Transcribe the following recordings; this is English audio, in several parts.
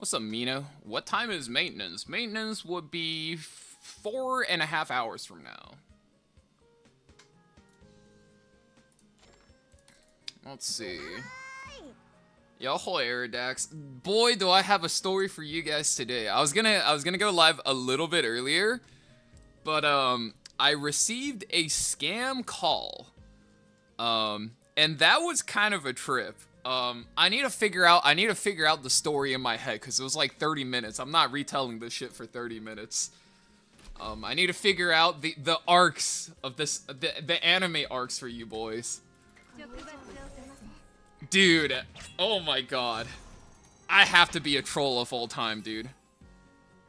What's up, Mina? What time is maintenance? Maintenance would be 4.5 hours from now. Let's see. Yo, hoy, Eridax. Boy, do I have a story for you guys today. I was gonna go live a little bit earlier, but I received a scam call. And that was kind of a trip. I need to figure out the story in my head because it was like 30 minutes. I'm not retelling this shit for 30 minutes. I need to figure out the arcs of this, the anime arcs for you boys. Dude, oh my god. I have to be a troll of all time, dude.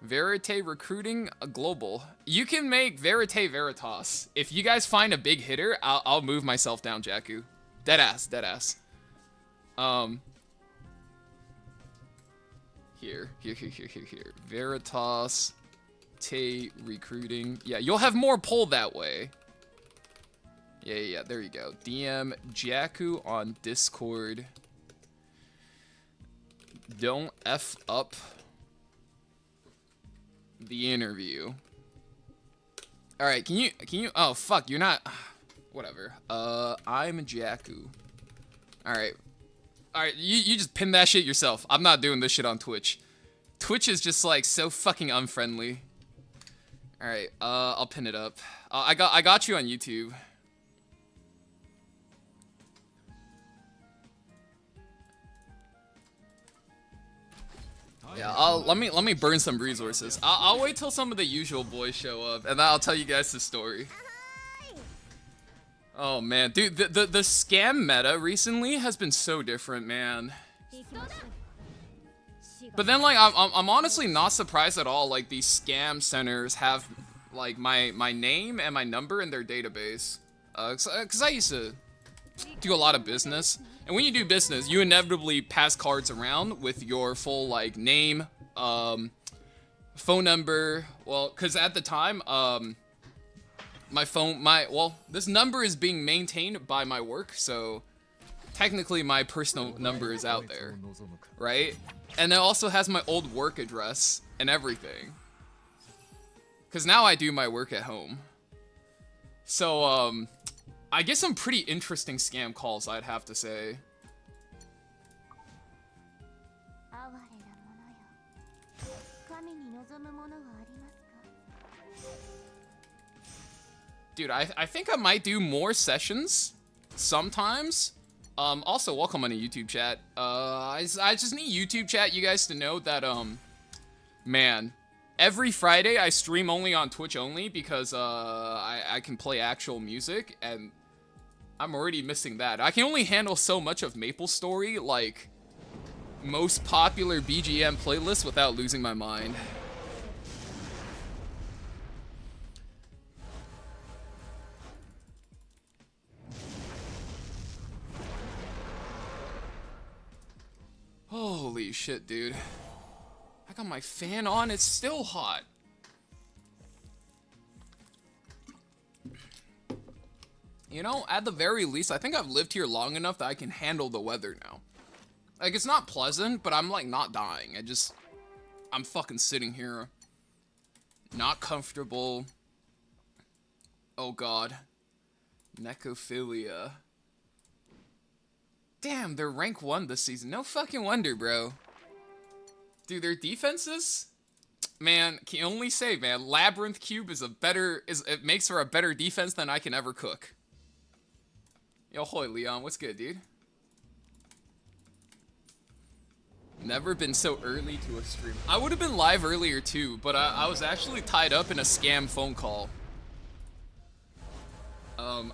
Verite recruiting a global. You can make Verite Veritas. If you guys find a big hitter, I'll move myself down, Jakku. Deadass, deadass. Here. Veritas, Tay recruiting. Yeah, you'll have more pull that way. Yeah, there you go. DM Jakku on Discord. Don't F up the interview. Alright, can you, oh fuck, you're not, whatever. I'm Jakku. Alright, you just pin that shit yourself. I'm not doing this shit on Twitch. Twitch is just like so fucking unfriendly. Alright, I'll pin it up. I got you on YouTube. Yeah, let me burn some resources. I'll wait till some of the usual boys show up, and then I'll tell you guys the story. Oh man, dude, the scam meta recently has been so different, man. But then, like, I'm honestly not surprised at all. Like, these scam centers have like my name and my number in their database. Cause I used to do a lot of business. And when you do business, you inevitably pass cards around with your full, like, name, phone number. Well, because at the time, this number is being maintained by my work, so technically my personal number is out there, right? And it also has my old work address and everything. Because now I do my work at home. So, I get some pretty interesting scam calls, I'd have to say. Dude, I think I might do more sessions sometimes. Also, welcome on the YouTube chat. I just need YouTube chat, you guys to know that, man, every Friday I stream only on Twitch only because, I can play actual music, and I'm already missing that. I can only handle so much of MapleStory, like, most popular BGM playlists without losing my mind. Holy shit, dude. I got my fan on, it's still hot. You know, at the very least, I think I've lived here long enough that I can handle the weather now. Like, it's not pleasant, but I'm, like, not dying. I'm fucking sitting here. Not comfortable. Oh, God. Necrophilia. Damn, they're rank 1 this season. No fucking wonder, bro. Dude, their defenses? Man, can only say, man, Labyrinth Cube is it makes for a better defense than I can ever cook. Yo, hoy, Leon, what's good, dude? Never been so early to a stream. I would have been live earlier too, but I was actually tied up in a scam phone call.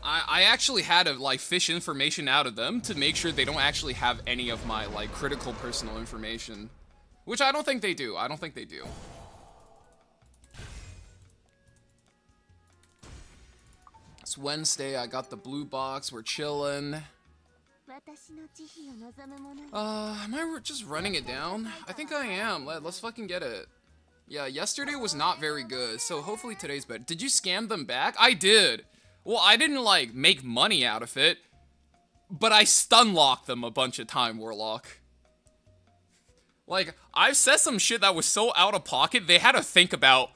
I actually had to, like, fish information out of them to make sure they don't actually have any of my, like, critical personal information. Which I don't think they do. I don't think they do. It's Wednesday, I got the blue box, we're chilling. Am I just running it down? I think I am. Let's fucking get it. Yeah, yesterday was not very good, so hopefully today's better. Did you scam them back? I did. Well, I didn't, like, make money out of it, but I stun locked them a bunch of time, Warlock. Like, I've said some shit that was so out of pocket, they had to think about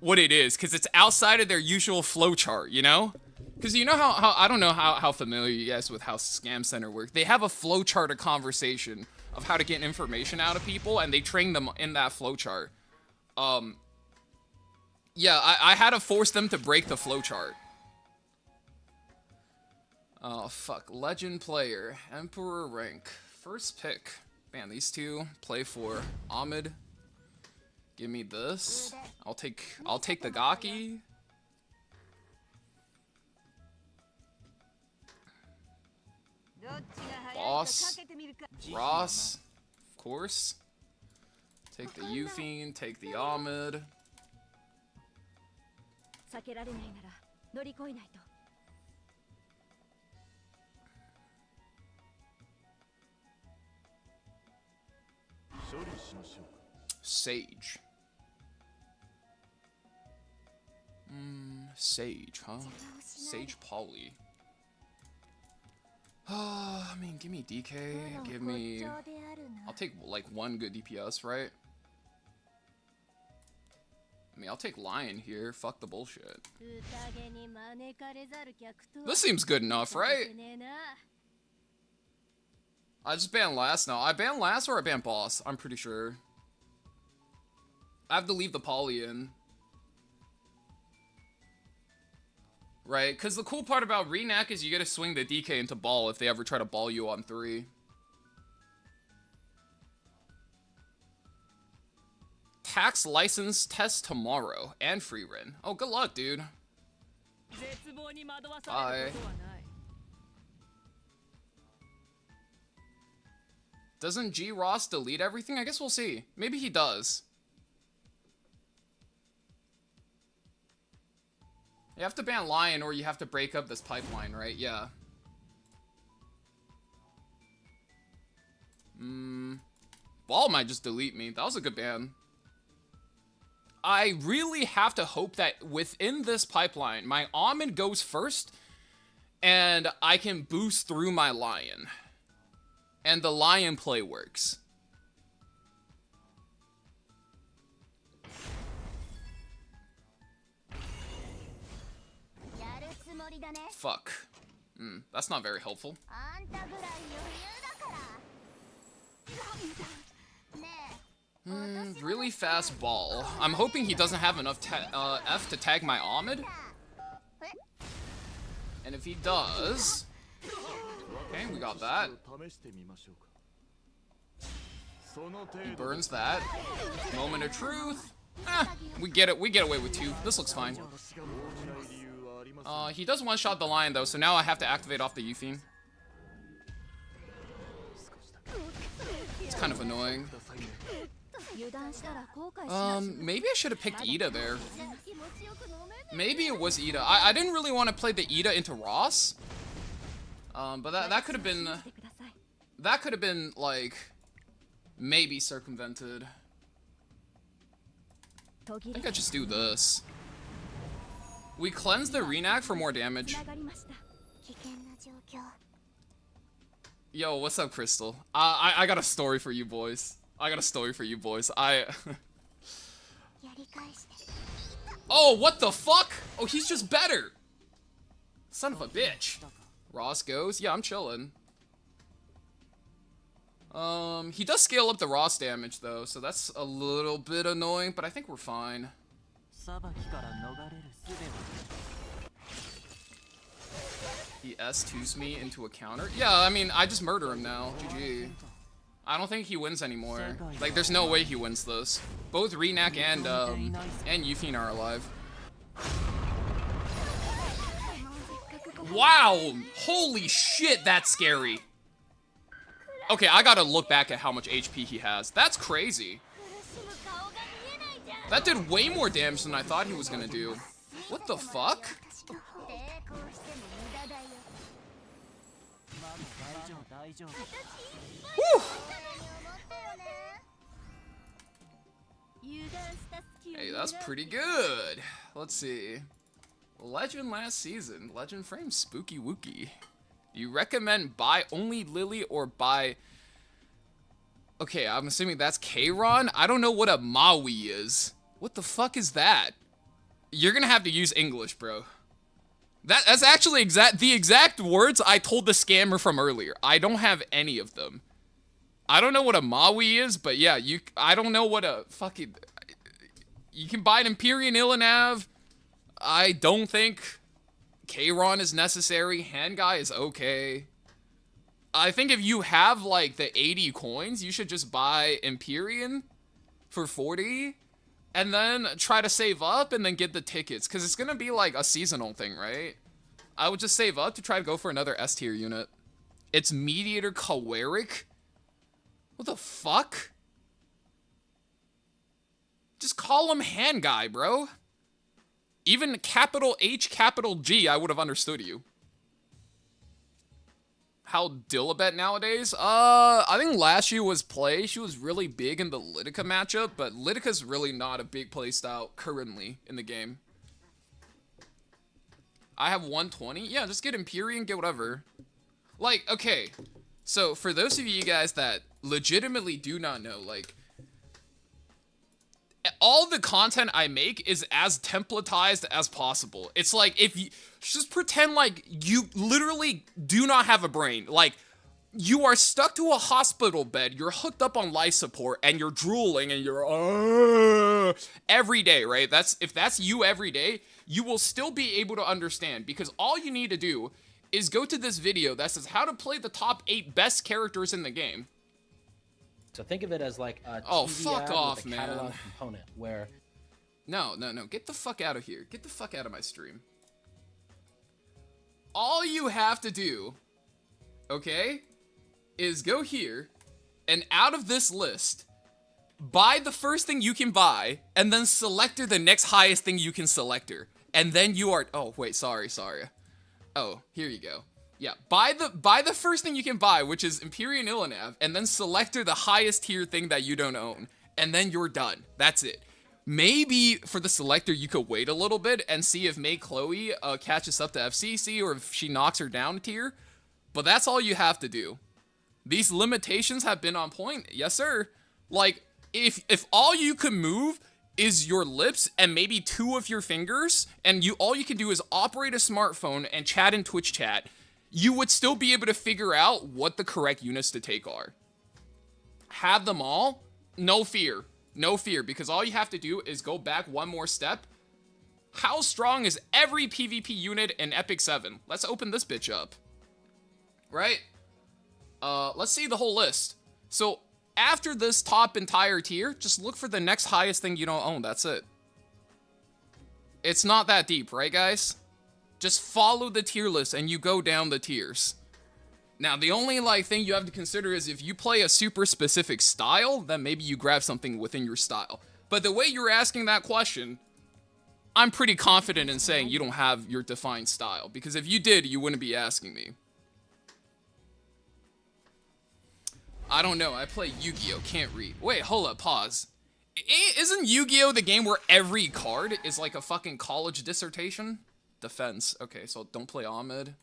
what it is, because it's outside of their usual flowchart, you know? Because you know how I don't know how familiar you guys with how Scam Center work. They have a flowchart of conversation of how to get information out of people, and they train them in that flowchart. Yeah, I had to force them to break the flowchart. Oh, fuck. Legend player. Emperor rank. First pick. Man, these two play for Ahmed. Give me this. I'll take the Gaki. Boss. Ross. Of course. Take the Euphine, take the Ahmed. Sage. Sage, huh? Sage Polly. I mean, give me DK, give me... I'll take, like, one good DPS, right? I mean, I'll take Lion here. Fuck the bullshit. This seems good enough, right? I just banned last now. I banned last or I banned boss? I'm pretty sure. I have to leave the poly in. Right? Because the cool part about Renac is you get to swing the DK into ball if they ever try to ball you on 3. Tax license test tomorrow. And Frieren. Oh, good luck, dude. Bye. Doesn't G. Ross delete everything? I guess we'll see. Maybe he does. You have to ban Lion or you have to break up this pipeline, right? Yeah. Ball might just delete me. That was a good ban. I really have to hope that within this pipeline, my Almond goes first, and I can boost through my Lion. And the Lion play works. Fuck. That's not very helpful. Really fast ball. I'm hoping he doesn't have enough F to tag my Ahmed. And if he does... Okay, we got that. He burns that. Moment of truth. We get it. We get away with 2. This looks fine. He does one-shot the Lion, though, so now I have to activate off the Euphine. It's kind of annoying. Maybe I should have picked Ida there. Maybe it was Ida. I didn't really want to play the Ida into Ross. But that could have been... That could have been, like... Maybe circumvented. I think I just do this. We cleanse the Renac for more damage. Yo, what's up, Crystal? I got a story for you boys. Oh, what the fuck? Oh, he's just better. Son of a bitch. Ross goes. Yeah, I'm chilling. He does scale up the Ross damage, though, so that's a little bit annoying, but I think we're fine. He S2s me into a counter? Yeah, I mean, I just murder him now. GG. I don't think he wins anymore. Like, there's no way he wins this. Both Renac and Euphine are alive. Wow! Holy shit, that's scary. Okay, I gotta look back at how much HP he has. That's crazy. That did way more damage than I thought he was gonna do. What the fuck? Whew. Hey, that's pretty good. Let's see. Legend last season. Legend frame spooky wookie. Do you recommend buy only Lily or buy Okay, I'm assuming that's Kron. I don't know what a Maui is. What the fuck is that? You're gonna have to use English, bro. That's actually the exact words I told the scammer from earlier. I don't have any of them. I don't know what a Maui is, but yeah, I don't know what a fucking... You can buy an Empyrean Illinav. I don't think Kron is necessary. Handguy is okay. I think if you have, like, the 80 coins, you should just buy Empyrean for 40. And then try to save up and then get the tickets. Because it's going to be, like, a seasonal thing, right? I would just save up to try to go for another S tier unit. It's Mediator Kawaric? What the fuck? Just call him Handguy, bro. Even capital H, capital G, I would have understood you. How Dilibet nowadays? I think last year was play. She was really big in the Lidica matchup, but Lidica's really not a big playstyle currently in the game. I have 120. Yeah, just get Empyrean, get whatever. Like, okay. So, for those of you guys that legitimately do not know, like, all the content I make is as templatized as possible. It's like, if you just pretend like you literally do not have a brain. Like, you are stuck to a hospital bed, you're hooked up on life support, and you're drooling, and you're every day, right? If that's you every day, you will still be able to understand, because all you need to do is go to this video that says how to play the top 8 best characters in the game. So think of it as like a fuck off, with a catalog component where... No. Get the fuck out of here. Get the fuck out of my stream. All you have to do, okay, is go here, and out of this list, buy the first thing you can buy, and then selector the next highest thing you can selector. And then you are... Oh, wait, sorry. Oh, here you go. Yeah, buy the first thing you can buy, which is Empyrean Illinav, and then selector the highest tier thing that you don't own. And then you're done. That's it. Maybe for the selector, you could wait a little bit and see if May Chloe catches up to FCC or if she knocks her down a tier. But that's all you have to do. These limitations have been on point. Yes, sir. Like, if all you can move is your lips and maybe 2 of your fingers, and all you can do is operate a smartphone and chat in Twitch chat, you would still be able to figure out what the correct units to take are. Have them all? No fear. No fear, because all you have to do is go back one more step. How strong is every PvP unit in Epic 7? Let's open this bitch up. Right? Let's see the whole list. So, after this top entire tier, just look for the next highest thing you don't own. That's it. It's not that deep, right, guys? Just follow the tier list and you go down the tiers. Now, the only thing you have to consider is if you play a super specific style, then maybe you grab something within your style. But the way you're asking that question, I'm pretty confident in saying you don't have your defined style. Because if you did, you wouldn't be asking me. I don't know. I play Yu-Gi-Oh! Can't read. Wait, hold up. Pause. Isn't Yu-Gi-Oh! The game where every card is like a fucking college dissertation? Defense. Okay, so don't play Ahmed.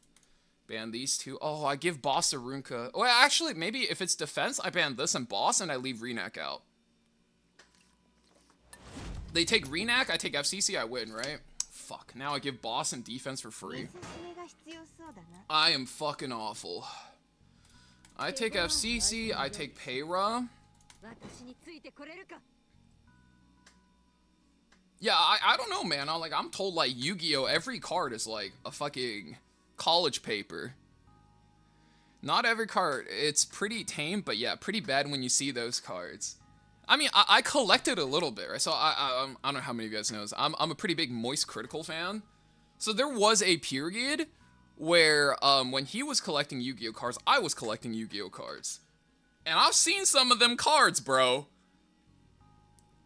Ban these 2. Oh, I give Boss a Runka. Well, actually, maybe if it's defense, I ban this and Boss, and I leave Renak out. They take Renak, I take FCC, I win, right? Fuck, now I give Boss and defense for free. I am fucking awful. I take FCC, I take Payra. Yeah, I don't know, man. I'm told, like, Yu-Gi-Oh! Every card is, like, a fucking college paper. Not every card. It's pretty tame, but yeah, pretty bad when you see those cards. I mean, I collected a little bit, right? So I don't know how many of you guys know this. I'm a pretty big Moist Critical fan. So there was a period where, when he was collecting Yu-Gi-Oh! Cards, I was collecting Yu-Gi-Oh! Cards. And I've seen some of them cards, bro.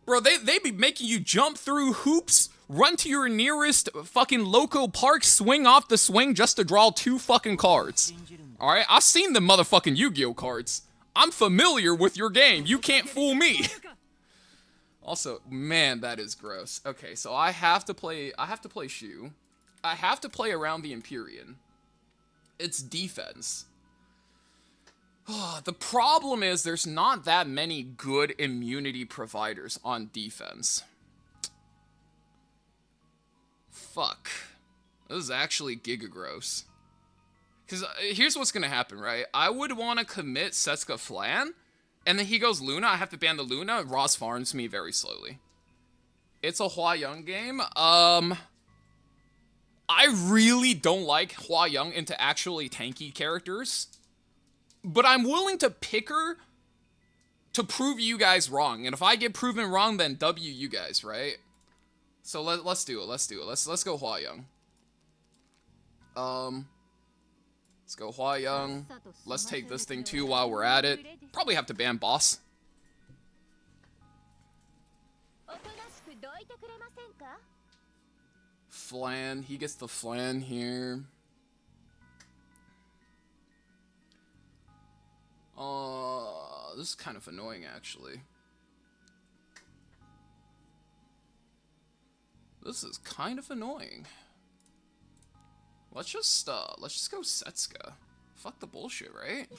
Bro, they be making you jump through hoops, run to your nearest fucking local park, swing off the swing just to draw 2 fucking cards. Alright, I've seen the motherfucking Yu-Gi-Oh! Cards. I'm familiar with your game. You can't fool me. Also, man, that is gross. Okay, so I have to play Shu. I have to play around the Empyrean. It's defense. The problem is there's not that many good immunity providers on defense. Fuck. This is actually giga gross. Because here's what's going to happen, right? I would want to commit Setsuka Flan, and then he goes Luna. I have to ban the Luna. Ross farms me very slowly. It's a Hua Young game. I really don't like Hua Young into actually tanky characters. But I'm willing to pick her to prove you guys wrong. And if I get proven wrong, then W you guys, right? So let's do it. Let's do it. Let's go Hua Young. Let's go Hua Young. Let's take this thing too while we're at it. Probably have to ban boss. Flan. He gets the flan here. This is kind of annoying, actually. This is kind of annoying. Let's just go Setsuka. Fuck the bullshit, right?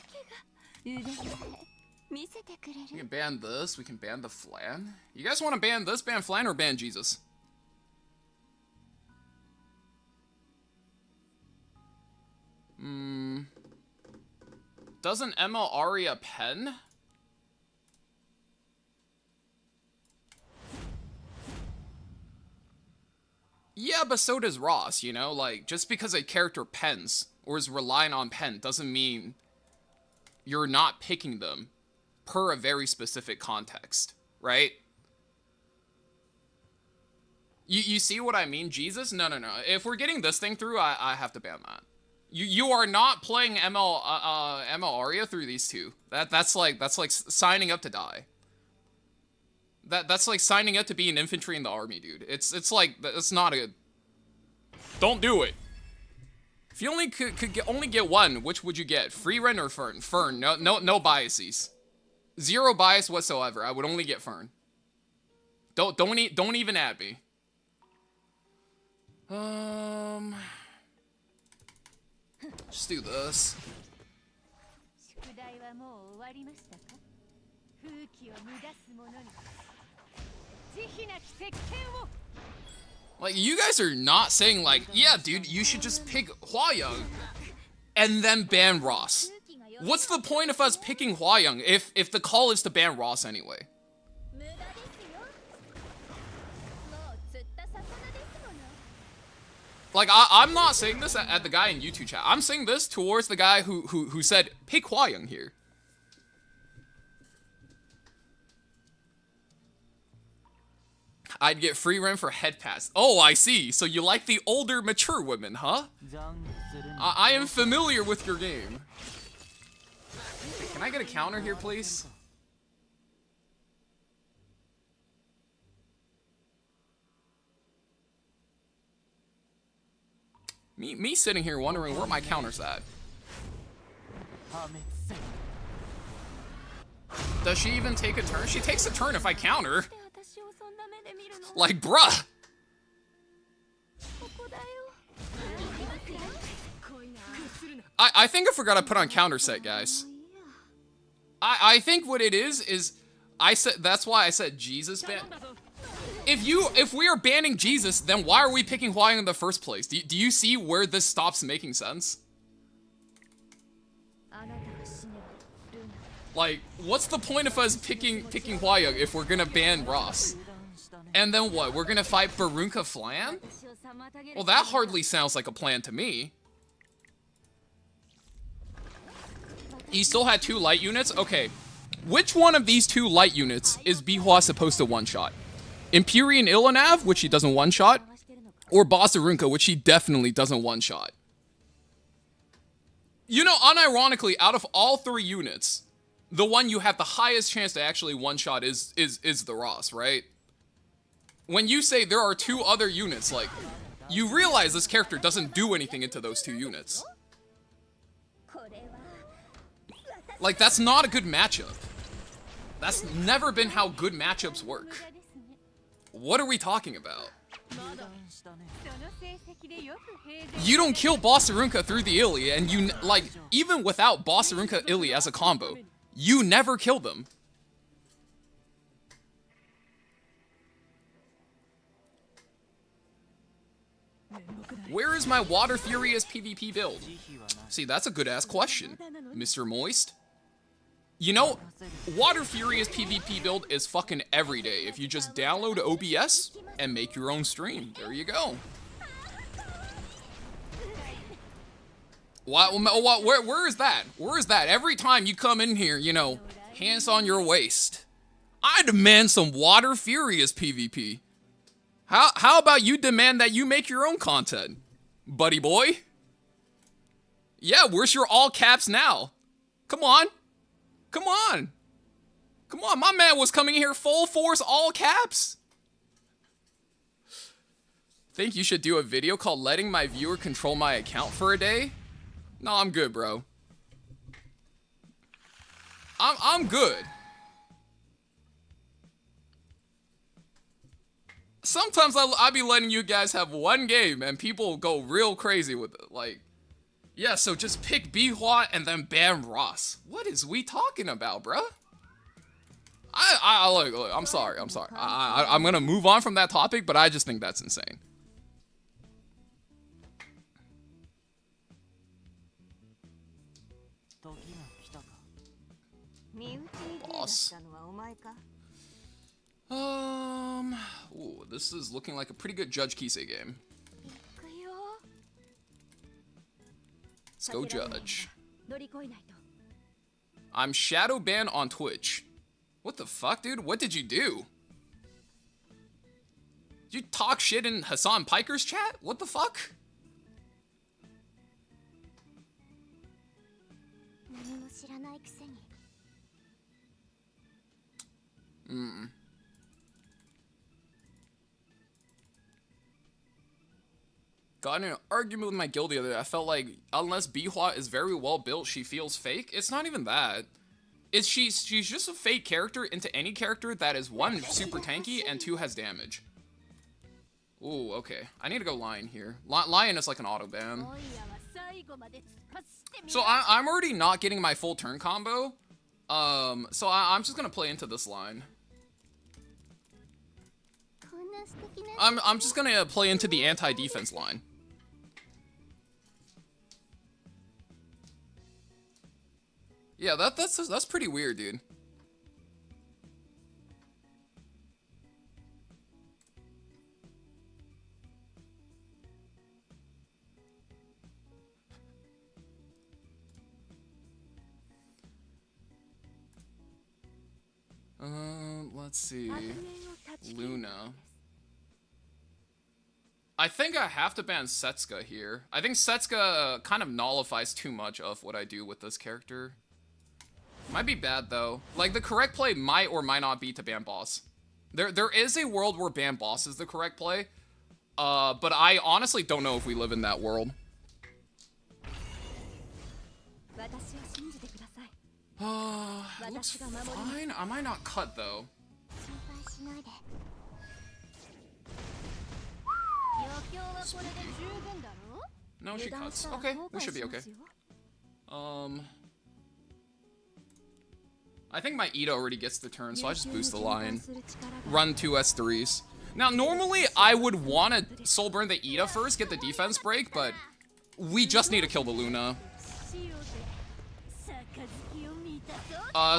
We can ban this. We can ban the flan. You guys want to ban this, ban flan, or ban Jesus? Doesn't ML Aria pen? Yeah, but so does Ross, you know? Like, just because a character pens or is relying on pen doesn't mean you're not picking them per a very specific context, right? You see what I mean? Jesus? No. If we're getting this thing through, I have to ban that. You are not playing ML Aria through these two. That's like signing up to die. That's like signing up to be an infantry in the army, dude. It's like it's not a. Don't do it. If you only could only get one, which would you get? Frieren or Fern? Fern. No biases. Zero bias whatsoever. I would only get Fern. Don't even add me. Just do this. Like, you guys are not saying, like, yeah, dude, you should just pick Hua Young and then ban Ross. What's the point of us picking Hua Young if the call is to ban Ross anyway? Like, I'm not saying this at the guy in YouTube chat. I'm saying this towards the guy who said, pick Hua Young here. I'd get free rent for head pass. Oh, I see. So you like the older, mature women, huh? I am familiar with your game. Okay, can I get a counter here, please? Me sitting here wondering where my counter's at. Does she even take a turn? She takes a turn if I counter. Like, bruh. I think I forgot to put on counter set, guys. I think what it is I said, that's why I said Jesus ban. If we are banning Jesus, then why are we picking Hua Young in the first place? Do you see where this stops making sense? Like, what's the point of us picking Hua Young if we're gonna ban Ross? And then what? We're gonna fight Barunka Flan? Well, that hardly sounds like a plan to me. He still had 2 light units? Okay. Which one of these 2 light units is Bihua supposed to one-shot? Empyrean Ilanav, which he doesn't one-shot, or Boss Arunka, which he definitely doesn't one-shot. You know, unironically, out of all 3 units, the one you have the highest chance to actually one-shot is the Ross, right? When you say there are 2 other units, like, you realize this character doesn't do anything into those 2 units. Like, that's not a good matchup. That's never been how good matchups work. What are we talking about? You don't kill Boss Arunka through the Illy, and you, like, even without Boss Arunka Illy as a combo, you never kill them. Where is my Water Furious PvP build? See, that's a good-ass question, Mr. Moist. You know, Water Furious PvP build is fucking every day. If you just download OBS and make your own stream, there you go. Where is that? Where is that? Every time you come in here, you know, hands on your waist. I demand some Water Furious PvP. How about you demand that you make your own content, buddy boy? Yeah, where's your all caps now? Come on. Come on. Come on, my man was coming here full force all caps. Think you should do a video called letting my viewer control my account for a day? No, I'm good, bro. I'm good. Sometimes I be letting you guys have one game and people go real crazy with it. Like, yeah, so just pick Bihua and then ban Ross. What is we talking about, bruh? Look, I'm sorry. I'm gonna move on from that topic, but I just think that's insane. Boss. Ooh, this is looking like a pretty good Judge Kisei game. Let's go Judge. I'm shadow banned on Twitch. What the fuck, dude? What did you do? Did you talk shit in Hassan Piker's chat? What the fuck? Got in an argument with my guild the other day. I felt like unless Bihua is very well built, she feels fake. It's not even that. It's she's just a fake character into any character that is one, super tanky, and two, has damage. Ooh, okay. I need to go Lion here. Lion is like an auto ban. So I'm already not getting my full turn combo. So I'm just gonna play into this line. I'm just gonna play into the anti-defense line. Yeah, that's pretty weird, dude. Let's see. Luna. I think I have to ban Setsuka here. I think Setsuka kind of nullifies too much of what I do with this character. Might be bad, though. Like, the correct play might or might not be to ban boss. There is a world where ban boss is the correct play. But I honestly don't know if we live in that world. Looks fine. I might not cut, though. No, she cuts. Okay, we should be okay. I think my Ida already gets the turn, so I just boost the line. Run 2 S3s. Now, normally, I would want to soul burn the Ida first, get the defense break, but we just need to kill the Luna.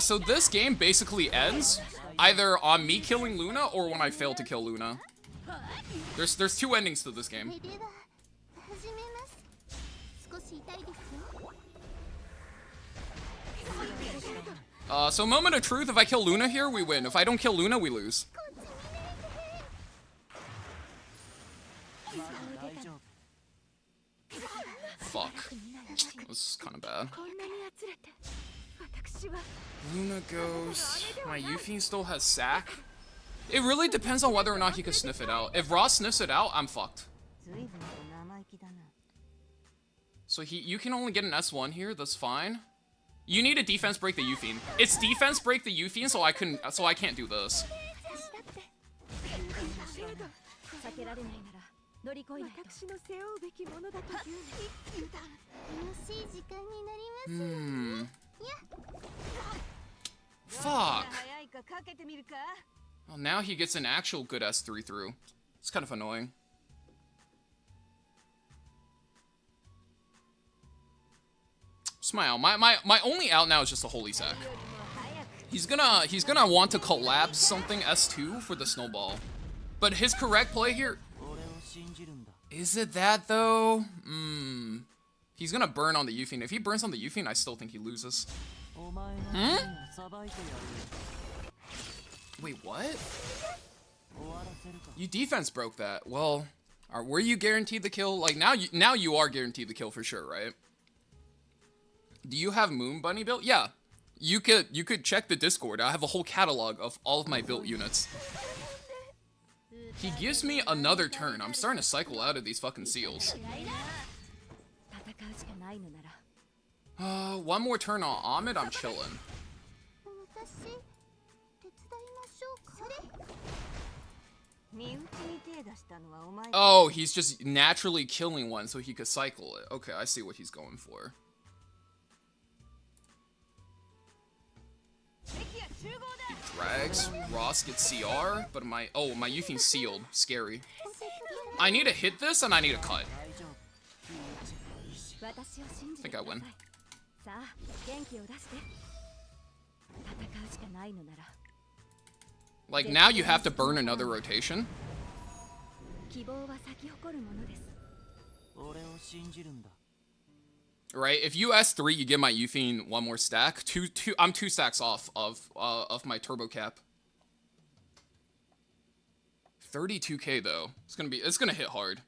So this game basically ends either on me killing Luna or when I fail to kill Luna. There's two endings to this game. So moment of truth, if I kill Luna here, we win. If I don't kill Luna, we lose. Fuck. This is kind of bad. Luna goes... My Yuffie still has sack. It really depends on whether or not he can sniff it out. If Ross sniffs it out, I'm fucked. So you can only get an S1 here, that's fine. You need a defense break the Yuffie. It's defense break the Yuffie, so I can't do this. Hmm. Fuck. Well, now he gets an actual good S3 through. It's kind of annoying. Smile. My only out now is just a holy sack. He's gonna want to collapse something S2 for the snowball. But his correct play here... Is it that though? He's gonna burn on the Yuffie. If he burns on the Yuffie, I still think he loses. Hmm? Wait, what? You defense broke that. Well, were you guaranteed the kill? Like now you are guaranteed the kill for sure, right? Do you have Moon Bunny built? Yeah. You could check the Discord. I have a whole catalog of all of my built units. He gives me another turn. I'm starting to cycle out of these fucking seals. One more turn on Ahmed, I'm chilling. Oh, he's just naturally killing one so he could cycle it. Okay, I see what he's going for. He drags. Ross gets CR, but my Yuffie's sealed. Scary. I need to hit this and I need to cut. I think I win. Like, now you have to burn another rotation. Right? If you S3, you give my Yuffie one more stack. I'm 2 stacks off of my turbo cap. 32k though. It's gonna hit hard.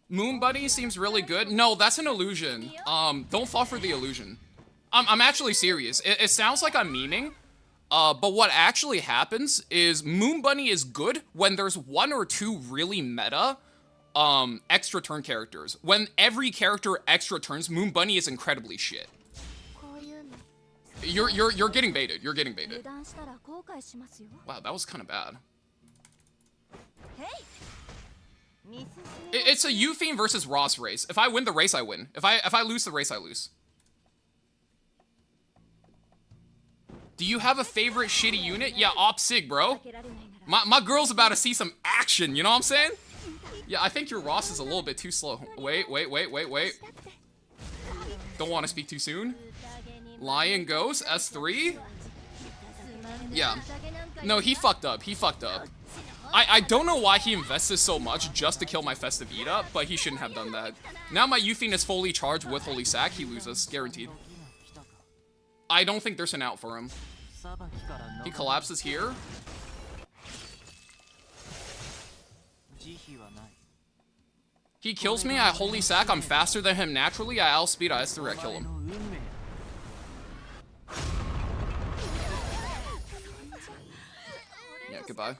Moon Bunny seems really good. No, that's an illusion. Don't fall for the illusion. I'm actually serious. It sounds like I'm memeing. But what actually happens is Moon Bunny is good when there's 1 or 2 really meta extra turn characters. When every character extra turns, Moon Bunny is incredibly shit. You're getting baited. You're getting baited. Wow, that was kind of bad. It's a Yuffie versus Ross race. If I win the race, I win. If I lose the race, I lose. Do you have a favorite shitty unit? Yeah, OpSig, bro. My girl's about to see some action, you know what I'm saying? Yeah, I think your Ross is a little bit too slow. Wait. Don't want to speak too soon. Lion goes, S3. Yeah. No, he fucked up. I don't know why he invested so much just to kill my Festive Ida, but he shouldn't have done that. Now my Yuffie is fully charged with Holy Sack, he loses, guaranteed. I don't think there's an out for him. He collapses here. He kills me, I Holy Sack, I'm faster than him naturally, I outspeed, I S3, I kill him. Yeah, goodbye.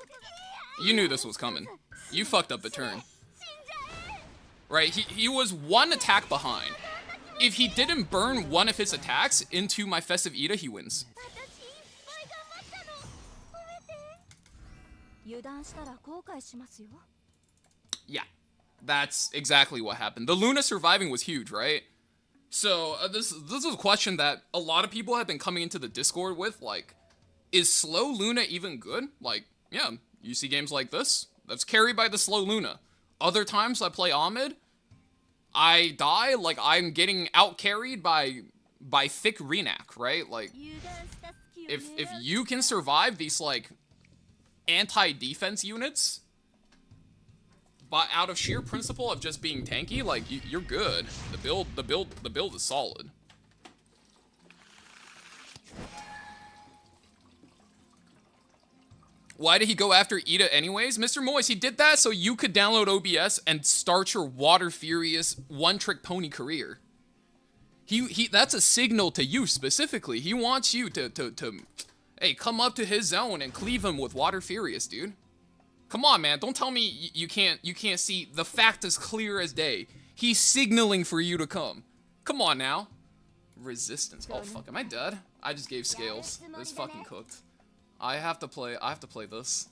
You knew this was coming. You fucked up the turn. Right, he was 1 attack behind. If he didn't burn 1 of his attacks into my Festive Ida, he wins. Yeah, that's exactly what happened. The Luna surviving was huge, right? So this is a question that a lot of people have been coming into the Discord with, like, is slow Luna even good? Like, yeah, you see games like this, that's carried by the slow Luna. Other times I play Ahmed, I die, like I'm getting out carried by thick Renak, right? Like, if you can survive these like anti-defense units, but out of sheer principle of just being tanky, like you're good. The build is solid. Why did he go after Ida anyways? Mr. Moist, he did that so you could download OBS and start your Water Furious one-trick pony career. That's a signal to you specifically. He wants you to hey, come up to his zone and cleave him with Water Furious, dude. Come on, man. Don't tell me you can't see. The fact is clear as day. He's signaling for you to come. Come on now. Resistance. Oh, fuck. Am I dead? I just gave scales. It's fucking cooked. I have to play this.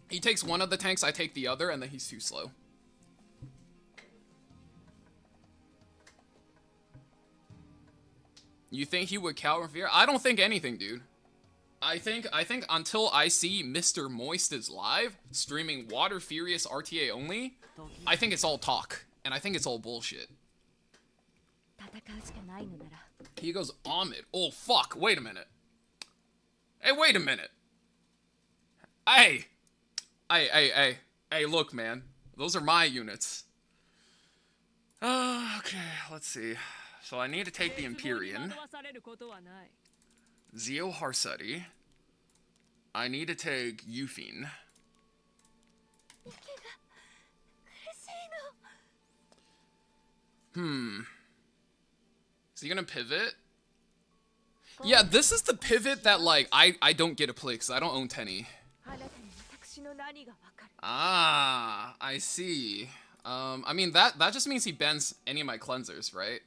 He takes one of the tanks, I take the other, and then he's too slow. You think he would cower fear? I don't think anything, dude. I think until I see Mr. Moist is live, streaming Water Furious RTA only, I think it's all talk. And I think it's all bullshit. He goes, Ahmed. Oh, fuck. Wait a minute. Hey, wait a minute. Hey, look, man. Those are my units. Okay, let's see. So I need to take the Empyrean. Zio Harsetti. I need to take Euphine. Is he gonna pivot? Yeah, this is the pivot that, like, I don't get to play because I don't own Tenny. Ah, I see. I mean, that just means he bans any of my cleansers, right?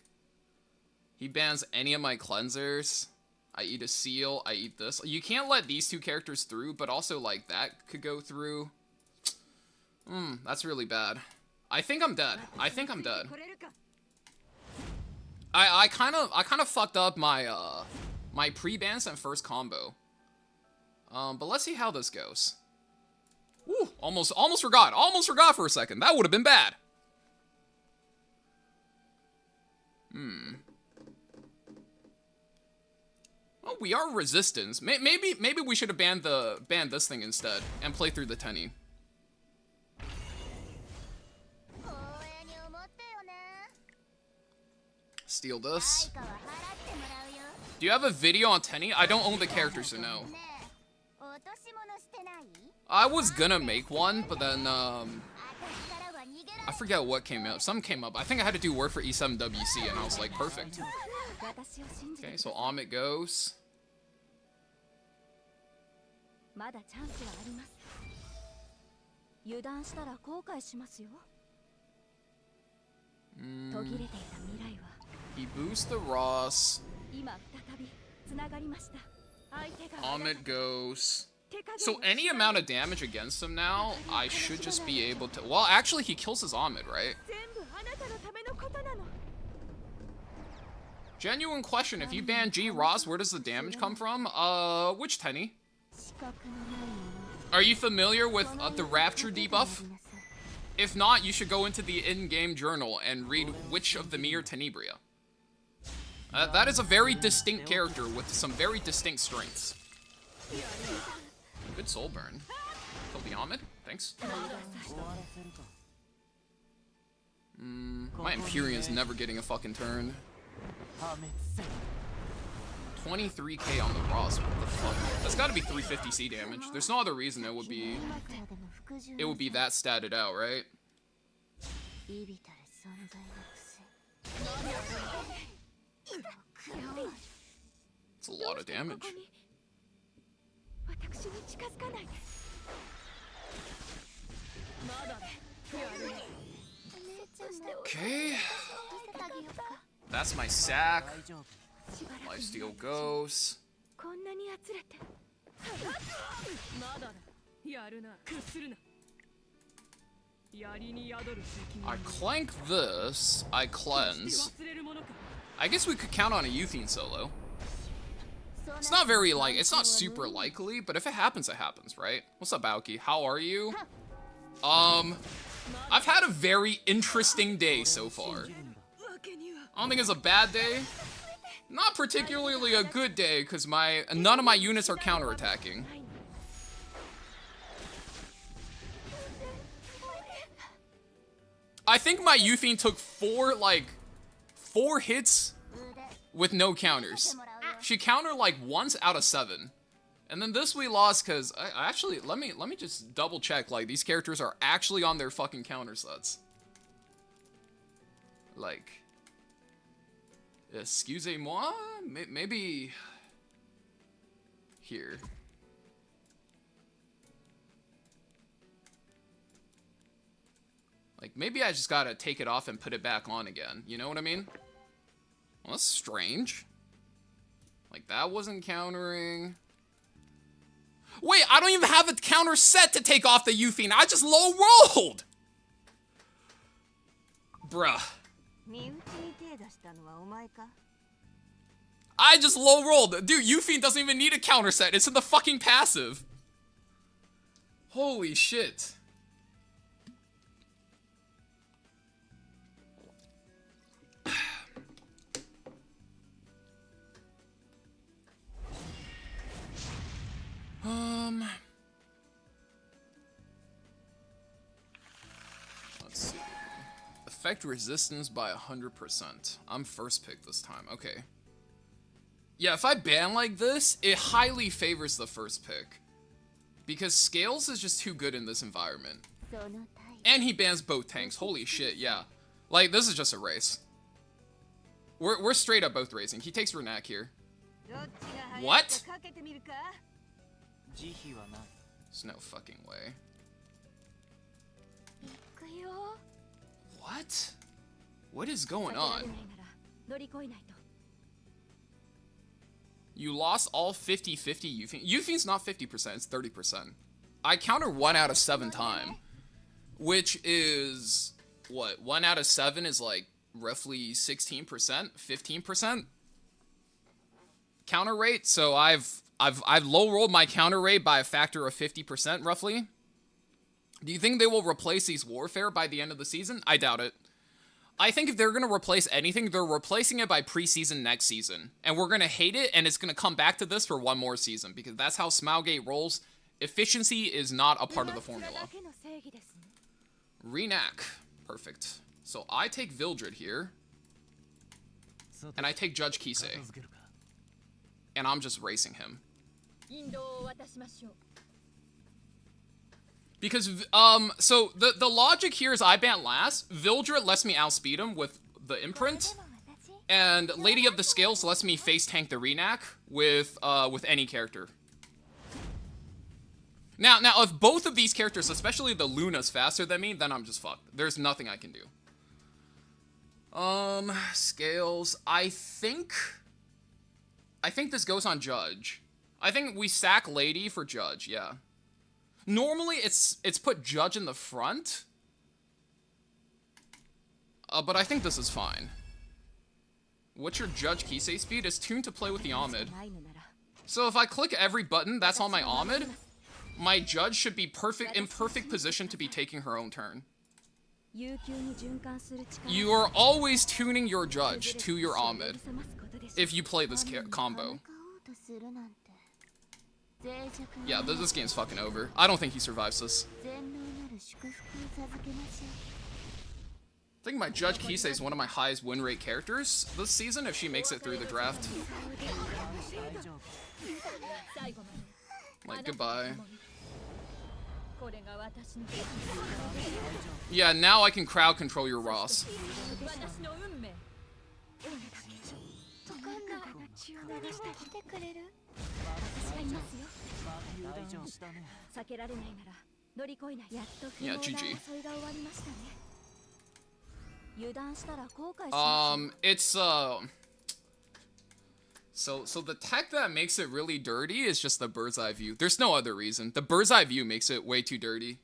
He bans any of my cleansers. I eat a seal, I eat this. You can't let these two characters through, but also, like, that could go through. That's really bad. I think I'm dead. I kind of fucked up my, my pre-bans and first combo. But let's see how this goes. Ooh, almost forgot. Almost forgot for a second. That would have been bad. Oh, we are resistance. Maybe we should have banned this thing instead and play through the Tenny. Steal this. Do you have a video on Tenny? I don't own the character, so no. I was gonna make one, but then, I forget what came up. Something came up. I think I had to do work for E7WC, and I was like, perfect. Okay, so Amit goes. He boosts the Ross. Amit goes. So any amount of damage against him now, I should just be able to... Well, actually, he kills his Amit, right? Genuine question, if you ban G Ross, where does the damage come from? Which Tenny? Are you familiar with the Rapture debuff? If not, you should go into the in-game journal and read which of the me are Tenebria. That is a very distinct character with some very distinct strengths. Good soul burn. Kill the Ahmed. Thanks. My Empyrean's never getting a fucking turn. 23k on the Ross. What the fuck? That's gotta be 350c damage. There's no other reason it would be that statted out, right? It's a lot of damage. Okay. That's my sack. Lifesteal goes. I clank this. I cleanse. I guess we could count on a Euthine solo. It's not very, like, it's not super likely, but if it happens, it happens, right? What's up, Aoki? How are you? I've had a very interesting day so far. I don't think it's a bad day. Not particularly a good day, because none of my units are counterattacking. I think my Euthine took four hits with no counters. She countered like once out of 7. And then this we lost because actually let me just double check, like, these characters are actually on their fucking counter sets. Like, excusez-moi? Maybe here. Like, maybe I just gotta take it off and put it back on again. You know what I mean? Well, that's strange. Like, that wasn't countering. Wait, I don't even have a counter set to take off the Euphine. I just low rolled. Bruh. I just low rolled. Dude, Euphine doesn't even need a counter set. It's in the fucking passive. Holy shit. Let's see. Affect resistance by 100%. I'm first pick this time. Okay. Yeah, if I ban like this, it highly favors the first pick. Because Scales is just too good in this environment. And he bans both tanks. Holy shit, yeah. Like, this is just a race. We're straight up both racing. He takes Renak here. What? There's no fucking way. What? What is going on? You lost all 50-50 Euphine. Euphine's not 50%, it's 30%. I counter 1 out of 7 time. Which is, what, 1 out of 7 is like roughly 16%, 15% counter rate. So I've low rolled my counter rate by a factor of 50% roughly. Do you think they will replace these Warfare by the end of the season? I doubt it. I think if they're going to replace anything, they're replacing it by preseason next season. And we're going to hate it, and it's going to come back to this for one more season, because that's how Smilegate rolls. Efficiency is not a part of the formula. Renak. Perfect. So I take Vildred here. And I take Judge Kisei. And I'm just racing him. Because, so the logic here is I ban last. Vildred lets me outspeed him with the imprint. And Lady of the Scales lets me face tank the Renak with any character. Now, if both of these characters, especially the Luna's faster than me, then I'm just fucked. There's nothing I can do. Scales. I think this goes on Judge. I think we sack Lady for Judge, yeah. Normally, it's put Judge in the front. But I think this is fine. What's your Judge Kisei speed? It's tuned to play with the Ahmed. So if I click every button that's on my Ahmed, my Judge should be in perfect position to be taking her own turn. You are always tuning your Judge to your Ahmed if you play this combo. Yeah, this game's fucking over. I don't think he survives this. I think my Judge Kisei is one of my highest win rate characters this season if she makes it through the draft. Like, goodbye. Yeah, now I can crowd control your Ross. Yeah, GG. It's so the tech that makes it really dirty is just the bird's eye view. There's no other reason. The bird's eye view makes it way too dirty.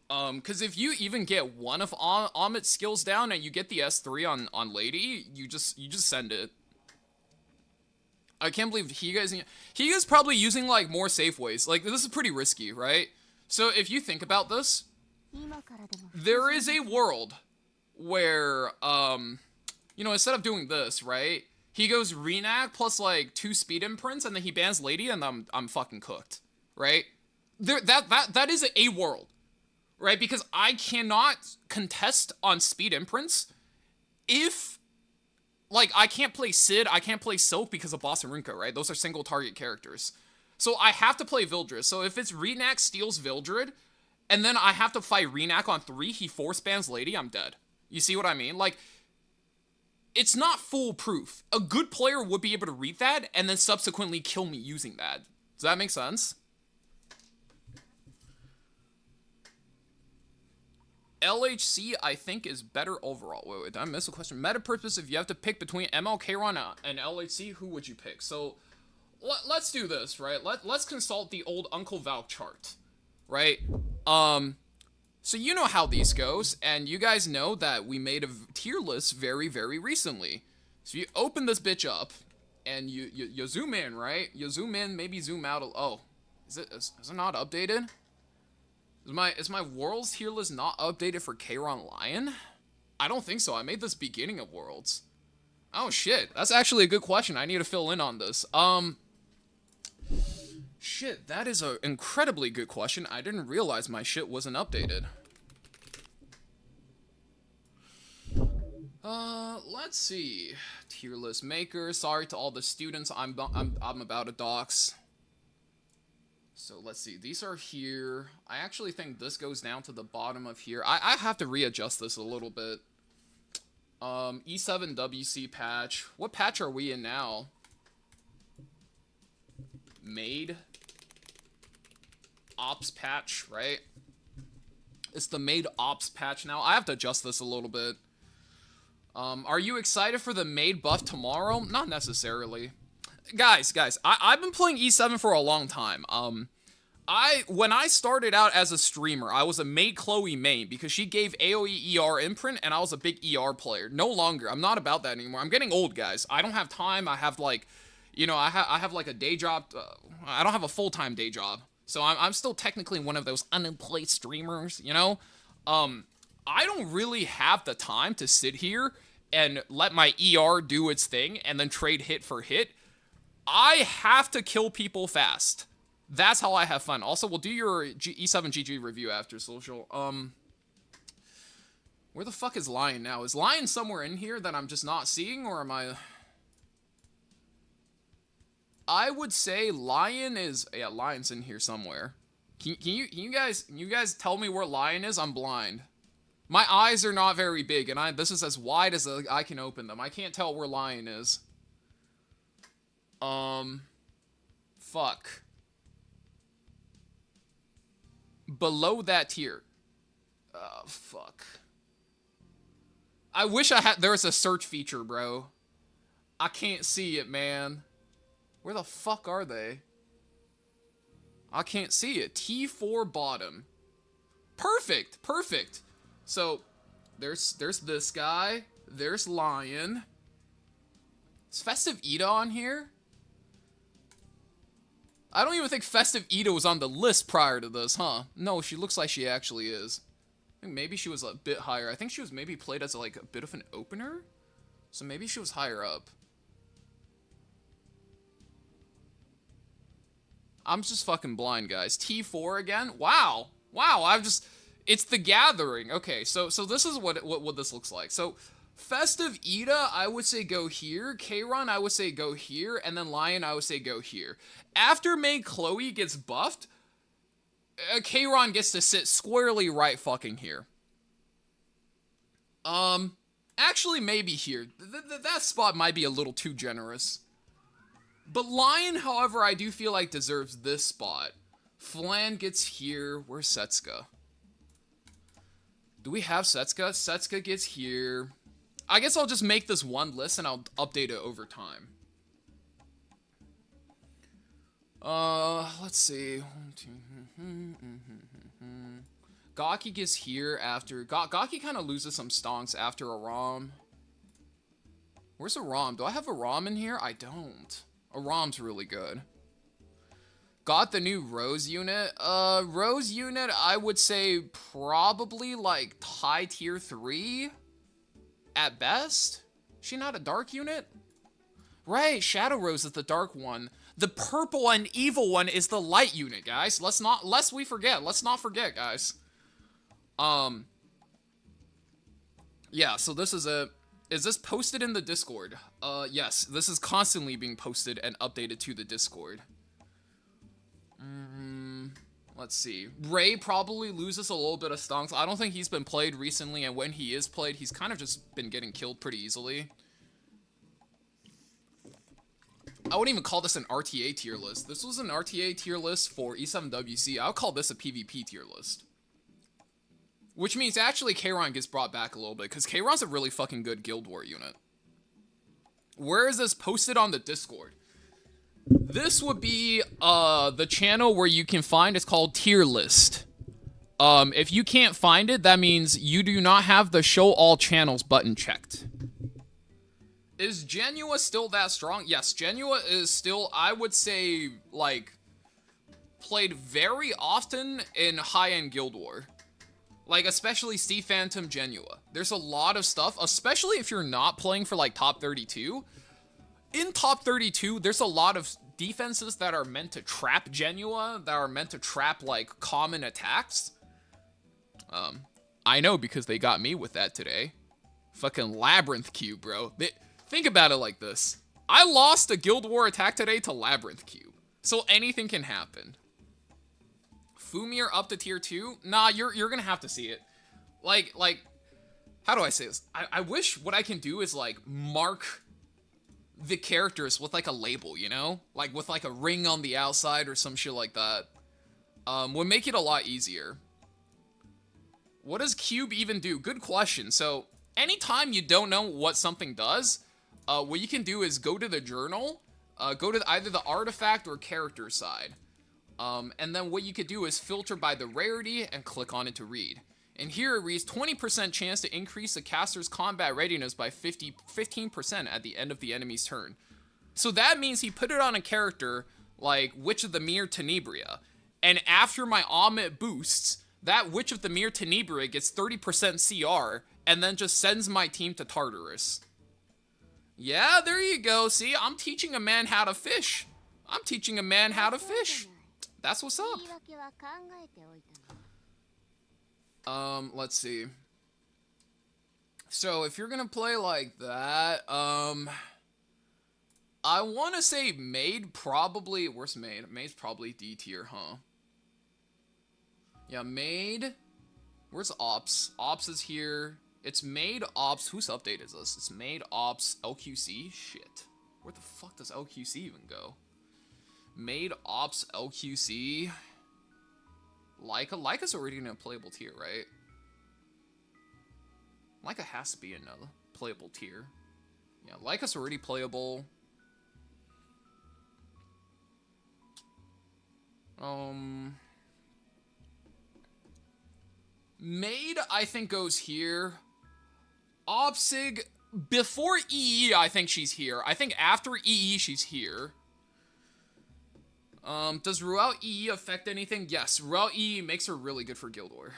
Cause if you even get one of Ahmed's skills down and you get the S3 on Lady, you just send it. I can't believe Higa's probably using like more safe ways. Like, this is pretty risky, right? So if you think about this, there is a world where, you know, instead of doing this, right? He goes Renak plus like 2 speed imprints and then he bans Lady and I'm fucking cooked, right? That is a world, right? Because I cannot contest on speed imprints if, like, I can't play Sid, I can't play Silk because of Boss and Rinko, right? Those are single target characters. So I have to play Vildred. So if it's Renak steals Vildred, and then I have to fight Renak on 3, he force bans Lady, I'm dead. You see what I mean? Like, it's not foolproof. A good player would be able to read that, and then subsequently kill me using that. Does that make sense? LHC, I think, is better overall. Wait, did I miss a question? Meta purpose, if you have to pick between ML, Kron, and LHC, who would you pick? So, let's do this, right? Let's consult the old Uncle Valk chart, right? So you know how these goes, and you guys know that we made a tier list very, very recently. So you open this bitch up, and you zoom in, right? You zoom in, maybe zoom out. Oh, is it not updated? Is my Worlds tier list not updated for Kron Lion? I don't think so. I made this beginning of Worlds. Oh shit, that's actually a good question. I need to fill in on this. Shit, that is an incredibly good question. I didn't realize my shit wasn't updated. Let's see. Tier list maker. Sorry to all the students. I'm about to dox. So let's see. These are here. I actually think this goes down to the bottom of here. I have to readjust this a little bit. E7 WC patch. What patch are we in now? Made ops patch, right? It's the made ops patch now. I have to adjust this a little bit. Are you excited for the made buff tomorrow? Not necessarily. Guys, I've been playing E7 for a long time. When I started out as a streamer, I was a made Chloe main because she gave AoE ER imprint and I was a big ER player. No longer. I'm not about that anymore. I'm getting old, guys. I don't have time. I have like, you know, I have like a day job. I don't have a full-time day job. So I'm still technically one of those unemployed streamers, you know? I don't really have the time to sit here and let my ER do its thing and then trade hit for hit. I have to kill people fast. That's how I have fun. Also, we'll do your E7 GG review after social. Where the fuck is Lion now? Is Lion somewhere in here that I'm just not seeing, or am I... I would say Lion is... Yeah, Lion's in here somewhere. Can you guys tell me where Lion is? I'm blind. My eyes are not very big, and this is as wide as I can open them. I can't tell where Lion is. Fuck. Below that tier. Oh, fuck. I wish there was a search feature, bro. I can't see it, man. Where the fuck are they? I can't see it. T4 bottom. Perfect. Perfect. So, there's this guy. There's Lion. Is Festive Ida on here? I don't even think Festive Ida was on the list prior to this, huh? No, she looks like she actually is. I think maybe she was a bit higher. I think she was maybe played as like a bit of an opener. So maybe she was higher up. I'm just fucking blind, guys. T4 again? Wow. Wow, it's the gathering. Okay, so this is what this looks like. So Festive Ida, I would say go here. Kron, I would say go here. And then Lion, I would say go here. After May Chloe gets buffed, Kron gets to sit squarely right fucking here. Actually, maybe here. That spot might be a little too generous. But Lion, however, I do feel like deserves this spot. Flan gets here. Where's Setsuka? Do we have Setsuka? Setsuka gets here. I guess I'll just make this one list and I'll update it over time. Let's see. Gaki gets here after... Gaki kind of loses some stonks after a ROM. Where's a ROM? Do I have a ROM in here? I don't. A ROM's really good. Got the new Rose unit. Rose unit, I would say probably like high tier 3 at best. Is she not a dark unit? Right, Shadow Rose is the dark one. The purple and evil one is the light unit, guys. Let's not forget, guys. Yeah, so this is is this posted in the Discord? Yes, this is constantly being posted and updated to the Discord. Let's see. Ray probably loses a little bit of stonks. I don't think he's been played recently, and when he is played, he's kind of just been getting killed pretty easily. I wouldn't even call this an RTA tier list. This was an RTA tier list for E7WC. I would call this a PvP tier list. Which means actually Kayron gets brought back a little bit, because Kayron's a really fucking good Guild War unit. Where is this posted on the Discord? This would be the channel where you can find, it's called Tier List. If you can't find it, that means you do not have the Show All Channels button checked. Is Genua still that strong? Yes, Genua is still, I would say, like, played very often in high-end Guild War. Like, especially Steve Phantom Genua. There's a lot of stuff, especially if you're not playing for, like, top 32. In top 32, there's a lot of defenses that are meant to trap Genua, that are meant to trap, like, common attacks. I know because they got me with that today. Fucking Labyrinth Cube, bro. Think about it like this. I lost a Guild War attack today to Labyrinth Cube. So anything can happen. Fumir up to tier 2? Nah, you're gonna have to see it. Like, how do I say this? I wish what I can do is, like, mark the characters with, like, a label, you know? Like, with, like, a ring on the outside or some shit like that. Would make it a lot easier. What does Cube even do? Good question. So, anytime you don't know what something does, what you can do is go to the journal, go to either the artifact or character side. And then what you could do is filter by the rarity and click on it to read. And here it reads 20% chance to increase the caster's combat readiness by 15% at the end of the enemy's turn. So that means he put it on a character like Witch of the Mere Tenebria. And after my Amit boosts, that Witch of the Mere Tenebria gets 30% CR and then just sends my team to Tartarus. Yeah, there you go. See, I'm teaching a man how to fish. I'm teaching a man how to fish. That's what's up. Let's see. So if you're gonna play like that, I want to say Maid probably, where's Maid? Maid's probably D tier, huh? Yeah, Maid. Where's Ops? Ops is here. It's Maid, Ops. Whose update is this? It's Maid, Ops, LQC. Shit. Where the fuck does LQC even go? Maid, Ops, LQC. Leica's already in a playable tier, right? Leica has to be in a playable tier. Yeah, Leica's already playable. Maid, I think, goes here. OpSig, before EE, I think she's here. I think after EE, she's here. Does Ruel EE affect anything? Yes, Ruel EE makes her really good for Guild War.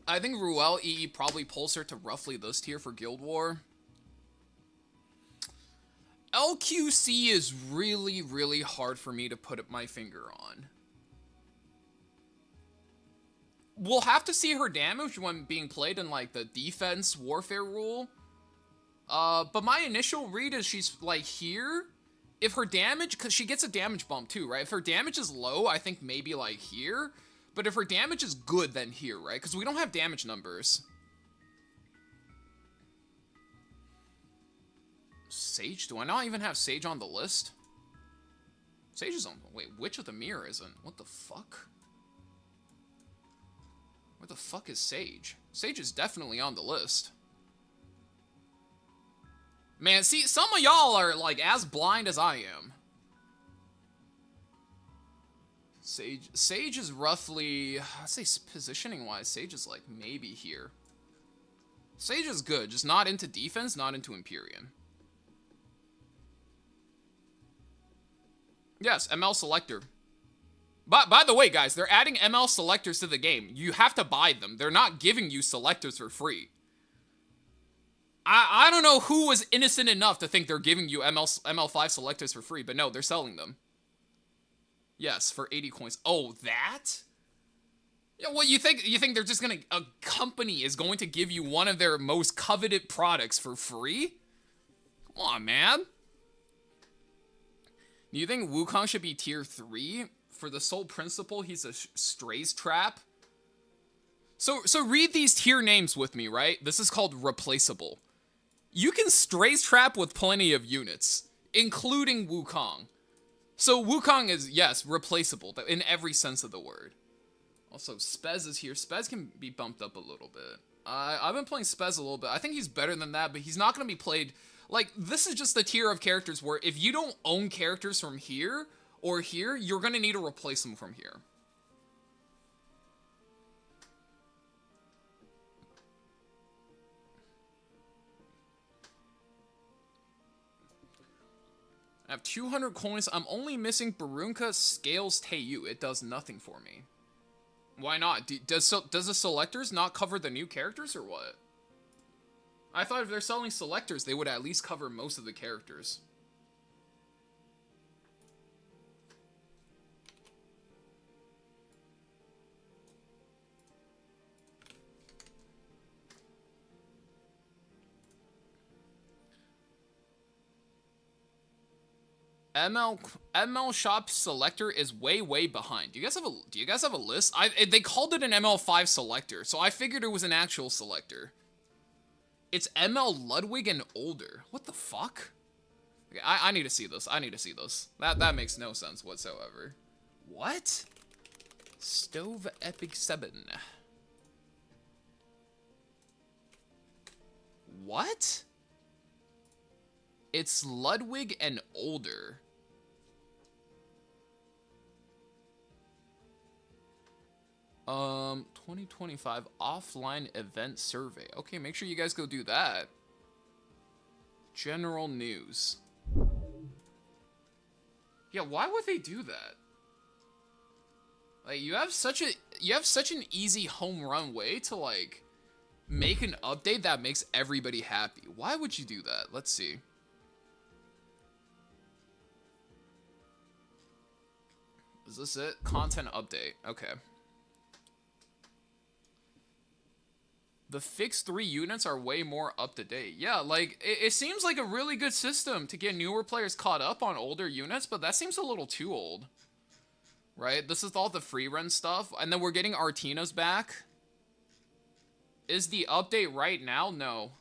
I think Ruel EE probably pulls her to roughly this tier for Guild War. LQC is really, really hard for me to put my finger on. We'll have to see her damage when being played in, like, the defense warfare rule. But my initial read is she's, like, here. If her damage, because she gets a damage bump too, right? If her damage is low, I think maybe, like, here. But if her damage is good, then here, right? Because we don't have damage numbers. Sage? Do I not even have Sage on the list? Sage is on... Wait, Witch of the Mirror isn't. What the fuck? Where the fuck is Sage? Sage is definitely on the list. Man, see, some of y'all are, like, as blind as I am. Sage is roughly... I'd say positioning-wise, Sage is, like, maybe here. Sage is good, just not into defense, not into Empyrean. Yes, ML Selector. By the way, guys, they're adding ML Selectors to the game. You have to buy them. They're not giving you Selectors for free. I don't know who was innocent enough to think they're giving you ML5 Selectors for free, but no, they're selling them. Yes, for 80 coins. Oh, that? Yeah, well, you think they're just gonna... A company is going to give you one of their most coveted products for free? Come on, man. Do you think Wukong should be tier 3? For the sole principle, he's a strays trap? So read these tier names with me, right? This is called replaceable. You can strays trap with plenty of units, including Wukong. So Wukong is, yes, replaceable in every sense of the word. Also, Spez is here. Spez can be bumped up a little bit. I've been playing Spez a little bit. I think he's better than that, but he's not going to be played... Like, this is just the tier of characters where if you don't own characters from here or here, you're going to need to replace them from here. I have 200 coins. I'm only missing Barunka, Scales, Teiyu. It does nothing for me. Why not? Does the selectors not cover the new characters or what? I thought if they're selling selectors, they would at least cover most of the characters. ML shop selector is way behind. Do you guys have a list? They called it an ML5 selector, so I figured it was an actual selector. It's ML Ludwig and older. What the fuck? Okay, I need to see this. I need to see this. That makes no sense whatsoever. What? Stove Epic 7. What? It's Ludwig and older. 2025 offline event survey. Okay, make sure you guys go do that. General news. Yeah, why would they do that? Like, you have such an easy home run way to like make an update that makes everybody happy. Why would you do that? Let's see. Is this it? Content update. Okay. The fixed 3 units are way more up to date. Yeah, like, it seems like a really good system to get newer players caught up on older units, but that seems a little too old. Right? This is all the Frieren stuff, and then we're getting Artinas back. Is the update right now? No.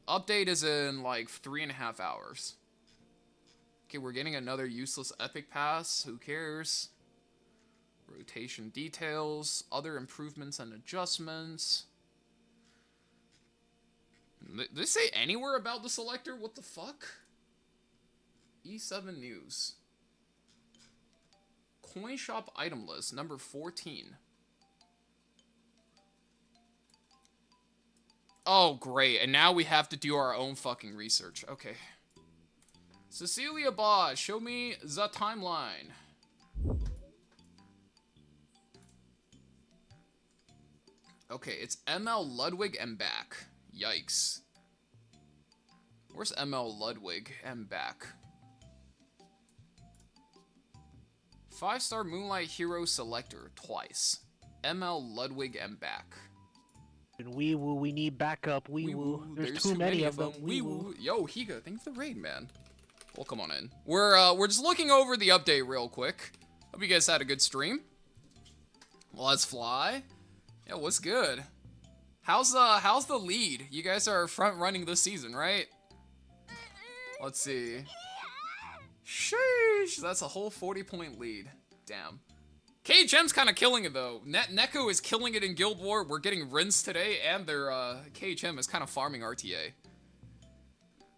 Update is in, like, 3.5 hours. Okay, we're getting another useless epic pass. Who cares? Rotation details, other improvements and adjustments. Did they say anywhere about the selector? What the fuck? E7 news. Coin shop item list, number 14. Oh, great. And now we have to do our own fucking research. Okay. Cecilia Bosch, show me the timeline. Okay, it's ML Ludwig and back. Yikes. Where's ML Ludwig and back? 5-star Moonlight Hero Selector twice. ML Ludwig and back. Wee woo, we need backup. Wee woo. There's too many of them. Wee woo. Yo, Higa, thanks for the raid, man. Well, come on in. We're just looking over the update real quick. Hope you guys had a good stream. Well, let's fly. Yeah, what's good? How's the lead? You guys are front running this season, right? Let's see. Sheesh, that's a whole 40-point lead. Damn. KHM's kind of killing it though. Neko is killing it in Guild War. We're getting rinsed today, and their KHM is kind of farming RTA.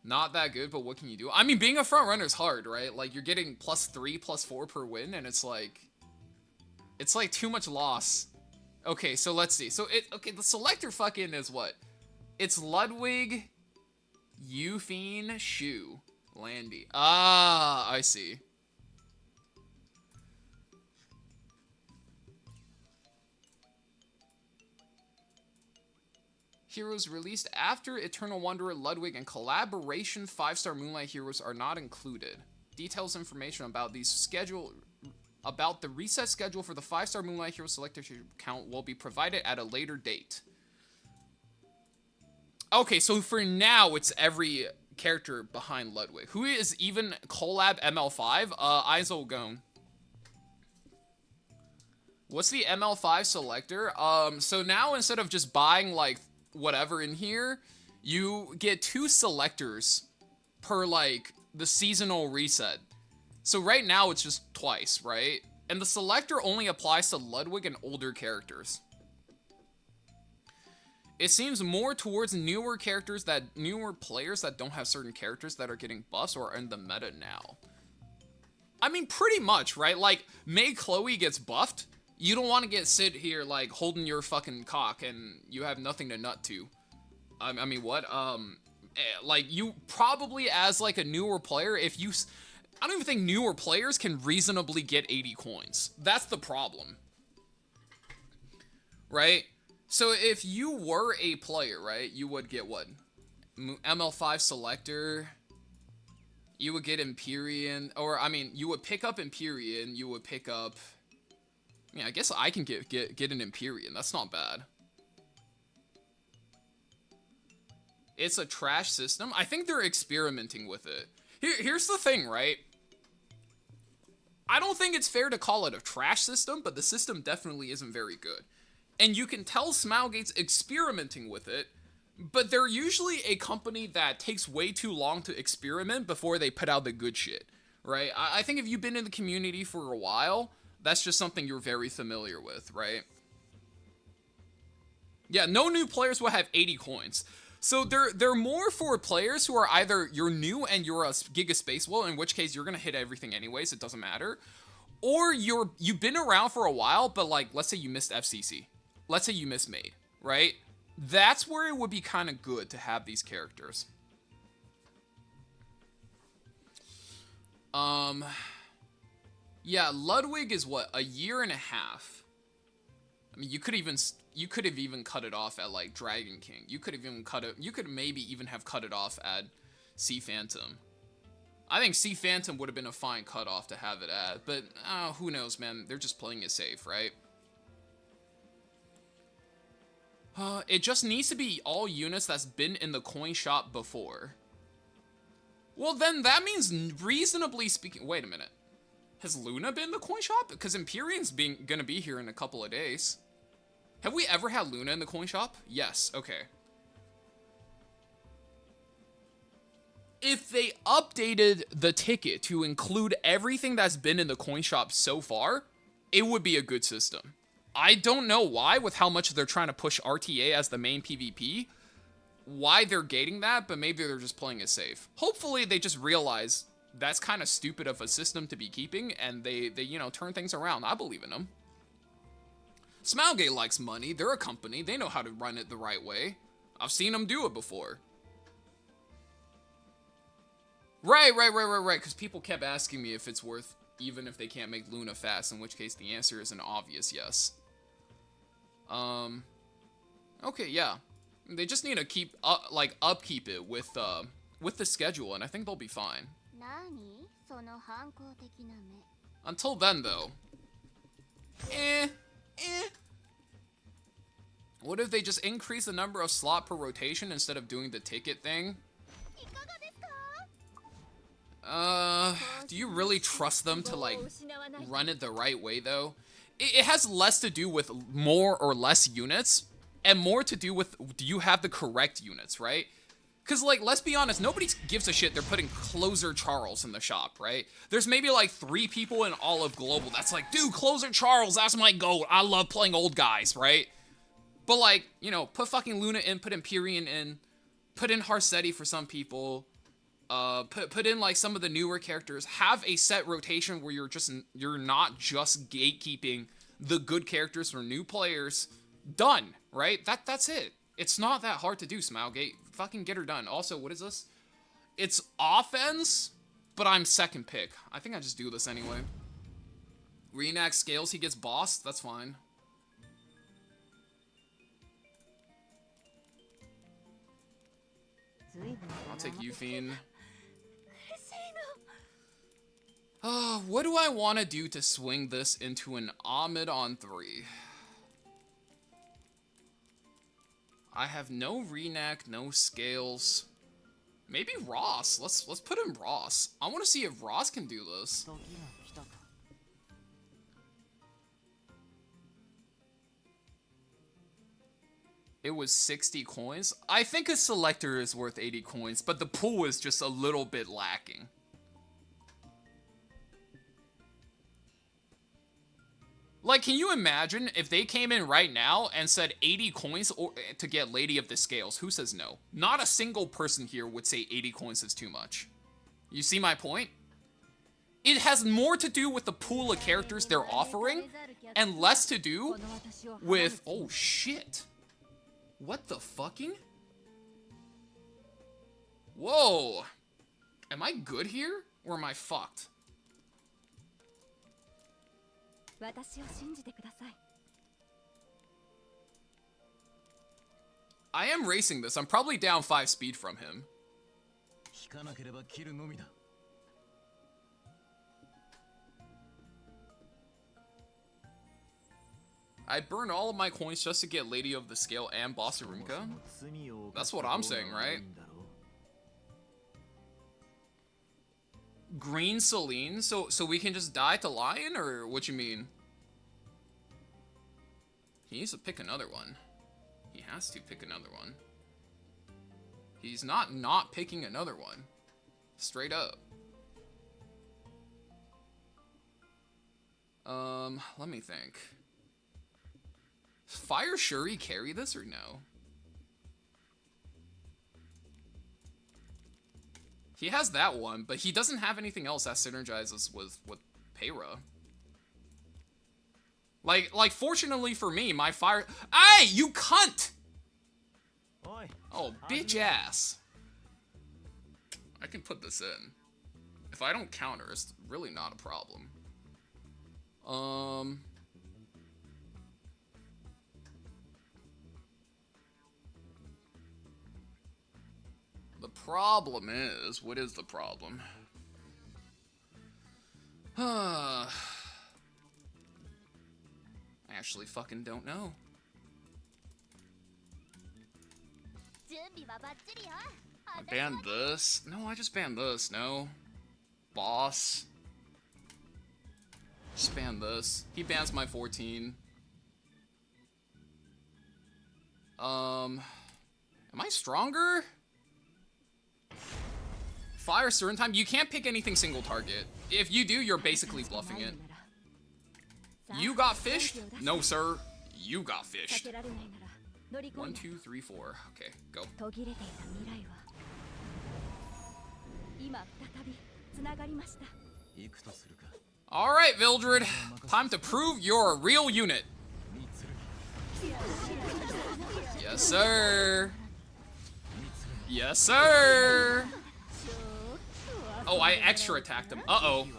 Not that good, but what can you do? I mean, being a front runner is hard, right? Like, you're getting +3, +4 per win, and it's like too much loss. Okay, so let's see. So okay, the selector fucking is what? It's Ludwig, Euphine, Shu, Landy. Ah, I see. Heroes released after Eternal Wanderer, Ludwig, and collaboration 5-star Moonlight heroes are not included. Details information about the reset schedule for the 5-star Moonlight Hero Selector count will be provided at a later date. Okay, so for now, it's every character behind Ludwig. Who is even collab ML5? Isolgone. What's the ML5 Selector? So now instead of just buying, like, whatever in here, you get 2 selectors per, like, the seasonal reset. So right now it's just twice, right? And the selector only applies to Ludwig and older characters. It seems more towards newer players that don't have certain characters that are getting buffs or are in the meta now. I mean, pretty much, right? Like, May Chloe gets buffed. You don't want to sit here, like, holding your fucking cock and you have nothing to nut to. I mean, what? Like, you probably, as, like, a newer player, I don't even think newer players can reasonably get 80 coins. That's the problem. Right? So, if you were a player, right, you would get what? ML5 Selector. You would get Empyrean. Or, I mean, you would pick up Empyrean. You would pick up... Yeah, I guess I can get an Empyrean. That's not bad. It's a trash system. I think they're experimenting with it. Here's the thing, right? I don't think it's fair to call it a trash system, but the system definitely isn't very good. And you can tell Smilegate's experimenting with it, but they're usually a company that takes way too long to experiment before they put out the good shit, right? I think if you've been in the community for a while, that's just something you're very familiar with, right? Yeah, no new players will have 80 coins. So they're more for players who are either you're new and you're a Giga Space Will, in which case you're gonna hit everything anyways, it doesn't matter. Or you've been around for a while, but like, let's say you missed FCC. Let's say you missed Made, right? That's where it would be kind of good to have these characters. Yeah, Ludwig is what, a year and a half. I mean, you could have even cut it off at like Dragon King. You could maybe even have cut it off at Sea Phantom. I think Sea Phantom would have been a fine cutoff to have it at, but who knows, man? They're just playing it safe, right? It just needs to be all units that's been in the coin shop before. Well, then that means reasonably speaking. Wait a minute. Has Luna been in the coin shop? Because Empyrean's gonna be here in a couple of days. Have we ever had Luna in the coin shop? Yes, okay. If they updated the ticket to include everything that's been in the coin shop so far, it would be a good system. I don't know why, with how much they're trying to push RTA as the main PvP, why they're gating that, but maybe they're just playing it safe. Hopefully they just realize that's kind of stupid of a system to be keeping, and they you know, turn things around. I believe in them. Smilegate likes money. They're a company. They know how to run it the right way. I've seen them do it before. Right, because people kept asking me if it's worth, even if they can't make Luna fast, in which case the answer is an obvious yes. Okay, yeah. They just need to keep, upkeep it with the schedule, and I think they'll be fine. Until then, though. What if they just increase the number of slot per rotation instead of doing the ticket thing? Do you really trust them to, like, run it the right way, though? It has less to do with more or less units, and more to do with, do you have the correct units, right? Because, like, let's be honest, nobody gives a shit they're putting Closer Charles in the shop, right? There's maybe, like, 3 people in all of Global that's like, dude, Closer Charles, that's my goat. I love playing old guys, right? But, like, you know, put fucking Luna in, put Empyrean in, put in Harsetti for some people, put in, like, some of the newer characters, have a set rotation where you're not just gatekeeping the good characters for new players. Done, right? That's it. It's not that hard to do, Smilegate. Fucking get her done. Also, what is this? It's offense, but I'm second pick. I think I just do this anyway. Reenact scales, he gets bossed. That's fine. I'll take Euphine. What do I want to do to swing this into an Ahmed on 3? I have no Reenact, no scales. Maybe Ross. Let's put in Ross. I want to see if Ross can do this. It was 60 coins. I think a selector is worth 80 coins, but the pool is just a little bit lacking. Like, can you imagine if they came in right now and said 80 coins to get Lady of the Scales? Who says no? Not a single person here would say 80 coins is too much. You see my point? It has more to do with the pool of characters they're offering and less to do with... Oh, shit. What the fucking? Whoa. Am I good here? Or am I fucked? I am racing this. I'm probably down 5 speed from him. I burned all of my coins just to get Lady of the Scale and Boss Arunka. That's what I'm saying, right? Green Celine? So we can just die to Lion, or what you mean? He needs to pick another one. He has to pick another one. He's not picking another one. Straight up. Let me think. Fire Shuri carry this or no? He has that one, but he doesn't have anything else that synergizes with Peyra. Like, fortunately for me, my fire... Hey, you cunt! Oh, bitch ass. I can put this in. If I don't counter, it's really not a problem. The problem is... What is the problem? I actually fucking don't know. I banned this. No, I just banned this. No. Boss. Just ban this. He bans my 14. Am I stronger? Fire certain time. You can't pick anything single target. If you do, you're basically bluffing it. You got fished? No, sir. You got fished. 1, 2, 3, 4. Okay, go. Alright, Vildred. Time to prove you're a real unit. Yes, sir. Yes, sir. Oh, I extra attacked him. Uh-oh.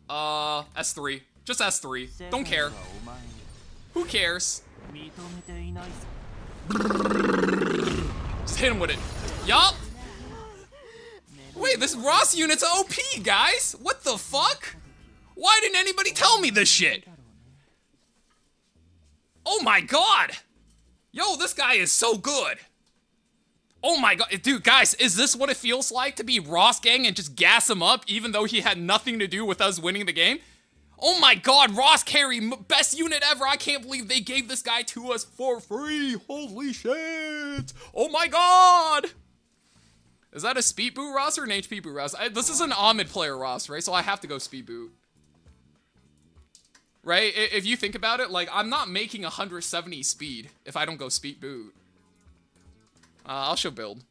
S3. Just S3. Don't care. Who cares? Just hit him with it. Yup. Wait, this Ross unit's OP, guys. What the fuck? Why didn't anybody tell me this shit? Oh my god. Yo, this guy is so good. Oh my god. Dude, guys, is this what it feels like to be Ross gang and just gas him up even though he had nothing to do with us winning the game? Oh my god, Ross carry, best unit ever. I can't believe they gave this guy to us for free. Holy shit. Oh my god. Is that a speed boot Ross or an HP boot Ross? This is an Ahmed player Ross, right? So I have to go speed boot. Right? If you think about it, like, I'm not making 170 speed if I don't go speed boot. I'll show build.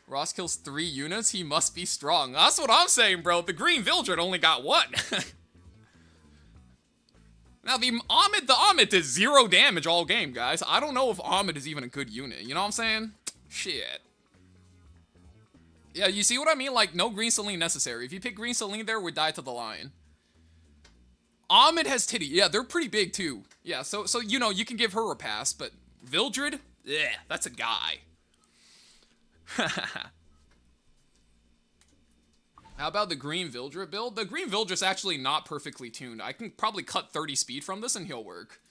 Ross kills 3 units, he must be strong. That's what I'm saying, bro. The green Vildred only got 1. Now, the Ahmed did 0 damage all game, guys. I don't know if Ahmed is even a good unit. You know what I'm saying? Shit. Yeah, you see what I mean? Like, no green Celine necessary. If you pick green Celine there, we die to the lion. Ahmed has titty. Yeah, they're pretty big, too. Yeah, so you know, you can give her a pass, but Vildred? Yeah, that's a guy. How about the green Vildred build? The green Vildred's actually not perfectly tuned. I can probably cut 30 speed from this and he'll work.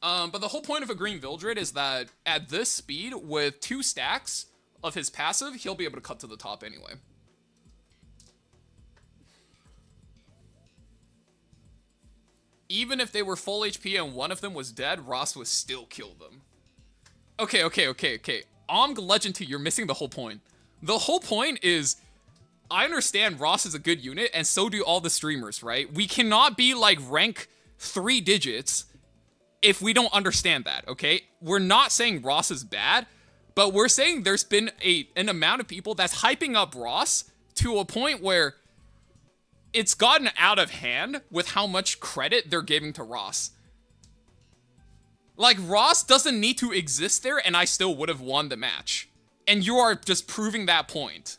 But the whole point of a green Vildred is that at this speed, with 2 stacks of his passive, he'll be able to cut to the top anyway. Even if they were full HP and one of them was dead, Ross would still kill them. Okay. Omg Legend 2, you're missing the whole point. The whole point is, I understand Ross is a good unit, and so do all the streamers, right? We cannot be like rank 3 digits if we don't understand that, okay? We're not saying Ross is bad, but we're saying there's been an amount of people that's hyping up Ross to a point where it's gotten out of hand with how much credit they're giving to Ross. Like, Ross doesn't need to exist there, and I still would have won the match. And you are just proving that point.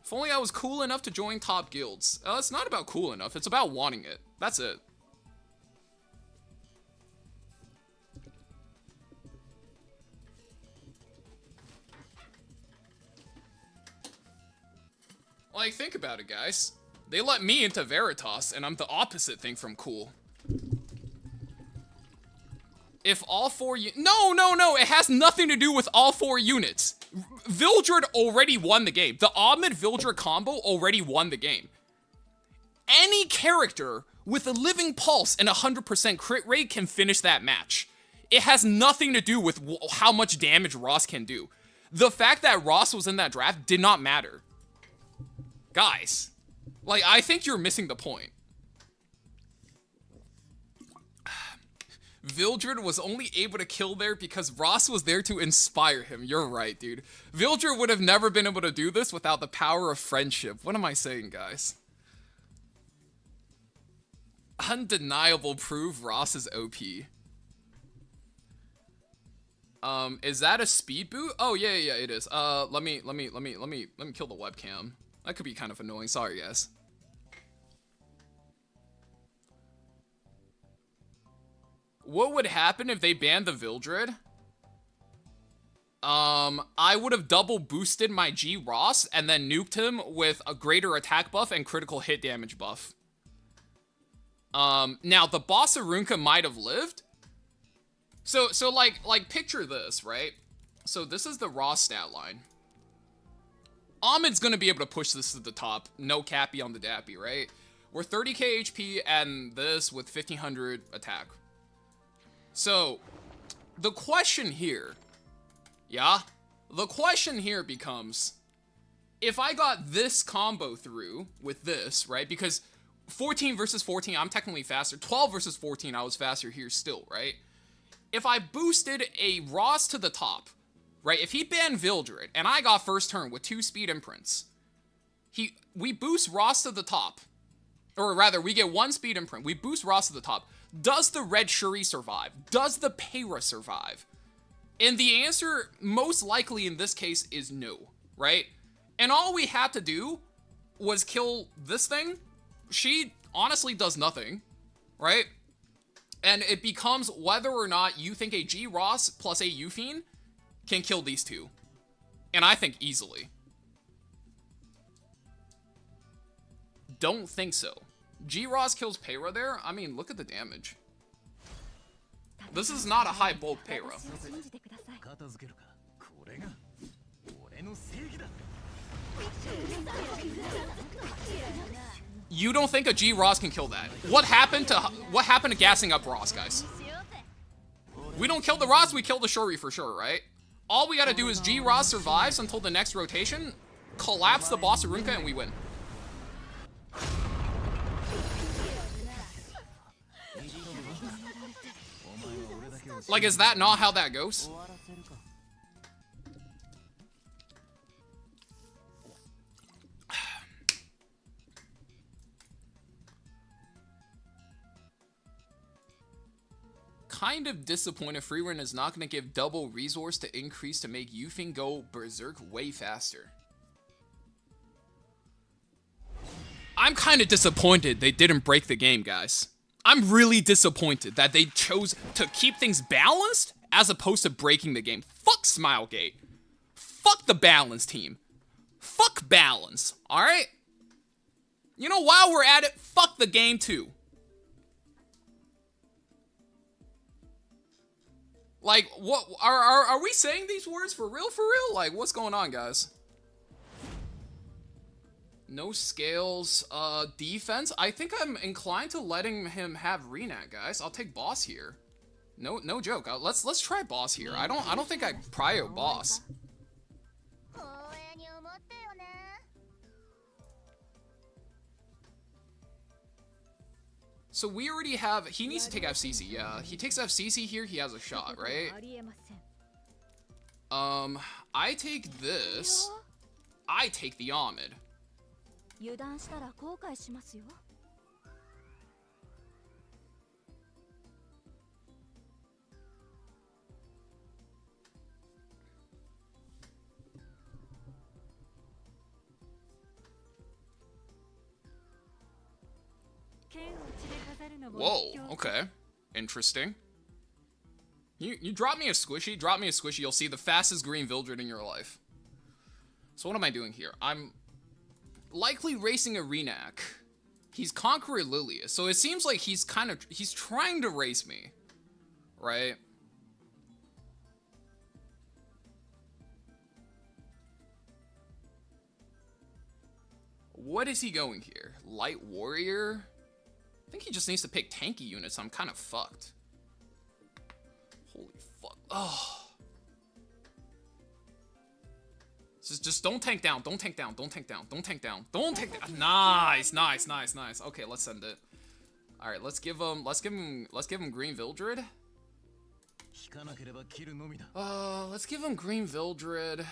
If only I was cool enough to join top guilds. It's not about cool enough, it's about wanting it. That's it. Like, think about it, guys. They let me into Veritas, and I'm the opposite thing from cool. If all 4 No, it has nothing to do with all 4 units. Vildred already won the game. The Ahmed Vildred combo already won the game. Any character with a living pulse and 100% crit rate can finish that match. It has nothing to do with how much damage Ross can do. The fact that Ross was in that draft did not matter. Guys, like, I think you're missing the point. Vildred was only able to kill there because Ross was there to inspire him. You're right, dude. Vildred would have never been able to do this without the power of friendship. What am I saying, guys? Undeniable proof Ross is OP. Is that a speed boot? Oh, yeah, it is. Let me kill the webcam. That could be kind of annoying. Sorry, guys. What would happen if they banned the Vildred? I would have double boosted my G Ross and then nuked him with a greater attack buff and critical hit damage buff. Now the boss Arunka might have lived. So like picture this, right? So this is the Ross stat line. Ahmed's gonna be able to push this to the top. No cappy on the dappy, right? We're 30k HP and this with 1500 attack. So, the question here, the question here becomes, if I got this combo through with this, right? Because 14 versus 14, I'm technically faster. 12 versus 14, I was faster here still, right? If I boosted a Ross to the top, right? If he banned Vildred and I got first turn with 2 speed imprints, we boost Ross to the top. Or rather, we get 1 speed imprint. We boost Ross to the top. Does the Red Shuri survive? Does the Peyra survive? And the answer, most likely in this case, is no, right? And all we had to do was kill this thing. She honestly does nothing, right? And it becomes whether or not you think a G Ross plus a Euphine can kill these two. And I think easily. Don't think so. G-Ross kills Peyra there? I mean, look at the damage. This is not a high bulk Peyra. You don't think a G-Ross can kill that? What happened to gassing up Ross, guys? We don't kill the Ross, we kill the Shuri for sure, right? All we gotta do is G-Ross survives until the next rotation, collapse the boss Arunka, and we win. Like, is that not how that goes? Kind of disappointed Frieren is not going to give double resource to increase to make Yufing go berserk way faster. I'm kind of disappointed they didn't break the game, guys. I'm really disappointed that they chose to keep things balanced as opposed to breaking the game. Fuck Smilegate. Fuck the balance team. Fuck balance, alright? You know, while we're at it, fuck the game too. Like, what, are we saying these words for real? Like, what's going on, guys? No scales, defense. I think I'm inclined to letting him have Renat, guys. I'll take boss here. No joke. Let's try boss here. I don't think I prio boss. So we already have... He needs to take FCC, yeah. He takes FCC here, he has a shot, right? I take this. I take the Ahmed. Whoa, okay. Interesting. You drop me a squishy, you'll see the fastest green Vildred in your life. So what am I doing here? I'm likely racing a Renak. He's Conqueror Lilius, so it seems like he's trying to race me. Right? What is he going here? Light Warrior? I think he just needs to pick tanky units. I'm kind of fucked. Holy fuck. Oh. Just don't tank down. Don't tank down. Don't tank down. Don't tank down. Don't tank down. Nice, nice, nice, nice. Okay, let's send it. All right, let's give him green Vildred. Let's give him green Vildred.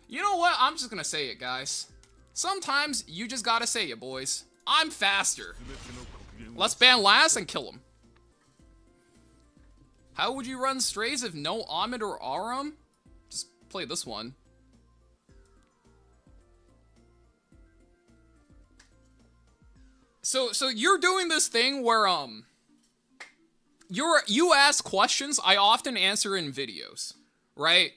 You know what? I'm just gonna say it, guys. Sometimes you just gotta say it, boys. I'm faster. Let's ban last and kill him. How would you run strays if no Ahmed or Aram? Just play this one. So you're doing this thing where you ask questions I often answer in videos, right?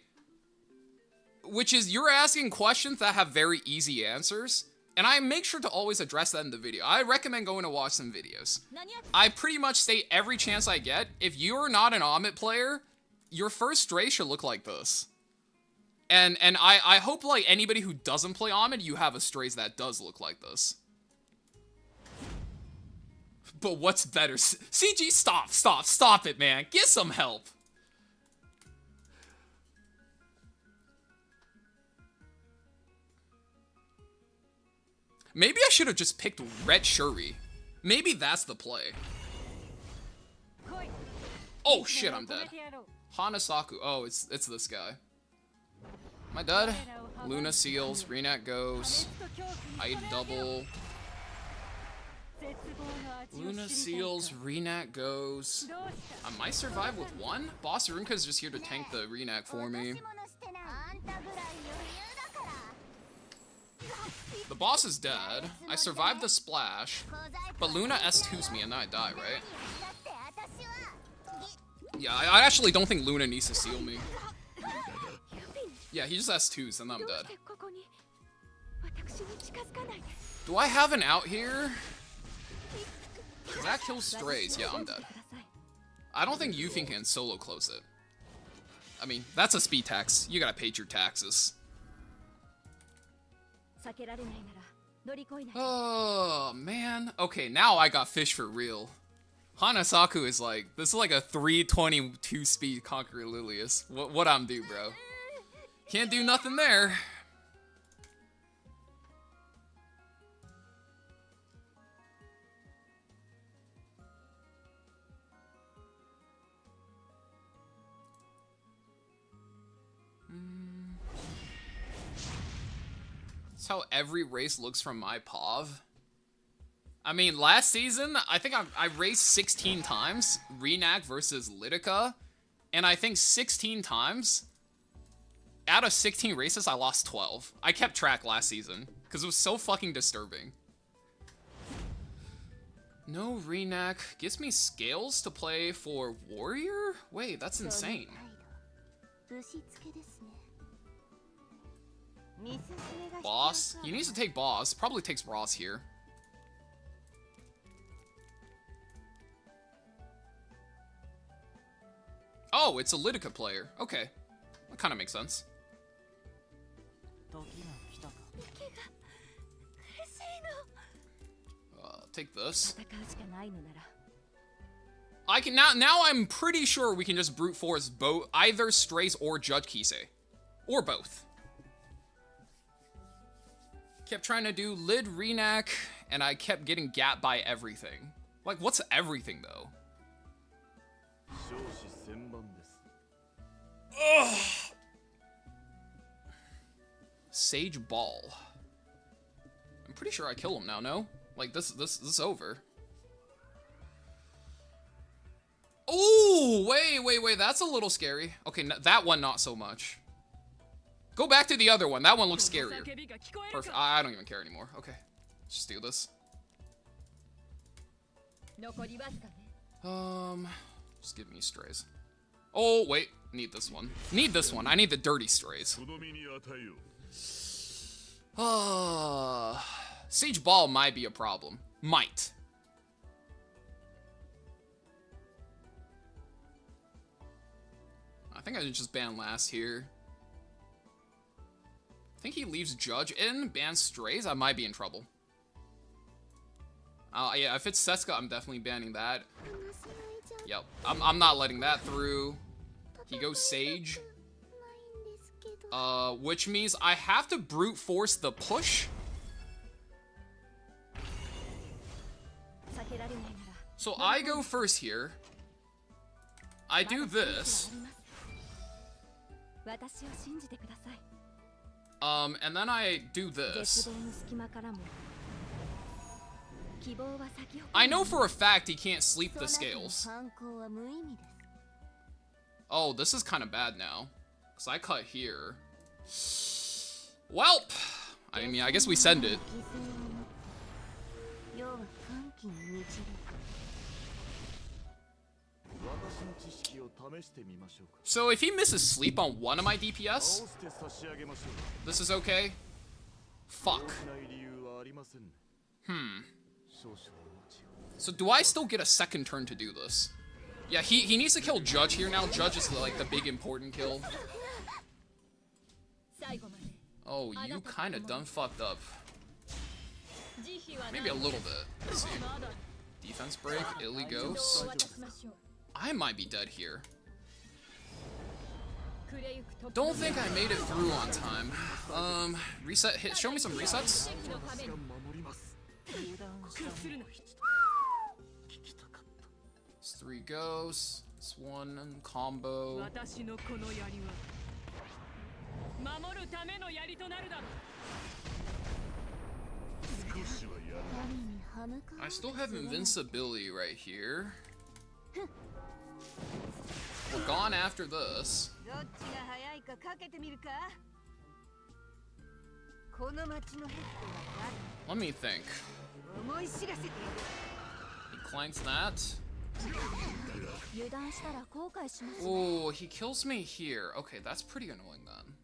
Which is you're asking questions that have very easy answers, and I make sure to always address that in the video. I recommend going to watch some videos. I pretty much state every chance I get, if you're not an Ahmed player, your first stray should look like this. And I hope like anybody who doesn't play Ahmed, you have a strays that does look like this. But what's better? CG, stop it, man. Get some help. Maybe I should have just picked Red Shuri. Maybe that's the play. Oh shit, I'm dead. Hanasaku. Oh, it's this guy. Am I dead? Luna seals, Renak goes. I double. Luna seals, Renak goes. I might survive with one? Boss Runka's just here to tank the Renak for me. The boss is dead. I survived the splash, but Luna S2s me and then I die, right? Yeah, I actually don't think Luna needs to seal me. Yeah, he just S2s and then I'm dead. Do I have an out here? That kills strays. Yeah, I'm dead. I don't think Yufin can solo close it. I mean, that's a speed tax. You gotta pay your taxes. Oh, man. Okay, now I got fish for real. Hanasaku is like, this is like a 322 speed Conqueror Lilius. What I'm do, bro? Can't do nothing there. That's how every race looks from my POV. I mean, last season, I think I raced 16 times, Renak versus Lidica, and I think 16 times, out of 16 races, I lost 12. I kept track last season, because it was so fucking disturbing. No Renak. Gives me scales to play for Warrior? Wait, that's insane. Boss? He needs to take boss. Probably takes Ross here. Oh, it's a Lidica player. Okay. That kind of makes sense. Take this. I can now I'm pretty sure we can just brute force both either Strays or Judge Kisei. Or both. Kept trying to do Lid Renak, and I kept getting gapped by everything. Like, what's everything, though? Ugh. Sage Ball. I'm pretty sure I kill him now, no? Like, this is over. Oh, wait, that's a little scary. Okay, that one not so much. Go back to the other one. That one looks scarier. Perfect. I don't even care anymore. Okay, just do this. Just give me strays. Oh, wait, need this one. Need this one. I need the dirty strays. Sage Ball might be a problem. Might. I think I should just ban last here. I think he leaves Judge in, bans strays. I might be in trouble. Yeah, if it's Seska, I'm definitely banning that. Yep, I'm not letting that through. He goes Sage. Which means I have to brute force the push. So I go first here. I do this. And then I do this. I know for a fact he can't sleep the scales. Oh, this is kind of bad now. Because I cut here. Welp! I mean, I guess we send it. So if he misses sleep on one of my DPS, this is okay? Fuck. So do I still get a second turn to do this? Yeah, he needs to kill Judge here now. Judge is like the big important kill. Oh, you kind of done fucked up. Maybe a little bit. Let's see. Defense break, Illy Ghost. I might be dead here. Don't think I made it through on time. Reset, hit, show me some resets. It's 3 ghosts, it's 1 combo. I still have invincibility right here. We're gone after this. Let me think. He clanks that. Oh, he kills me here. Okay, that's pretty annoying then.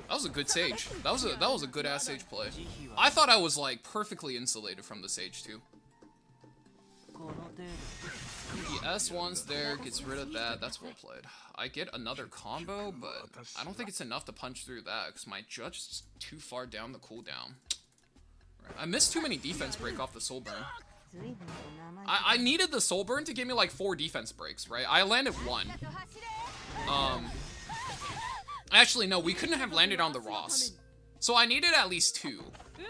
That was a good Sage. That was a good ass Sage play. I thought I was like perfectly insulated from the Sage too. The S1's there, gets rid of that. That's well played. I get another combo, but I don't think it's enough to punch through that because my Judge is too far down the cooldown. Right. I missed too many defense break off the soul burn. I needed the soul burn to give me like 4 defense breaks, right? I landed 1. Actually, no, we couldn't have landed on the Ross. So I needed at least 2.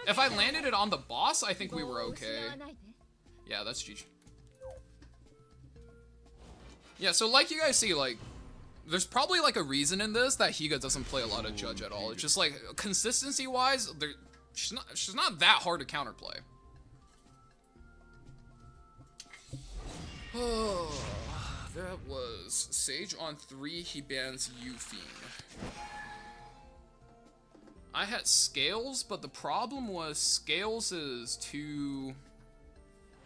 If I landed it on the boss, I think we were okay. Yeah, that's GG. Yeah, so like you guys see, like, there's probably like a reason in this that Higa doesn't play a lot of Judge at all. It's just like, consistency-wise, she's not that hard to counterplay. Oh, that was Sage on 3, he bans Fiend. I had Scales, but the problem was Scales is too...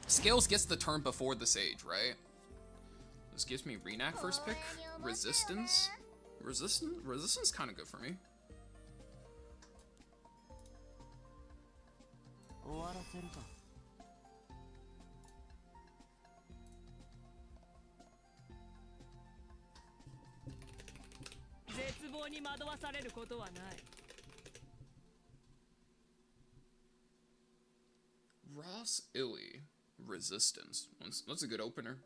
Scales gets the turn before the Sage, right? This gives me Renac first pick. Resistance? Resistance kind of good for me. Ross Illy. Resistance. That's a good opener.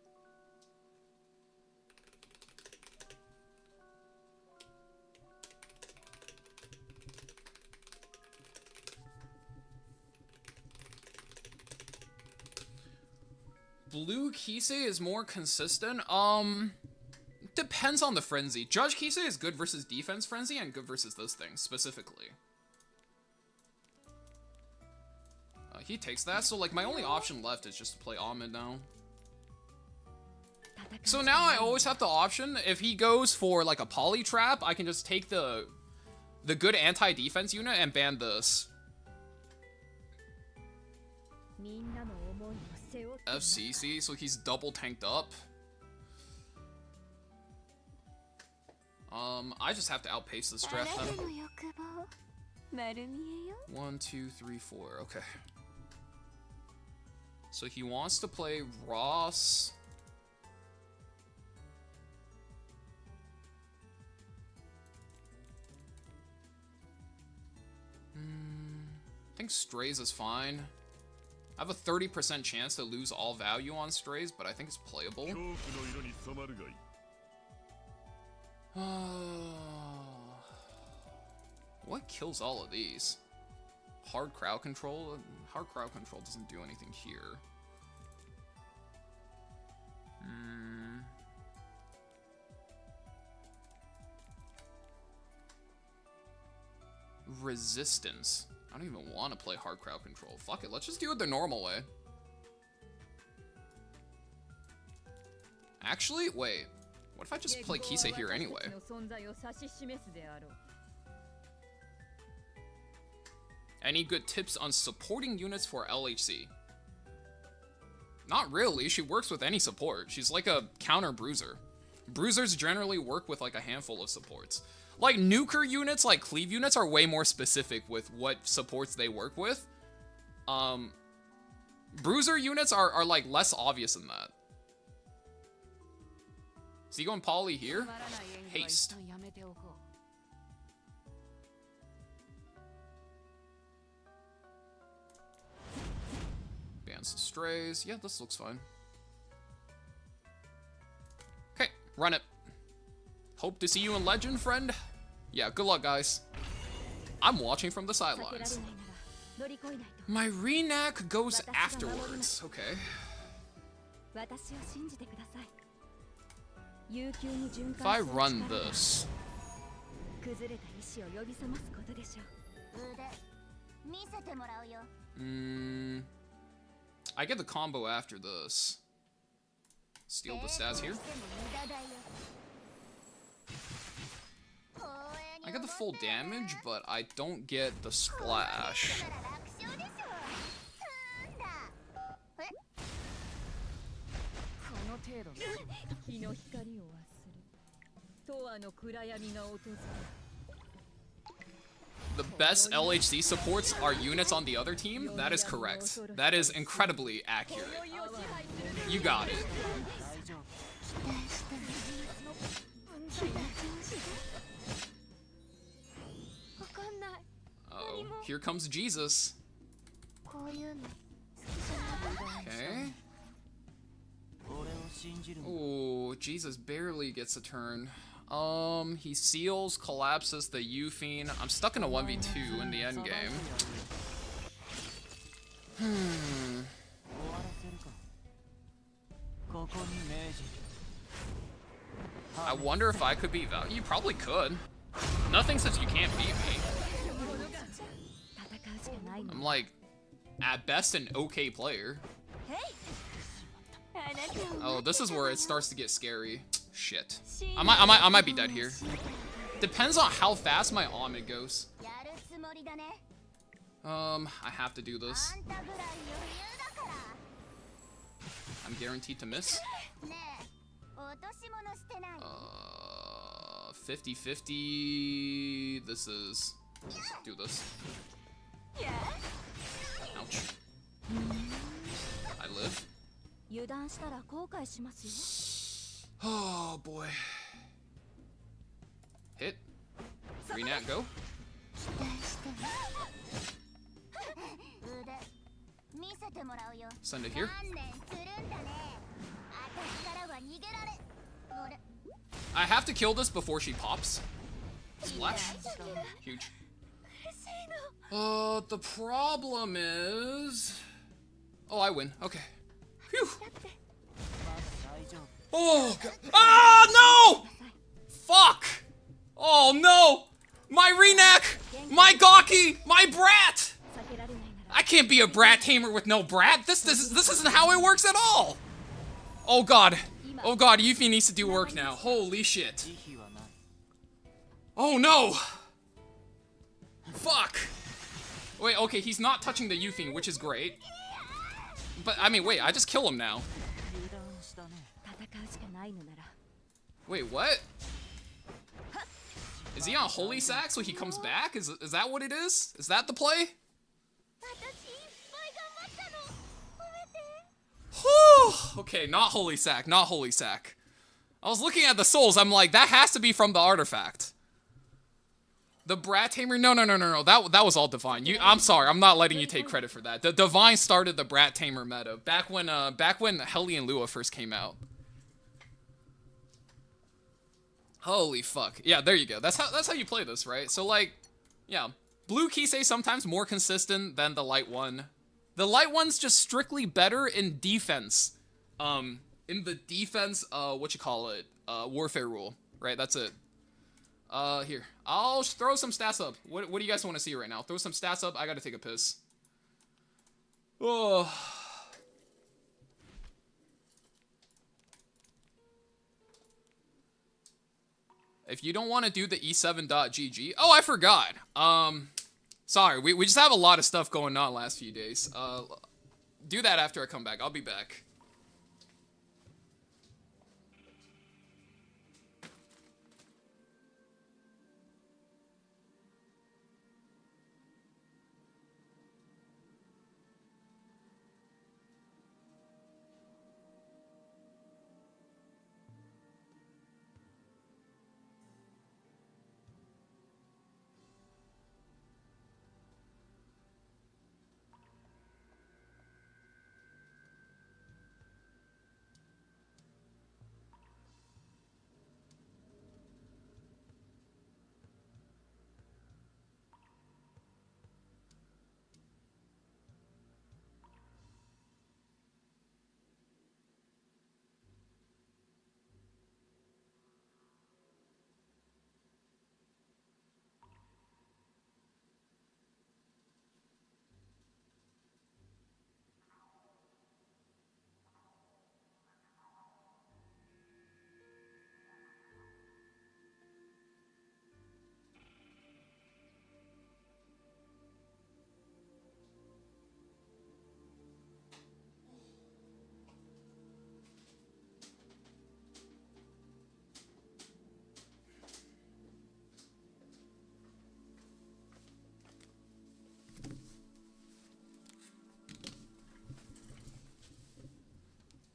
blue Kisei is more consistent. Depends on the frenzy. Judge Kisei is good versus defense frenzy and good versus this thing specifically. He takes that, so like my only option left is just to play Ahmed now. So now I always have the option, if he goes for like a poly trap, I can just take the good anti-defense unit and ban this. FCC, so he's double tanked up. I just have to outpace this draft then. 1, 2, 3, 4, okay. So he wants to play Ross. I think Strays is fine. I have a 30% chance to lose all value on Strays, but I think it's playable. What kills all of these? Hard crowd control? Hard crowd control doesn't do anything here. Resistance. I don't even want to play hard crowd control. Fuck it, let's just do it the normal way. Actually, wait. What if I just play Kisei here anyway? Any good tips on supporting units for LHC? Not really, she works with any support. She's like a counter bruiser. Bruisers generally work with like a handful of supports. Like nuker units, like cleave units are way more specific with what supports they work with. Bruiser units are like less obvious than that. Is he going poly here? Haste. Bans the strays. Yeah, this looks fine. Okay, run it. Hope to see you in Legend, friend. Yeah, good luck, guys. I'm watching from the sidelines. My Renak goes afterwards. Okay. If I run this... I get the combo after this. Steal the stats here. I get the full damage, but I don't get the splash. The best LHC supports are units on the other team? That is correct. That is incredibly accurate. You got it. Uh-oh, here comes Jesus. Okay. Oh, Jesus barely gets a turn. He seals, collapses the Euphine. I'm stuck in a 1v2 in the end game. I wonder if I could beat Val. You probably could. Nothing says you can't beat me. I'm like, at best, an okay player. Oh, this is where it starts to get scary. Shit. I might be dead here. Depends on how fast my Ahmed goes. I have to do this. I'm guaranteed to miss. 50-50. This is... Let's do this. Ouch. I live. Oh boy. Hit. Renat, go. Send it here. I have to kill this before she pops. Splash. Huge. The problem is... Oh, I win. Okay. Phew. Oh, God. Ah, no! Fuck! Oh, no! My Renak! My Gawky! My Brat! I can't be a Brat tamer with no Brat. This isn't how it works at all. Oh, God. Oh, God, Yuffie needs to do work now. Holy shit. Oh, no! Fuck! Wait, okay, he's not touching the Yuffie, which is great. But, I mean, wait, I just kill him now. Wait, what? Is he on Holy Sack so he comes back? Is that what it is? Is that the play? Whew! Okay, not Holy Sack, not Holy Sack. I was looking at the souls, I'm like, that has to be from the artifact. The Brat Tamer? No. That was all Divine. I'm sorry, I'm not letting you take credit for that. The Divine started the Brat Tamer meta back when Heli and Lua first came out. Holy fuck. Yeah, there you go. That's how you play this, right? So like, yeah. Blue Kisei sometimes more consistent than the light one. The light one's just strictly better in defense. In the defense, warfare rule. Right, that's it. Here. I'll throw some stats up. What do you guys want to see right now? Throw some stats up. I gotta take a piss. Oh. If you don't want to do the e7.gg... Oh, I forgot. Sorry, we just have a lot of stuff going on last few days. Do that after I come back. I'll be back.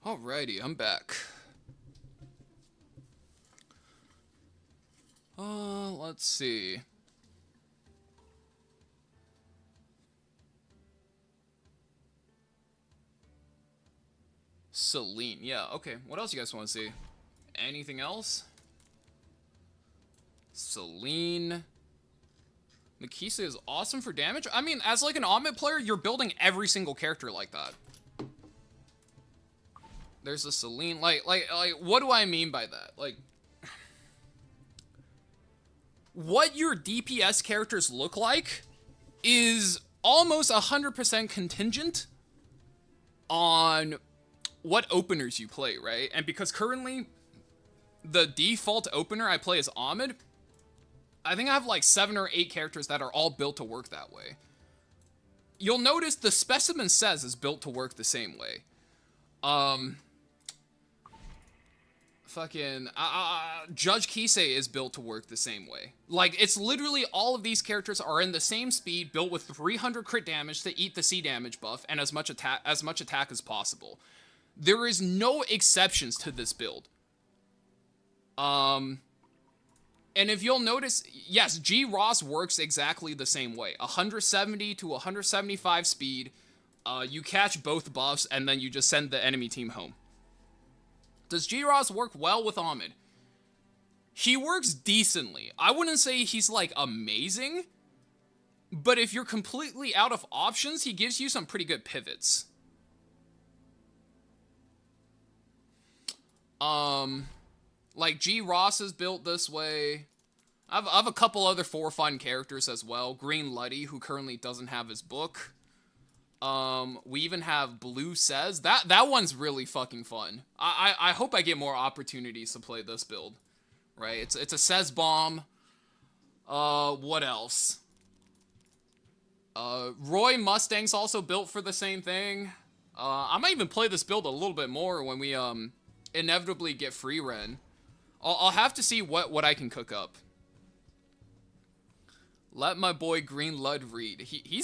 Alrighty, I'm back. Let's see. Celine, yeah, okay. What else you guys want to see? Anything else? Celine. Mikisa is awesome for damage. I mean, as like an Omid player, you're building every single character like that. There's a Celine, like, what do I mean by that? Like, what your DPS characters look like is almost 100% contingent on what openers you play, right? And because currently, the default opener I play is Omid, I think I have like 7 or 8 characters that are all built to work that way. You'll notice the Specimen Says is built to work the same way. Judge Kisei is built to work the same way. Like, it's literally all of these characters are in the same speed, built with 300 crit damage to eat the C damage buff, and as much attack as possible. There is no exceptions to this build. And if you'll notice, yes, G-Ross works exactly the same way. 170 to 175 speed, you catch both buffs, and then you just send the enemy team home. Does G-Ross work well with Omid? He works decently. I wouldn't say he's, like, amazing, but if you're completely out of options, he gives you some pretty good pivots. Like G. Ross is built this way. I have a couple other for fun characters as well. Green Luddy, who currently doesn't have his book. We even have Blue Says. That one's really fucking fun. I hope I get more opportunities to play this build. Right? It's a Says bomb. What else? Roy Mustang's also built for the same thing. I might even play this build a little bit more when we inevitably get Frieren. I'll have to see what I can cook up. Let my boy Green Lud read. He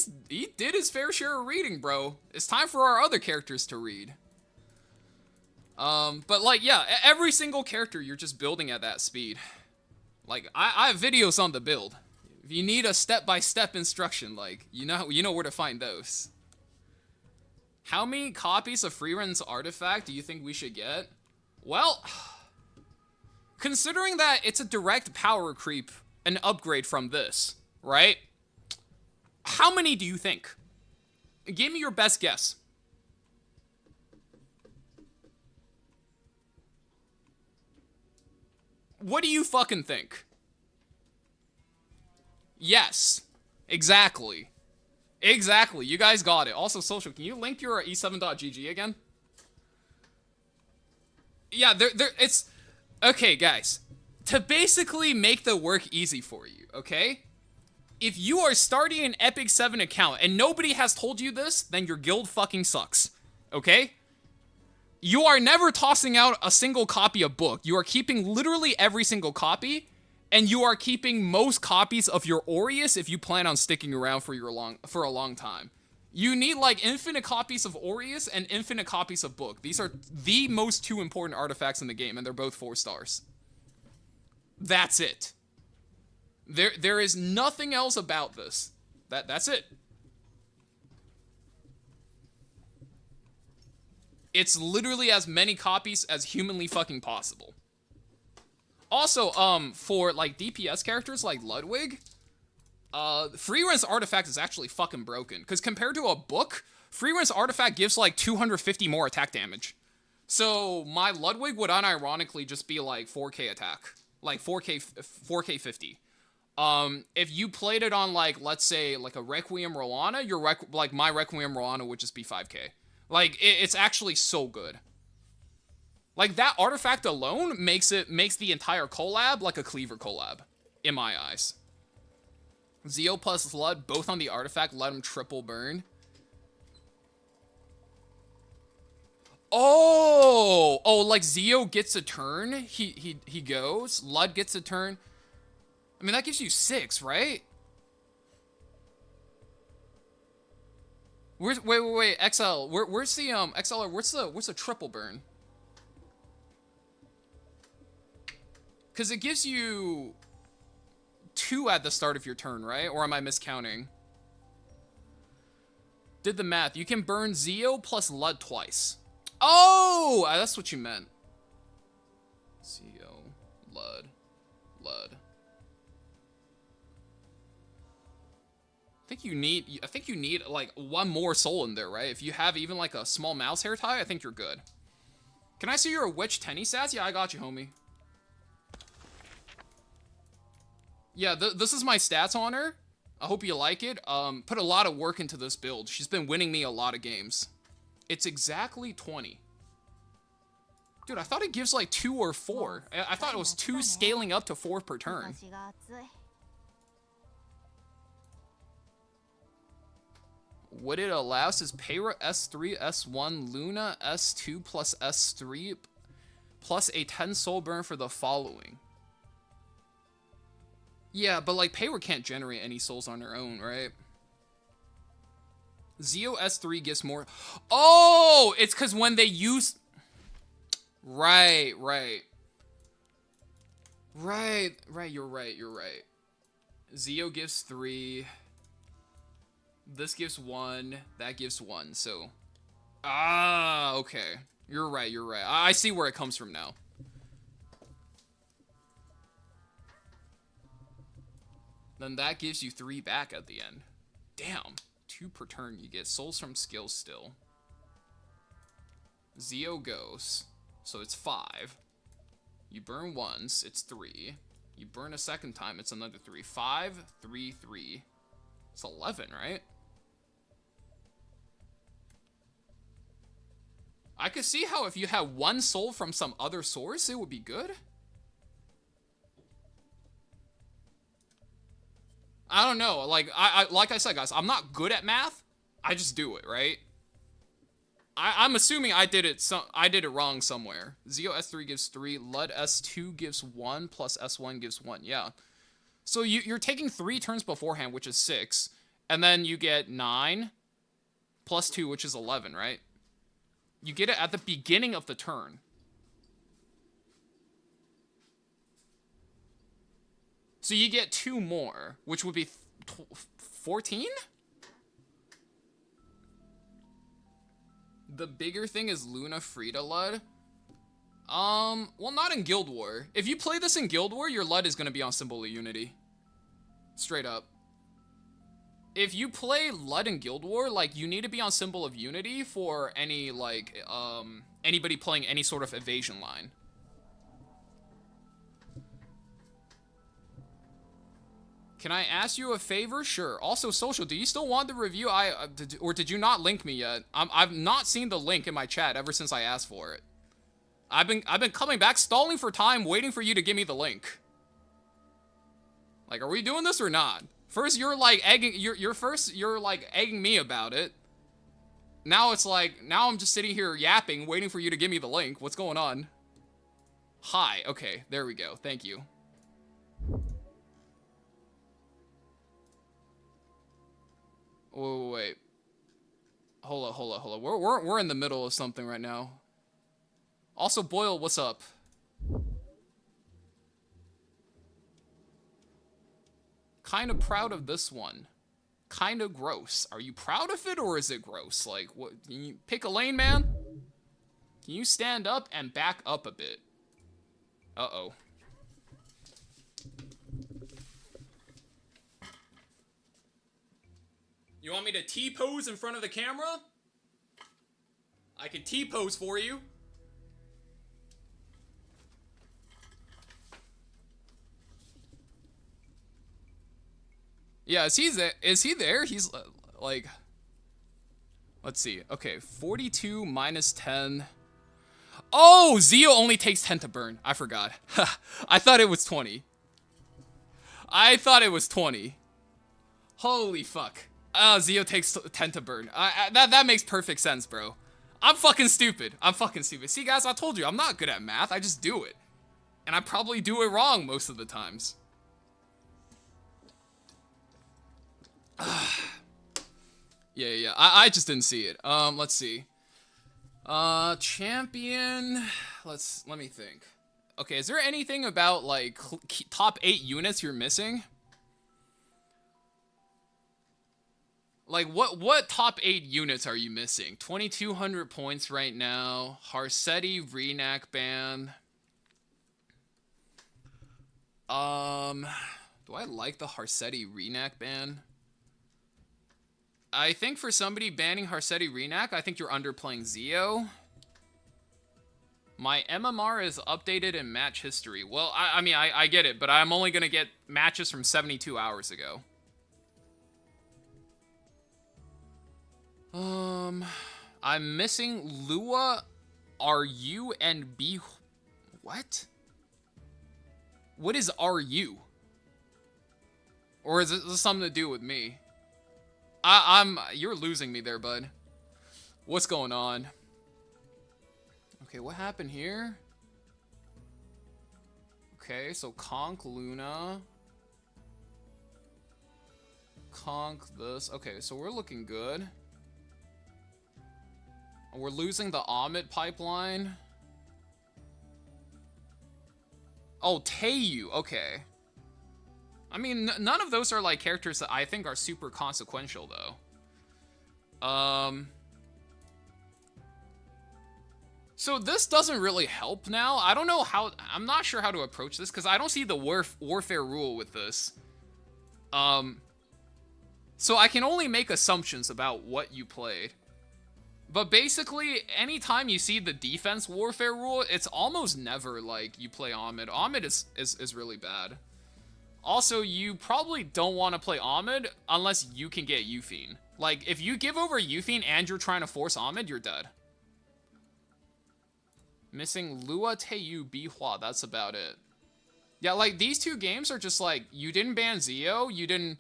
did his fair share of reading, bro. It's time for our other characters to read. But like, yeah, every single character you're just building at that speed. Like, I have videos on the build. If you need a step-by-step instruction, like, you know where to find those. How many copies of Frieren's artifact do you think we should get? Well, considering that it's a direct power creep, an upgrade from this, right? How many do you think? Give me your best guess. What do you fucking think? Yes. Exactly. Exactly. You guys got it. Also, social, can you link your e7.gg again? Yeah, it's... Okay, guys. To basically make the work easy for you, okay? If you are starting an Epic 7 account and nobody has told you this, then your guild fucking sucks. Okay? You are never tossing out a single copy of book. You are keeping literally every single copy, and you are keeping most copies of your Aureus if you plan on sticking around for a long time. You need like infinite copies of Aureus and infinite copies of book. These are the most two important artifacts in the game, and they're both 4 stars. That's it. There is nothing else about this. That's it. It's literally as many copies as humanly fucking possible. Also, for like DPS characters like Ludwig, Frieren's artifact is actually fucking broken. Because compared to a book, Frieren's artifact gives like 250 more attack damage. So my Ludwig would unironically just be like 4k attack. Like 4k 50. If you played it on like, let's say like a Requiem Roana, like my Requiem Roana would just be 5k. Like, it's actually so good. Like, that artifact alone makes the entire collab like a Cleaver collab, in my eyes. Zeo plus Lud, both on the artifact, let him triple burn. Oh, like Zeo gets a turn, he goes, Lud gets a turn. I mean, that gives you 6, right? Wait, XL. Where's the XLR? What's the triple burn? Because it gives you 2 at the start of your turn, right? Or am I miscounting? Did the math. You can burn Zeo plus Lud twice. Oh, that's what you meant. Zeo, Lud. I think you need like 1 more soul in there, right? If you have even like a small mouse hair tie, I think you're good. Can I see your witch tenny stats? Yeah, I got you, homie. Yeah, this is my stats on her. I hope you like it. Put a lot of work into this build. She's been winning me a lot of games. It's exactly 20. Dude, I thought it gives like 2 or 4. I thought it was 2 scaling up to 4 per turn. What it allows is Payra S3, S1, Luna, S2 plus S3, plus a 10 soul burn for the following. Yeah, but like Payra can't generate any souls on her own, right? Zeo S3 gets more. Oh, it's because when they use. Right. You're right. Zeo gives 3. This gives 1. That gives 1. So. Ah, okay. You're right. I see where it comes from now. Then that gives you 3 back at the end. Damn. 2 per turn. You get souls from skills still. Zeo goes. So it's 5. You burn once, it's 3. You burn a second time, it's another 3. 5, 3, 3. It's 11, right? I could see how if you had 1 soul from some other source, it would be good. I don't know. Like I said, guys, I'm not good at math. I just do it, right? I'm assuming I did it wrong somewhere. Zeo S3 gives 3. Lud S2 gives 1 plus S1 gives 1. Yeah. So you're taking 3 turns beforehand, which is 6. And then you get 9 plus 2, which is 11, right? You get it at the beginning of the turn. So you get 2 more, which would be 14? The bigger thing is Luna Frida Lud. Well, not in Guild War. If you play this in Guild War, your Lud is going to be on Symbol of Unity. Straight up. If you play Lud in Guild War, like, you need to be on Symbol of Unity for any, like, anybody playing any sort of evasion line. Can I ask you a favor? Sure. Also, Social, do you still want the review? Or did you not link me yet? I've not seen the link in my chat ever since I asked for it. I've been coming back, stalling for time, waiting for you to give me the link. Like, are we doing this or not? First, you're like egging, you're like egging me about it. Now it's like, now I'm just sitting here yapping, waiting for you to give me the link. What's going on? Hi. Okay, there we go. Thank you. Wait. Hold up. We're in the middle of something right now. Also, Boyle, what's up? Kind of proud of this one. Kind of gross. Are you proud of it or is it gross? Like, what? Can you pick a lane, man? Can you stand up and back up a bit? Uh-oh. You want me to T-pose in front of the camera? I can T-pose for you. Yeah, is he there? He's like, let's see. Okay, 42 minus 10. Oh, Zeo only takes 10 to burn. I forgot. I thought it was 20. I thought it was 20. Holy fuck. Zeo takes 10 to burn. That makes perfect sense, bro. I'm fucking stupid. See, guys, I told you, I'm not good at math. I just do it. And I probably do it wrong most of the times. Yeah. I just didn't see it. Let's see. Champion. Let me think. Okay, is there anything about, like, top 8 units you're missing? Like, what top 8 units are you missing? 2,200 points right now. Harsetti, Renak ban. Do I like the Harsetti Renak ban? I think for somebody banning Harsetti Renak, I think you're underplaying Zeo. My MMR is updated in match history. Well, I mean, I get it, but I'm only gonna get matches from 72 hours ago. I'm missing Lua, RU, and B. What? What is RU? Or is this something to do with me? You're losing me there, bud. What's going on? Okay, what happened here? Okay, so Conk Luna. Conk this. Okay, so we're looking good. We're losing the Amit pipeline. Oh, Teiyu. Okay. I mean, none of those are, like, characters that I think are super consequential, though. So this doesn't really help now. I don't know how... I'm not sure how to approach this, because I don't see the warfare rule with this. So I can only make assumptions about what you played. But basically, anytime you see the defense warfare rule, it's almost never like you play Ahmed. Ahmed is really bad. Also, you probably don't want to play Ahmed unless you can get Yufine. Like, if you give over Yufine and you're trying to force Ahmed, you're dead. Missing Lua, Teiyu, Bihua, that's about it. Yeah, like, these two games are just like, you didn't ban Zio, you didn't...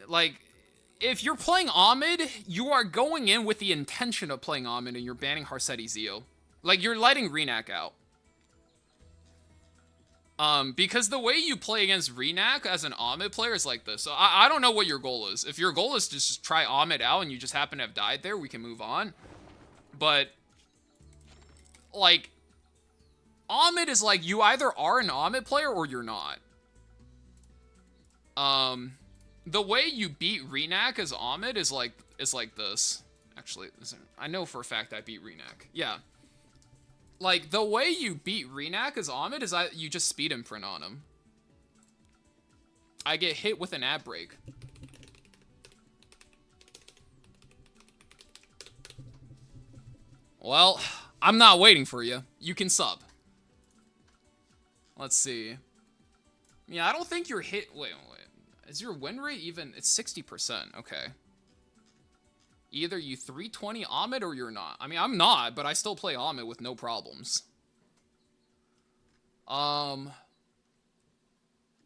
Like, if you're playing Ahmed, you are going in with the intention of playing Ahmed and you're banning Harsetti Zio. Like, you're letting Renak out. Because the way you play against Renak as an Ahmed player is like this. So I don't know what your goal is. If your goal is to just try Ahmed out and you just happen to have died there, we can move on. But, like, Ahmed is like, you either are an Ahmed player or you're not. The way you beat Renak as Ahmed is like this. Actually, I know for a fact I beat Renak. Yeah. Like, the way you beat Renak as Ahmed is you just speed imprint on him. I get hit with an ad break. Well, I'm not waiting for you. You can sub. Let's see. Yeah, I don't think you're hit... Wait. Is your win rate even... It's 60%. Okay. Either you 320 Ahmed or you're not. I mean, I'm not, but I still play Ahmed with no problems.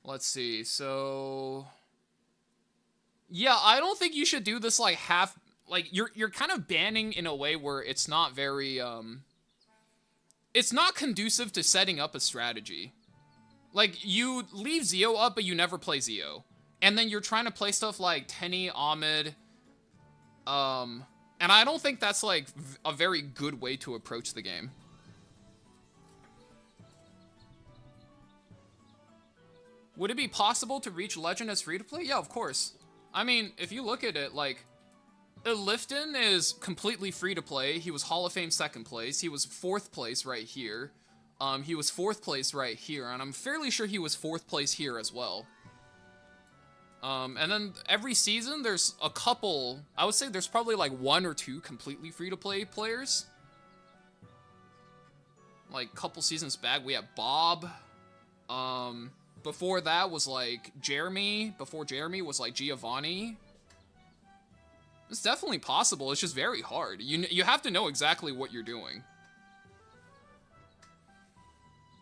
Let's see. So... Yeah, I don't think you should do this, like, half... Like, you're kind of banning in a way where it's not very, It's not conducive to setting up a strategy. Like, you leave Zio up, but you never play Zio. And then you're trying to play stuff like Tenny, Ahmed... And I don't think that's, like, a very good way to approach the game. Would it be possible to reach Legend as free-to-play? Yeah, of course. I mean, if you look at it, like, Lifton is completely free-to-play. He was Hall of Fame 2nd place. He was 4th place right here. He was 4th place right here, and I'm fairly sure he was 4th place here as well. And then every season, there's a couple... I would say there's probably, like, 1 or 2 completely free-to-play players. Like, couple seasons back, we have Bob. Before that was, like, Jeremy. Before Jeremy was, like, Giovanni. It's definitely possible. It's just very hard. You have to know exactly what you're doing.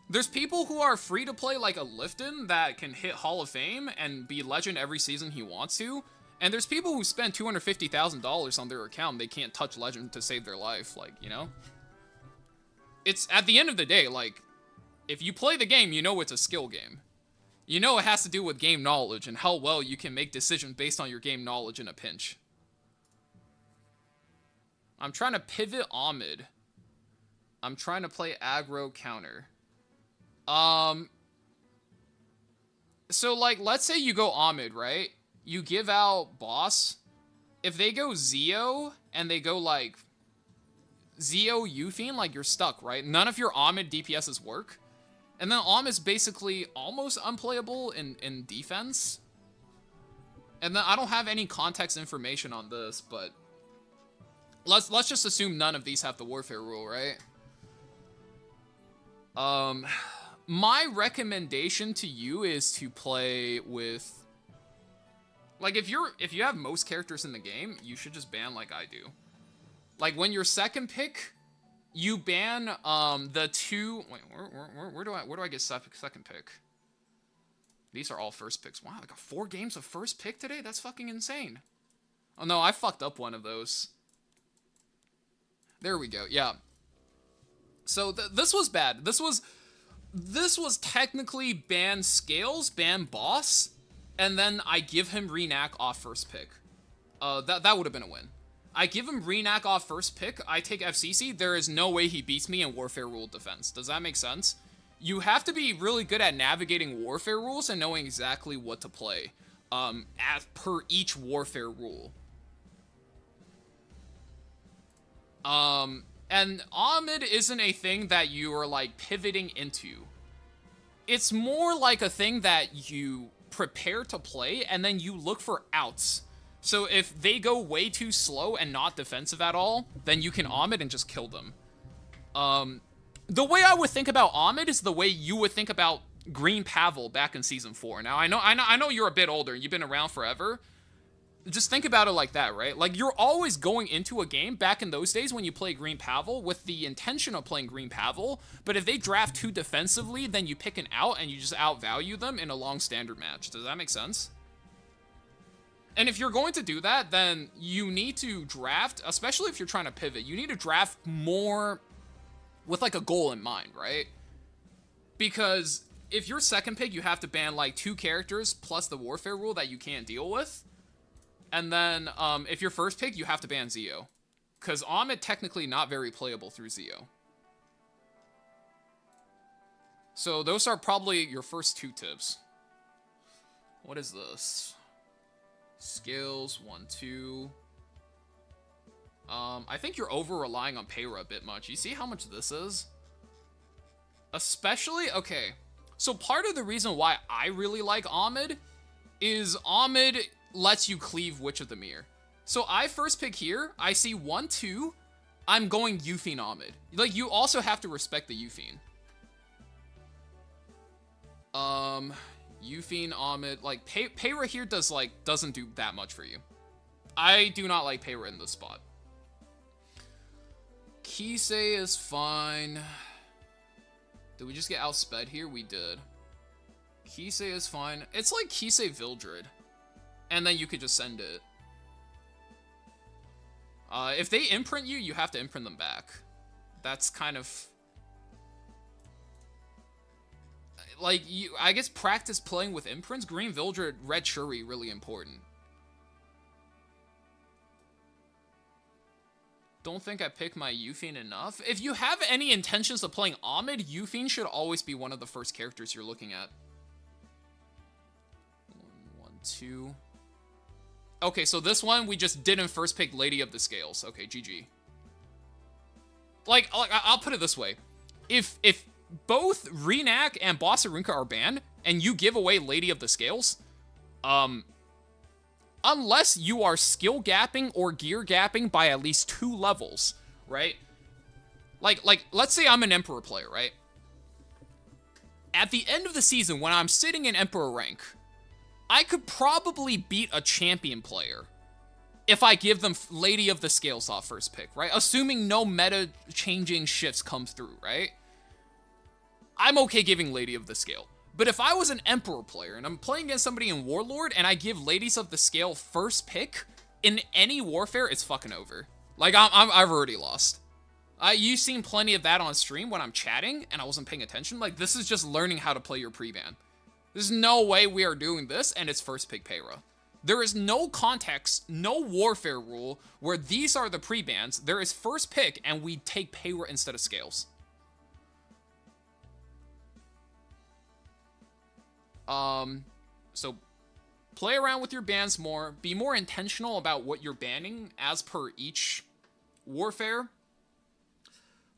There's people who are free to play like a Lifton that can hit Hall of Fame and be Legend every season he wants to. And there's people who spend $250,000 on their account and they can't touch Legend to save their life. Like, you know? It's, at the end of the day, like, if you play the game, you know it's a skill game. You know it has to do with game knowledge and how well you can make decisions based on your game knowledge in a pinch. I'm trying to pivot Ahmed. I'm trying to play aggro counter. So, like, let's say you go Ahmed, right? You give out boss. If they go Zio, and they go, like, Zio Yufine, like, you're stuck, right? None of your Ahmed DPSs work. And then Ahmed's basically almost unplayable in defense. And then I don't have any context information on this, but... Let's just assume none of these have the warfare rule, right? My recommendation to you is to play with... Like, if you have most characters in the game, you should just ban like I do. Like, when you're 2nd pick, you ban, the 2... Wait, where do I get 2nd pick? These are all 1st picks. Wow, I got 4 games of 1st pick today? That's fucking insane. Oh, no, I fucked up one of those. There we go, yeah. So, this was bad. This was technically ban Scales, ban Boss, and then I give him Renak off 1st pick. That would have been a win. I give him Renak off 1st pick, I take FCC, there is no way he beats me in Warfare Rule defense. Does that make sense? You have to be really good at navigating Warfare rules and knowing exactly what to play, as per each Warfare rule. And Ahmed isn't a thing that you are, like, pivoting into. It's more like a thing that you prepare to play, and then you look for outs So if they go way too slow and not defensive at all, then you can Omid and just kill them. The way I would think about Omid is the way you would think about Green Pavel back in Season 4. Now, I know you're a bit older, you've been around forever. Just think about it like that, right? Like, you're always going into a game back in those days when you play Green Pavel with the intention of playing Green Pavel, but if they draft too defensively, then you pick an out and you just outvalue them in a long standard match. Does that make sense? And if you're going to do that, then you need to draft, especially if you're trying to pivot, you need to draft more with like a goal in mind, right? Because if you're second pick, you have to ban like 2 characters plus the warfare rule that you can't deal with. And then if you're first pick, you have to ban Zeo. Because Omid technically not very playable through Zeo. So those are probably your first 2 tips. What is this? Skills, 1, 2. I think you're over-relying on Payra a bit much. You see how much this is? Especially, okay. So part of the reason why I really like Omid is Omid lets you cleave Witch of the Mirror. So I first pick here, I see 1, 2, I'm going Euphine Omid. Like, you also have to respect the Euphine. Euphine Omid, like, Payra here doesn't do that much for you. I do not like Payra in this spot. Kisei is fine. Did we just get outsped here? We did. Kisei is fine. It's like Kisei Vildred. And then you could just send it. If they imprint you, you have to imprint them back. That's kind of... like, I guess practice playing with imprints. Green Vildred, Red Shuri, really important. Don't think I picked my Euphine enough. If you have any intentions of playing Omid, Euphine should always be one of the first characters you're looking at. 1, 2... Okay, so this one, we just didn't first pick Lady of the Scales. Okay, GG. Like I'll put it this way. If both Renak and Bossarunka are banned, and you give away Lady of the Scales, unless you are skill gapping or gear gapping by at least 2 levels, right? Like, let's say I'm an Emperor player, right? At the end of the season, when I'm sitting in Emperor rank, I could probably beat a champion player if I give them Lady of the Scales off first pick, right? Assuming no meta-changing shifts come through, right? I'm okay giving Lady of the Scale. But if I was an Emperor player and I'm playing against somebody in Warlord and I give Ladies of the Scale first pick in any warfare, it's fucking over. Like, I've already lost. You've seen plenty of that on stream when I'm chatting and I wasn't paying attention. Like, this is just learning how to play your pre-ban. There's no way we are doing this, and it's first pick Payra. There is no context, no warfare rule, where these are the pre-bans. There is first pick, and we take Payra instead of Scales. So, play around with your bans more. Be more intentional about what you're banning as per each warfare.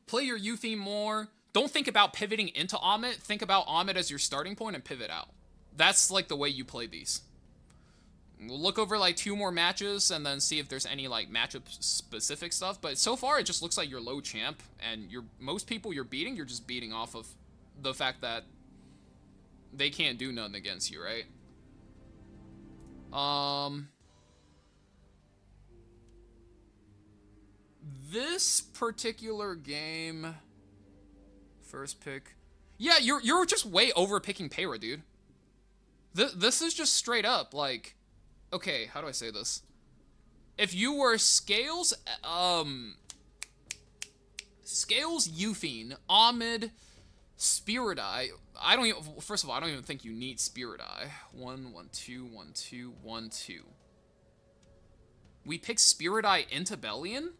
Play your Euphine more. Don't think about pivoting into Omid. Think about Omid as your starting point and pivot out. That's like the way you play these. We'll look over like 2 more matches and then see if there's any like matchup specific stuff. But so far it just looks like you're low champ and most people you're beating, you're just beating off of the fact that they can't do nothing against you, right? This particular game... First pick. Yeah, you're just way over picking Payra, dude. This is just straight up, like... Okay, how do I say this? If you were Scales, Scales, Euphine, Omid, Spirit Eye... First of all, I don't even think you need Spirit Eye. 1, 1, 2, 1, 2, 1, 2. We pick Spirit Eye into Bellion?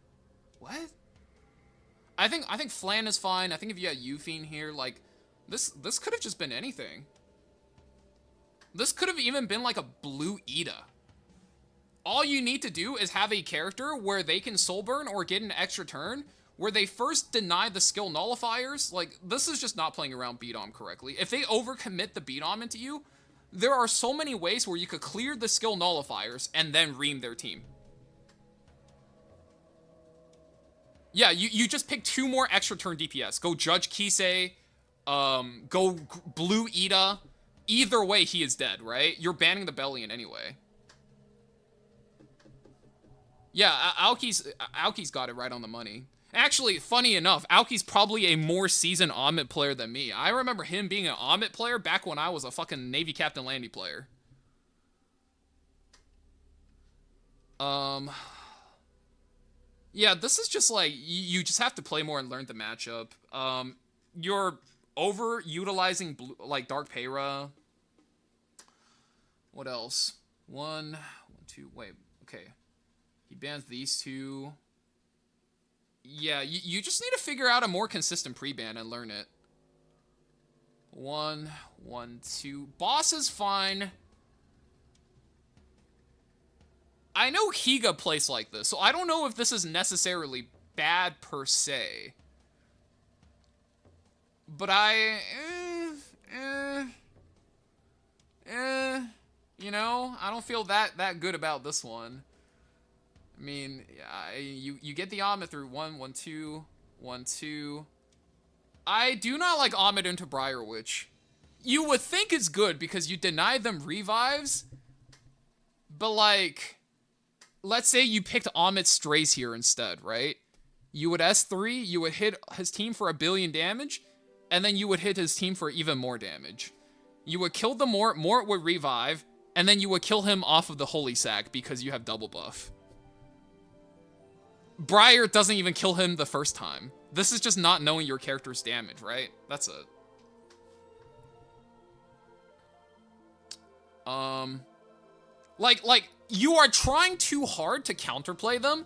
What? I think Flan is fine. I think if you had Euphine here, like, this could have just been anything. This could have even been like a blue Ida. All you need to do is have a character where they can soul burn or get an extra turn, where they first deny the skill nullifiers. Like, this is just not playing around beat-om correctly. If they overcommit the beat-om into you, There are so many ways where you could clear the skill nullifiers and then ream their team. Yeah, you just pick 2 more extra turn DPS. Go Judge Kisei, go Blue Ida. Either way, he is dead, right? You're banning the Bellion anyway. Yeah, Aoki's got it right on the money. Actually, funny enough, Aoki's probably a more seasoned Omid player than me. I remember him being an Omid player back when I was a fucking Navy Captain Landy player. Yeah, this is just like, you just have to play more and learn the matchup. You're over-utilizing, like, Dark Payra. What else? 1, 2, wait, okay. He bans these 2. Yeah, you just need to figure out a more consistent pre-ban and learn it. 1, 1, 2. Boss is fine. I know Higa plays like this, so I don't know if this is necessarily bad per se. But you know, I don't feel that good about this one. I mean, you get the Omid through 1, 1, 2, 1, 2. I do not like Omid into Briar Witch. You would think it's good because you deny them revives, but like, let's say you picked Omid Strays here instead, right? You would S3, you would hit his team for 1 billion damage, and then you would hit his team for even more damage. You would kill the Mort would revive, and then you would kill him off of the Holy Sack because you have double buff. Briar doesn't even kill him the first time. This is just not knowing your character's damage, right? That's it. Like, you are trying too hard to counterplay them,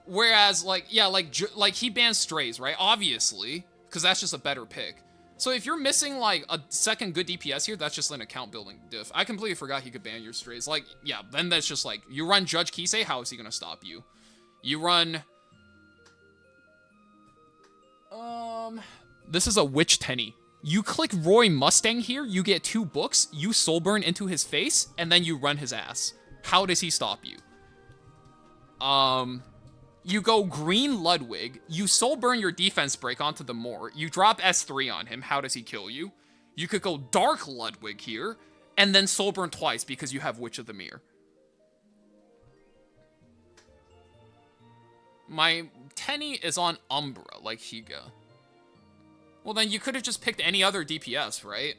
whereas, like, yeah, like he bans Strays, right? Obviously, because that's just a better pick. So if you're missing, like, a second good DPS here, that's just an account building diff. I completely forgot he could ban your Strays. Like, yeah, then that's just, like, you run Judge Kisei, how is he gonna stop you? You run... This is a Witch Tenny. You click Roy Mustang here, you get 2 books, you Soulburn into his face, and then you run his ass. How does he stop you? You go Green Ludwig, you Soulburn your defense break onto the Moor, you drop S3 on him, how does he kill you? You could go Dark Ludwig here, and then Soulburn twice because you have Witch of the Mirror. My Tenny is on Umbra, like Higa. Well, then you could have just picked any other DPS, right?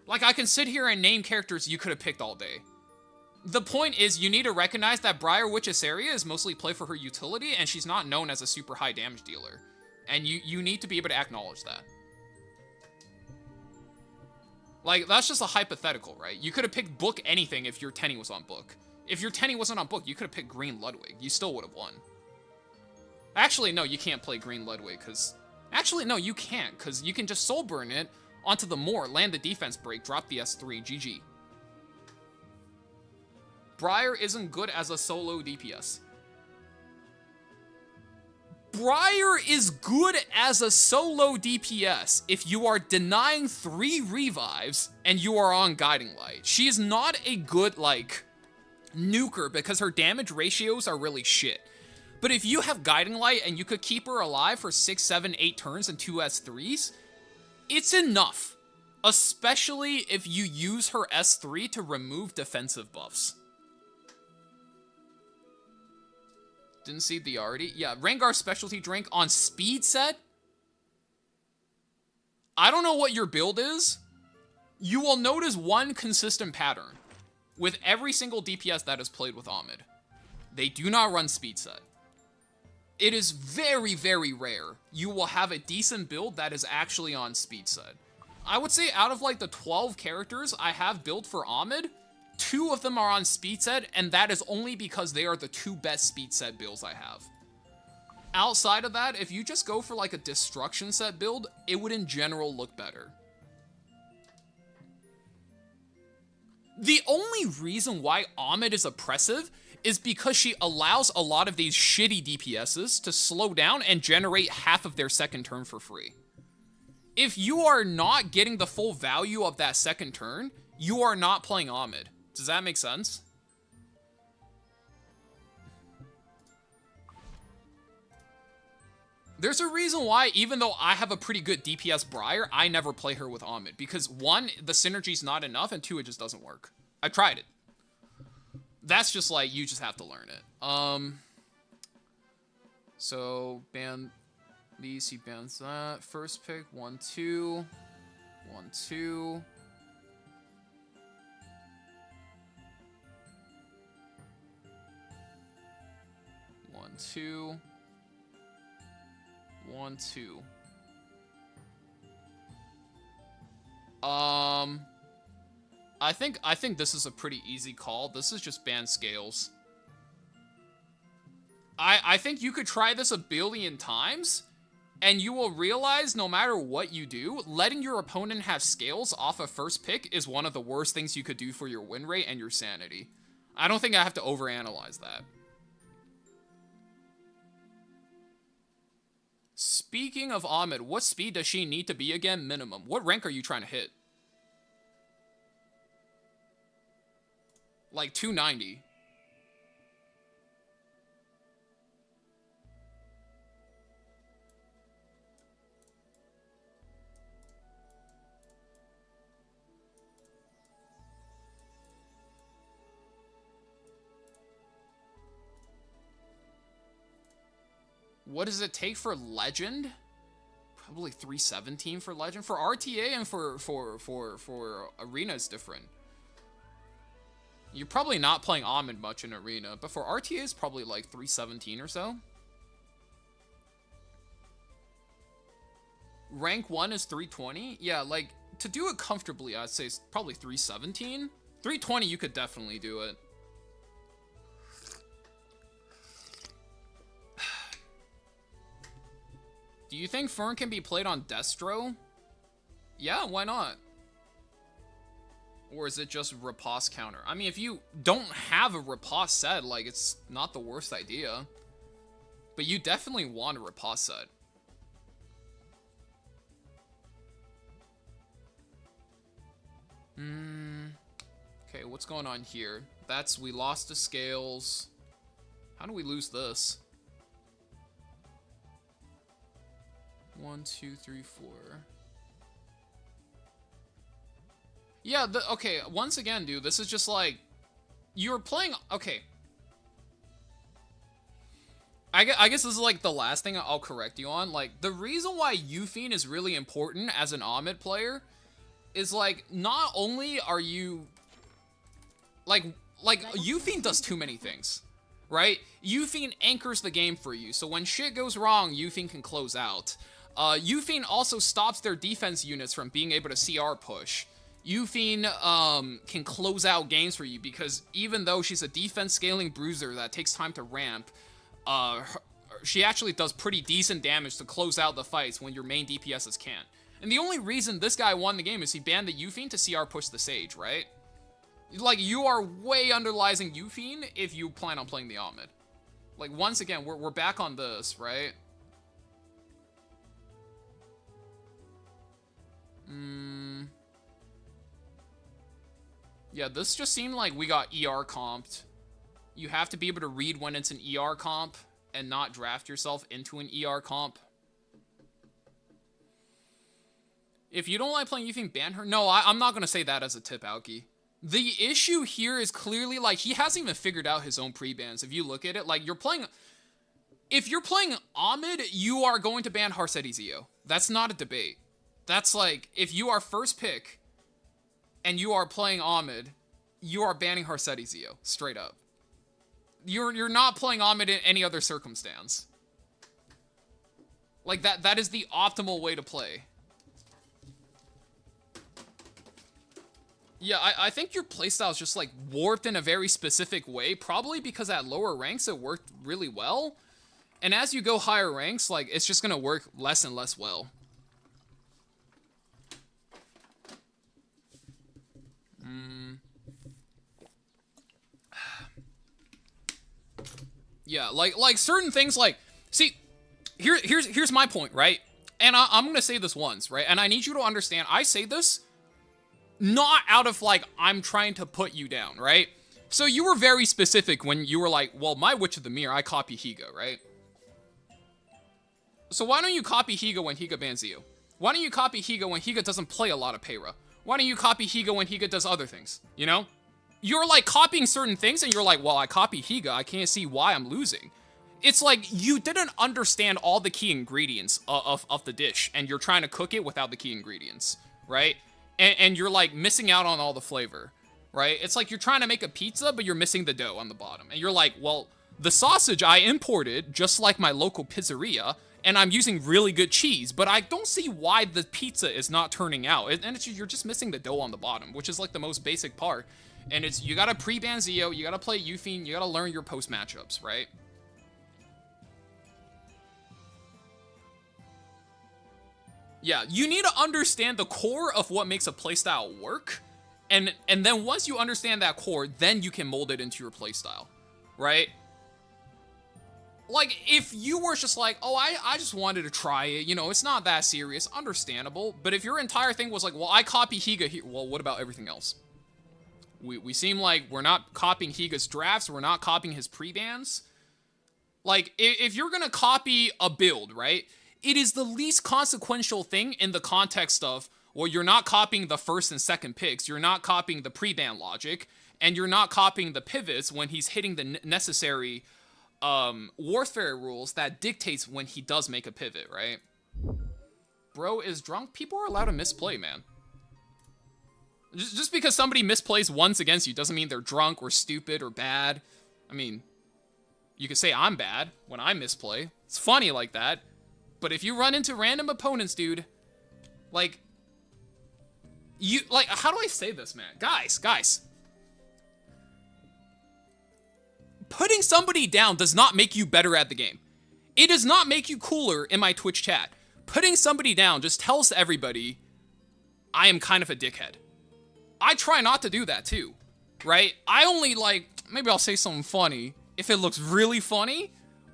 Like, I can sit here and name characters you could have picked all day. The point is, you need to recognize that Briar Witch Asaria is mostly played for her utility, and she's not known as a super high damage dealer. And you need to be able to acknowledge that. Like, that's just a hypothetical, right? You could have picked Book anything if your Tenny was on Book. If your Tenny wasn't on Book, you could have picked Green Ludwig. You still would have won. Actually, no, you can't play Green Ludwig, because... Actually, no, you can't, because you can just Soulburn it onto the Moor, land the defense break, drop the S3, GG. Briar isn't good as a solo DPS. Briar is good as a solo DPS if you are denying 3 revives and you are on Guiding Light. She is not a good, like, nuker because her damage ratios are really shit. But if you have Guiding Light and you could keep her alive for 6, 7, 8 turns and 2 S3s, it's enough. Especially if you use her S3 to remove defensive buffs. Didn't see the already. Yeah, Rengar specialty drink on speed set. I don't know what your build is. You will notice one consistent pattern with every single DPS that is played with Omid. They do not run speed set. It is very, very rare you will have a decent build that is actually on speed set. I would say out of like the 12 characters I have built for Omid, 2 of them are on speed set, and that is only because they are the 2 best speed set builds I have. Outside of that, if you just go for like a destruction set build, it would in general look better. The only reason why Omid is oppressive is because she allows a lot of these shitty DPSs to slow down and generate half of their second turn for free. If you are not getting the full value of that second turn, you are not playing Ahmed. Does that make sense? There's a reason why, even though I have a pretty good DPS Briar, I never play her with Ahmed. Because one, the synergy's not enough, and two, it just doesn't work. I tried it. That's just like, you just have to learn it. So, ban these, he bans that. First pick, 1, 2. 1, 2. One, two. 1, 2. I think this is a pretty easy call. This is just ban scales. I think you could try this a billion times, and you will realize no matter what you do, letting your opponent have scales off a first pick is one of the worst things you could do for your win rate and your sanity. I don't think I have to overanalyze that. Speaking of Ahmed, what speed does she need to be again minimum? What rank are you trying to hit? Like 290. What does it take for Legend? Probably 317 for Legend. For RTA and for Arena is different. You're probably not playing Ahmed much in Arena, but for RTA it's probably like 317 or so. Rank 1 is 320? Yeah, like, to do it comfortably, I'd say it's probably 317. 320, you could definitely do it. Do you think Fern can be played on Destro? Yeah, why not? Or is it just riposte counter? I mean, if you don't have a riposte set, like, it's not the worst idea. But you definitely want a riposte set. Okay, what's going on here? That's, we lost the scales. How do we lose this? 1, 2, 3, 4. Yeah, okay, once again, dude, this is just like, you're playing, okay. I guess this is like the last thing I'll correct you on. Like, the reason why Euphine is really important as an Ahmed player is like, not only are you, like Euphine does too many things, right? Euphine anchors the game for you, so when shit goes wrong, Euphine can close out. Euphine also stops their defense units from being able to CR push. Euphine can close out games for you because even though she's a defense scaling bruiser that takes time to ramp, she actually does pretty decent damage to close out the fights when your main DPSs can't. And the only reason this guy won the game is he banned the Euphine to CR push the Sage, right? Like, you are way underutilizing Euphine if you plan on playing the Ahmed. Like, once again, we're back on this, right? Yeah, this just seemed like we got ER comped. You have to be able to read when it's an ER comp and not draft yourself into an ER comp. If you don't like playing Euphine, ban her. No, I'm not going to say that as a tip, Aoki. The issue here is clearly, like, he hasn't even figured out his own pre-bans. If you look at it, like, you're playing... If you're playing Ahmed, you are going to ban Harseti Zio. That's not a debate. That's like, if you are first pick and you are playing Ahmed, you are banning Harseti Zio, straight up. You're not playing Ahmed in any other circumstance. Like, that is the optimal way to play. Yeah, I think your playstyle is just, like, warped in a very specific way, probably because at lower ranks it worked really well. And as you go higher ranks, like, it's just gonna work less and less well. Yeah, like certain things, like, see, here's my point, right? And I'm gonna say this once, right? And I need you to understand, I say this not out of like, I'm trying to put you down, right? So you were very specific when you were like, well, my Witch of the Mirror, I copy Higa, right? So why don't you copy Higa when Higa bans you? Why don't you copy Higa when Higa doesn't play a lot of Peyra? Why don't you copy Higa when Higa does other things, you know? You're like copying certain things and you're like, well, I copy Higa, I can't see why I'm losing. It's like you didn't understand all the key ingredients of the dish and you're trying to cook it without the key ingredients, right? And you're like missing out on all the flavor, right? It's like you're trying to make a pizza, but you're missing the dough on the bottom. And you're like, well, the sausage I imported, just like my local pizzeria, and I'm using really good cheese, but I don't see why the pizza is not turning out. And it's, you're just missing the dough on the bottom, which is like the most basic part. And it's, you gotta pre-ban Zeo, you gotta play Yuffie, you gotta learn your post matchups, right? Yeah, you need to understand the core of what makes a playstyle work, and then once you understand that core, then you can mold it into your playstyle, right? Like, if you were just like, oh, I just wanted to try it, you know, it's not that serious, understandable, but if your entire thing was like, well, I copy Higa here, well, what about everything else? We seem like we're not copying Higa's drafts, we're not copying his pre-bans. Like, if you're gonna copy a build, right? It is the least consequential thing in the context of, well, you're not copying the first and second picks, you're not copying the pre-ban logic, and you're not copying the pivots when he's hitting the necessary warfare rules that dictates when he does make a pivot, right? Bro is drunk. People are allowed to misplay, man. Just because somebody misplays once against you doesn't mean they're drunk or stupid or bad. I mean, you could say I'm bad when I misplay. It's funny like that. But if you run into random opponents, dude, like, you, like, how do I say this, man? Guys. Putting somebody down does not make you better at the game. It does not make you cooler in my Twitch chat. Putting somebody down just tells everybody I am kind of a dickhead. I try not to do that too, right? I only, like, maybe I'll say something funny if it looks really funny,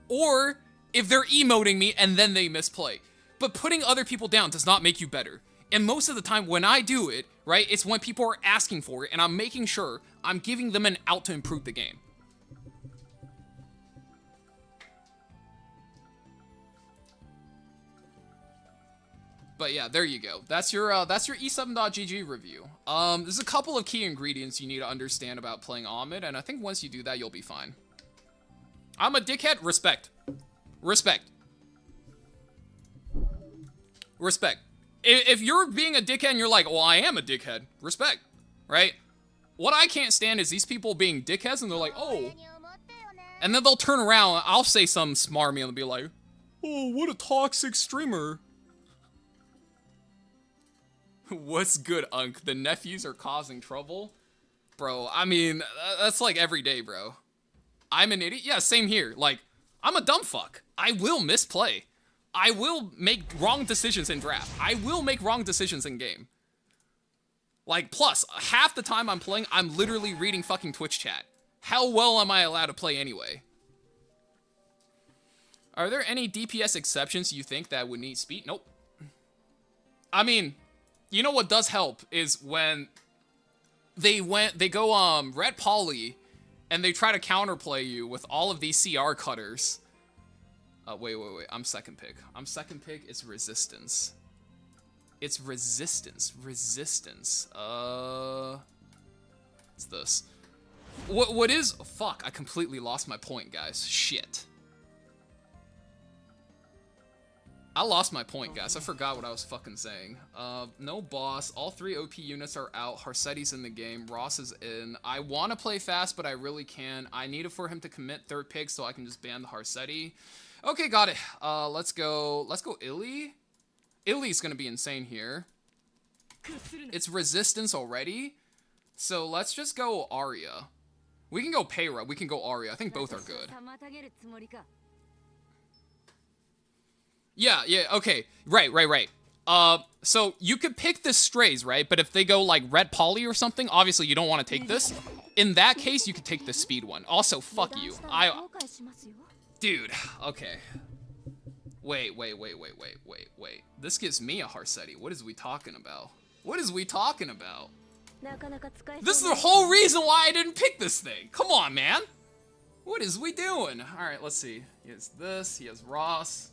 or if they're emoting me and then they misplay. But putting other people down does not make you better. And most of the time when I do it, right, it's when people are asking for it and I'm making sure I'm giving them an out to improve the game. But yeah, there you go. That's your e7.gg review. There's a couple of key ingredients you need to understand about playing Ahmed, and I think once you do that, you'll be fine. I'm a dickhead? Respect. Respect. Respect. If you're being a dickhead and you're like, well, I am a dickhead, respect, right? What I can't stand is these people being dickheads and they're like, oh. And then they'll turn around, I'll say something smarmy and they'll be like, oh, what a toxic streamer. What's good, Unk? The nephews are causing trouble? Bro, I mean, that's like every day, bro. I'm an idiot? Yeah, same here. Like, I'm a dumb fuck. I will misplay. I will make wrong decisions in draft. I will make wrong decisions in game. Like, plus, half the time I'm playing, I'm literally reading fucking Twitch chat. How well am I allowed to play anyway? Are there any DPS exceptions you think that would need speed? Nope. I mean, you know what does help is when they go red poly and they try to counterplay you with all of these CR cutters. Wait. I'm second pick. It's resistance. It's resistance. It's this. What is? Fuck! I completely lost my point, guys. Shit. I lost my point, guys. I forgot what I was fucking saying. No boss. All 3 OP units are out. Harsetti's in the game. Ross is in. I want to play fast, but I really can't. I need it for him to commit third pick so I can just ban the Harsetti. Okay, got it. Let's go Illy. Illy's gonna be insane here. It's resistance already. So let's just go Arya. We can go Peyra. We can go Arya. I think both are good. Yeah, okay. Right. So you could pick the strays, right? But if they go like red poly or something, obviously you don't want to take this. In that case, you could take the speed one. Also, fuck you. Dude, okay. Wait. This gives me a Harsetti. What is we talking about? This is the whole reason why I didn't pick this thing. Come on, man. What is we doing? All right, let's see. He has this. He has Ross.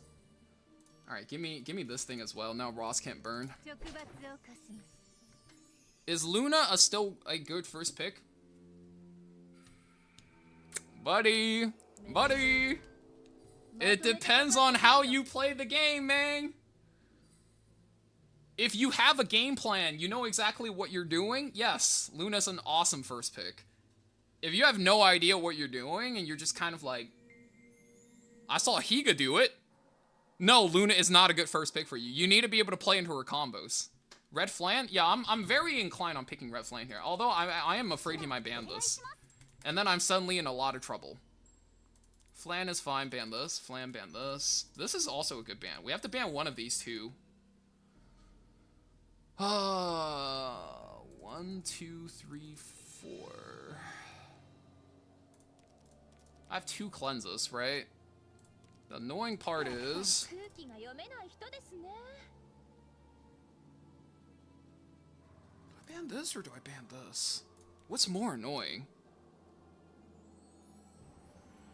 All right, give me this thing as well. Now Ross can't burn. Is Luna still a good first pick? Buddy. It depends on how you play the game, man. If you have a game plan, you know exactly what you're doing, yes, Luna's an awesome first pick. If you have no idea what you're doing and you're just kind of like, I saw Higa do it. No, Luna is not a good first pick for you. You need to be able to play into her combos. Red Flan? Yeah, I'm very inclined on picking Red Flan here. Although I am afraid he might ban this. And then I'm suddenly in a lot of trouble. Flan is fine, ban this. Flan, ban this. This is also a good ban. We have to ban one of these two. 1, 2, 3, 4. I have 2 cleanses, right? The annoying part is... Do I ban this or do I ban this? What's more annoying?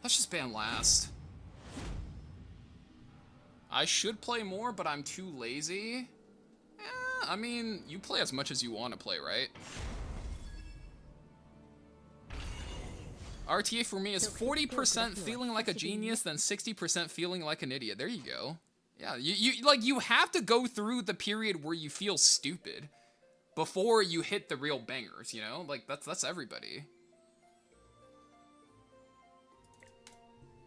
Let's just ban last. I should play more, but I'm too lazy. I mean, you play as much as you want to play, right? RTA for me is 40% feeling like a genius, then 60% feeling like an idiot. There you go. Yeah, you have to go through the period where you feel stupid before you hit the real bangers, you know? Like that's everybody.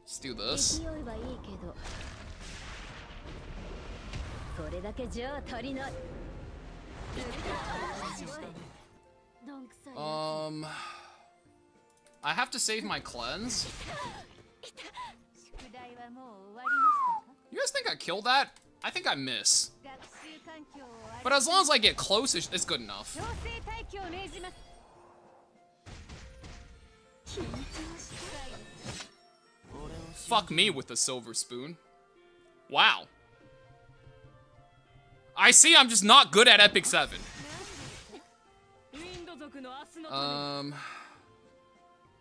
Let's do this. I have to save my cleanse. You guys think I killed that? I think I miss. But as long as I get close, it's good enough. Fuck me with the silver spoon. Wow. I see I'm just not good at Epic 7. I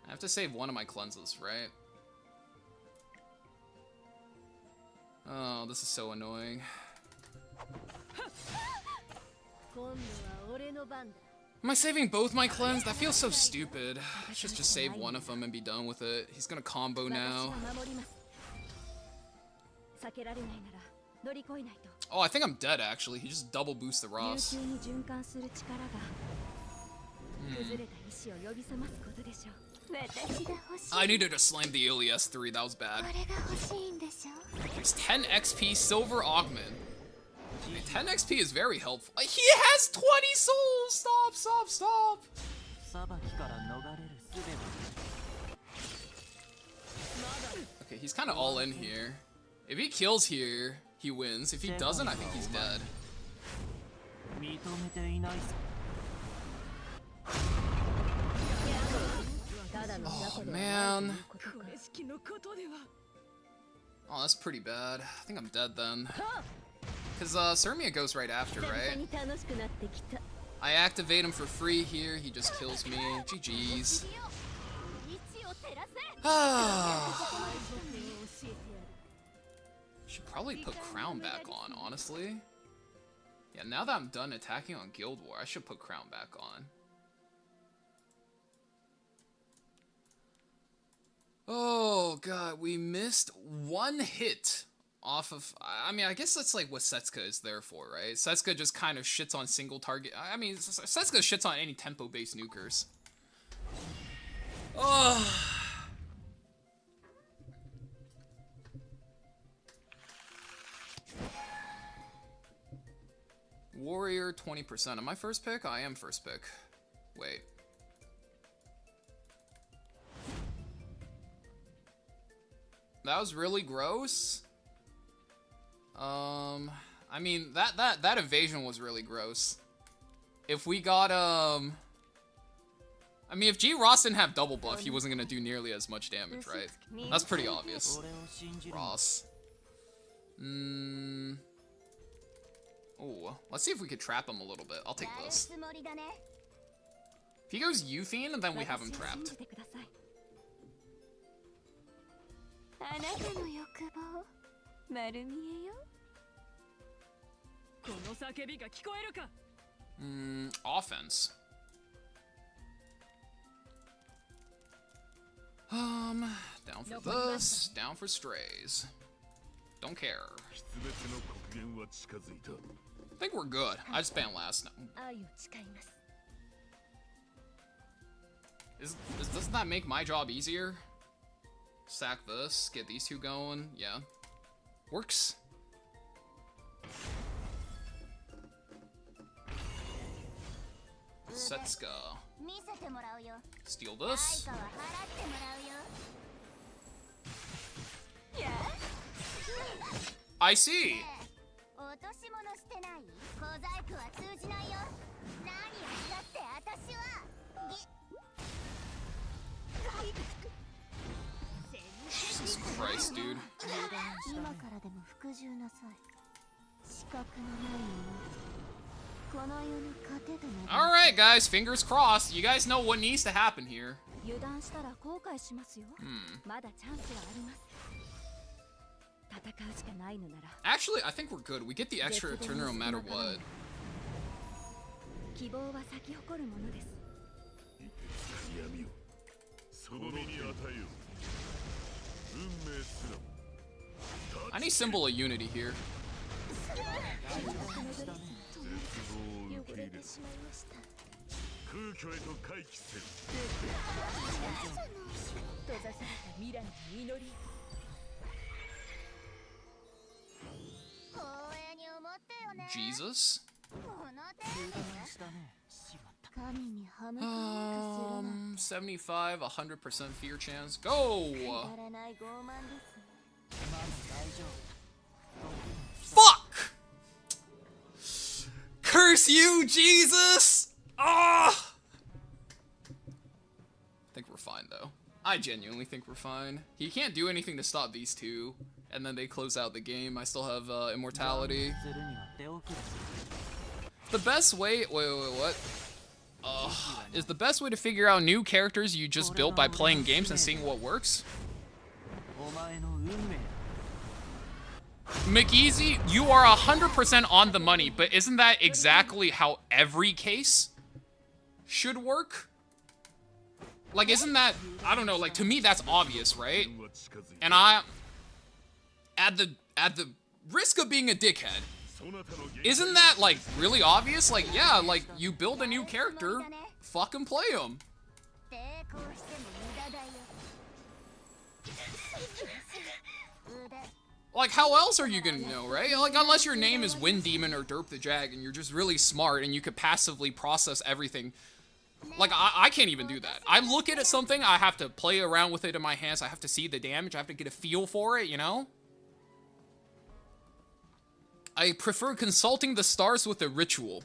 have to save one of my cleanses, right? Oh, this is so annoying. Am I saving both my cleanse? That feels so stupid. Let's just save one of them and be done with it. He's gonna combo now. Oh, I think I'm dead, actually. He just double boosts the Ross. I needed to slam the Ilias 3, that was bad. There's 10 XP Silver Augment. 10 XP is very helpful. He has 20 souls! Stop! Okay, he's kind of all in here. If he kills here, he wins. If he doesn't, I think he's dead. Oh, man. Oh, that's pretty bad. I think I'm dead then. Because Sermia goes right after, right? I activate him for free here. He just kills me. GG's. Should probably put Crown back on, honestly. Yeah, now that I'm done attacking on Guild War, I should put Crown back on. Oh god, we missed one hit off of... I mean, I guess that's like what Setsuka is there for, right? Setsuka just kind of shits on single target... I mean, Setsuka shits on any tempo-based nukers. Oh... Warrior 20%. Am I first pick? I am first pick. Wait. That was really gross. I mean, that evasion was really gross. If we got, I mean, if G. Ross didn't have double buff, he wasn't gonna do nearly as much damage, right? That's pretty obvious. Ross. Oh, let's see if we could trap him a little bit. I'll take this. If he goes Euthene, then we have him trapped. Offense. Down for this, down for strays. Don't care. I think we're good. I just banned last night. Doesn't that make my job easier? Sack this, get these two going. Yeah. Works. Setsuka. Steal this. I see. Jesus Christ, dude. Alright, guys, fingers crossed. You guys know what needs to happen here. Actually, I think we're good. We get the extra turn no matter what. I need symbol of unity here. Jesus. 75, 100% fear chance. Go! Fuck! Curse you, Jesus! Ah! I think we're fine, though. I genuinely think we're fine. He can't do anything to stop these two, and then they close out the game. I still have immortality. The best way... Wait, what? Is the best way to figure out new characters you just built by playing games and seeing what works? McEasy, you are 100% on the money, but isn't that exactly how every case should work? Like, isn't that, I don't know, like, to me that's obvious, right? And at the risk of being a dickhead, isn't that, like, really obvious? Like, yeah, like, you build a new character, fucking play him. Like, how else are you gonna know, right? Like, unless your name is Wind Demon or Derp the Jag and you're just really smart and you could passively process everything. Like, I can't even do that. I look at something, I have to play around with it in my hands, I have to see the damage, I have to get a feel for it, you know? I prefer consulting the stars with a ritual.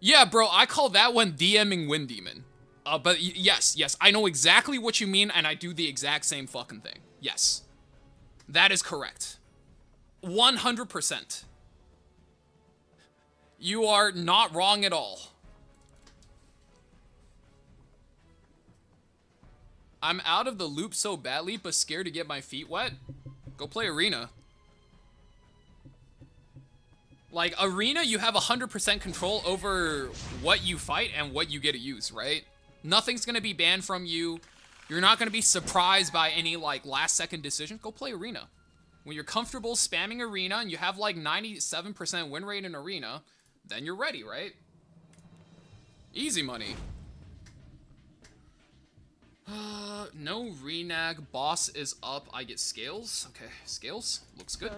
Yeah, bro, I call that one DMing Wind Demon. But yes, I know exactly what you mean, and I do the exact same fucking thing. Yes. That is correct. 100%. You are not wrong at all. I'm out of the loop so badly, but scared to get my feet wet. Go play Arena. Like, Arena, you have 100% control over what you fight and what you get to use, right? Nothing's gonna be banned from you. You're not gonna be surprised by any, like, last-second decision. Go play Arena. When you're comfortable spamming Arena and you have, like, 97% win rate in Arena, then you're ready, right? Easy money. No renag. Boss is up. I get scales. Okay, scales. Looks good.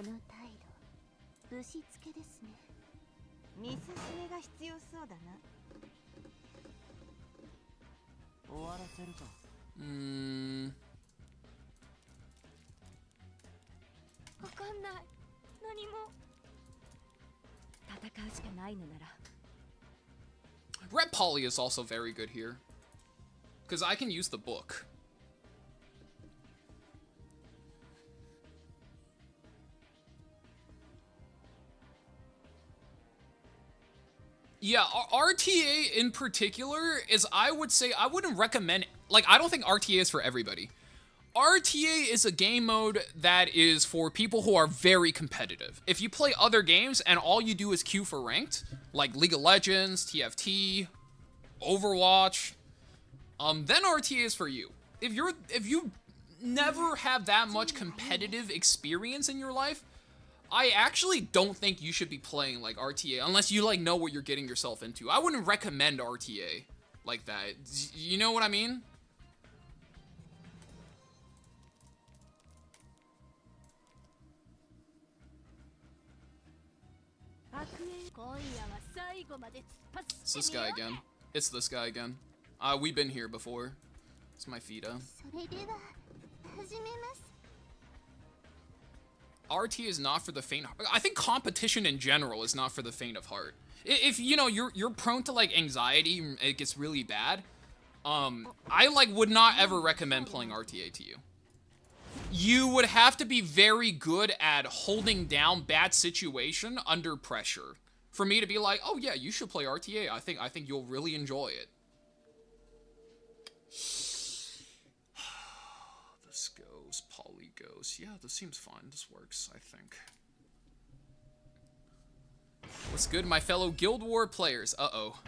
Red Poly is also very good here. Because I can use the book. Yeah, RTA in particular is, I would say, I wouldn't recommend, like, I don't think RTA is for everybody. RTA is a game mode that is for people who are very competitive. If you play other games and all you do is queue for ranked, like League of Legends, TFT, Overwatch, then RTA is for you. If you never have that much competitive experience in your life, I actually don't think you should be playing like RTA unless you like know what you're getting yourself into. I wouldn't recommend RTA like that. You know what I mean? It's this guy again. It's this guy again. We've been here before. It's my Fida. RT is not for the faint. I think competition in general is not for the faint of heart. If you know you're prone to like anxiety, it gets really bad. I like would not ever recommend playing RTA to you. You would have to be very good at holding down bad situation under pressure for me to be like, oh yeah, you should play RTA. I think you'll really enjoy it. This goes, Poly goes. Yeah, this seems fine. This works, I think. What's good, my fellow Guild War players? Uh-oh.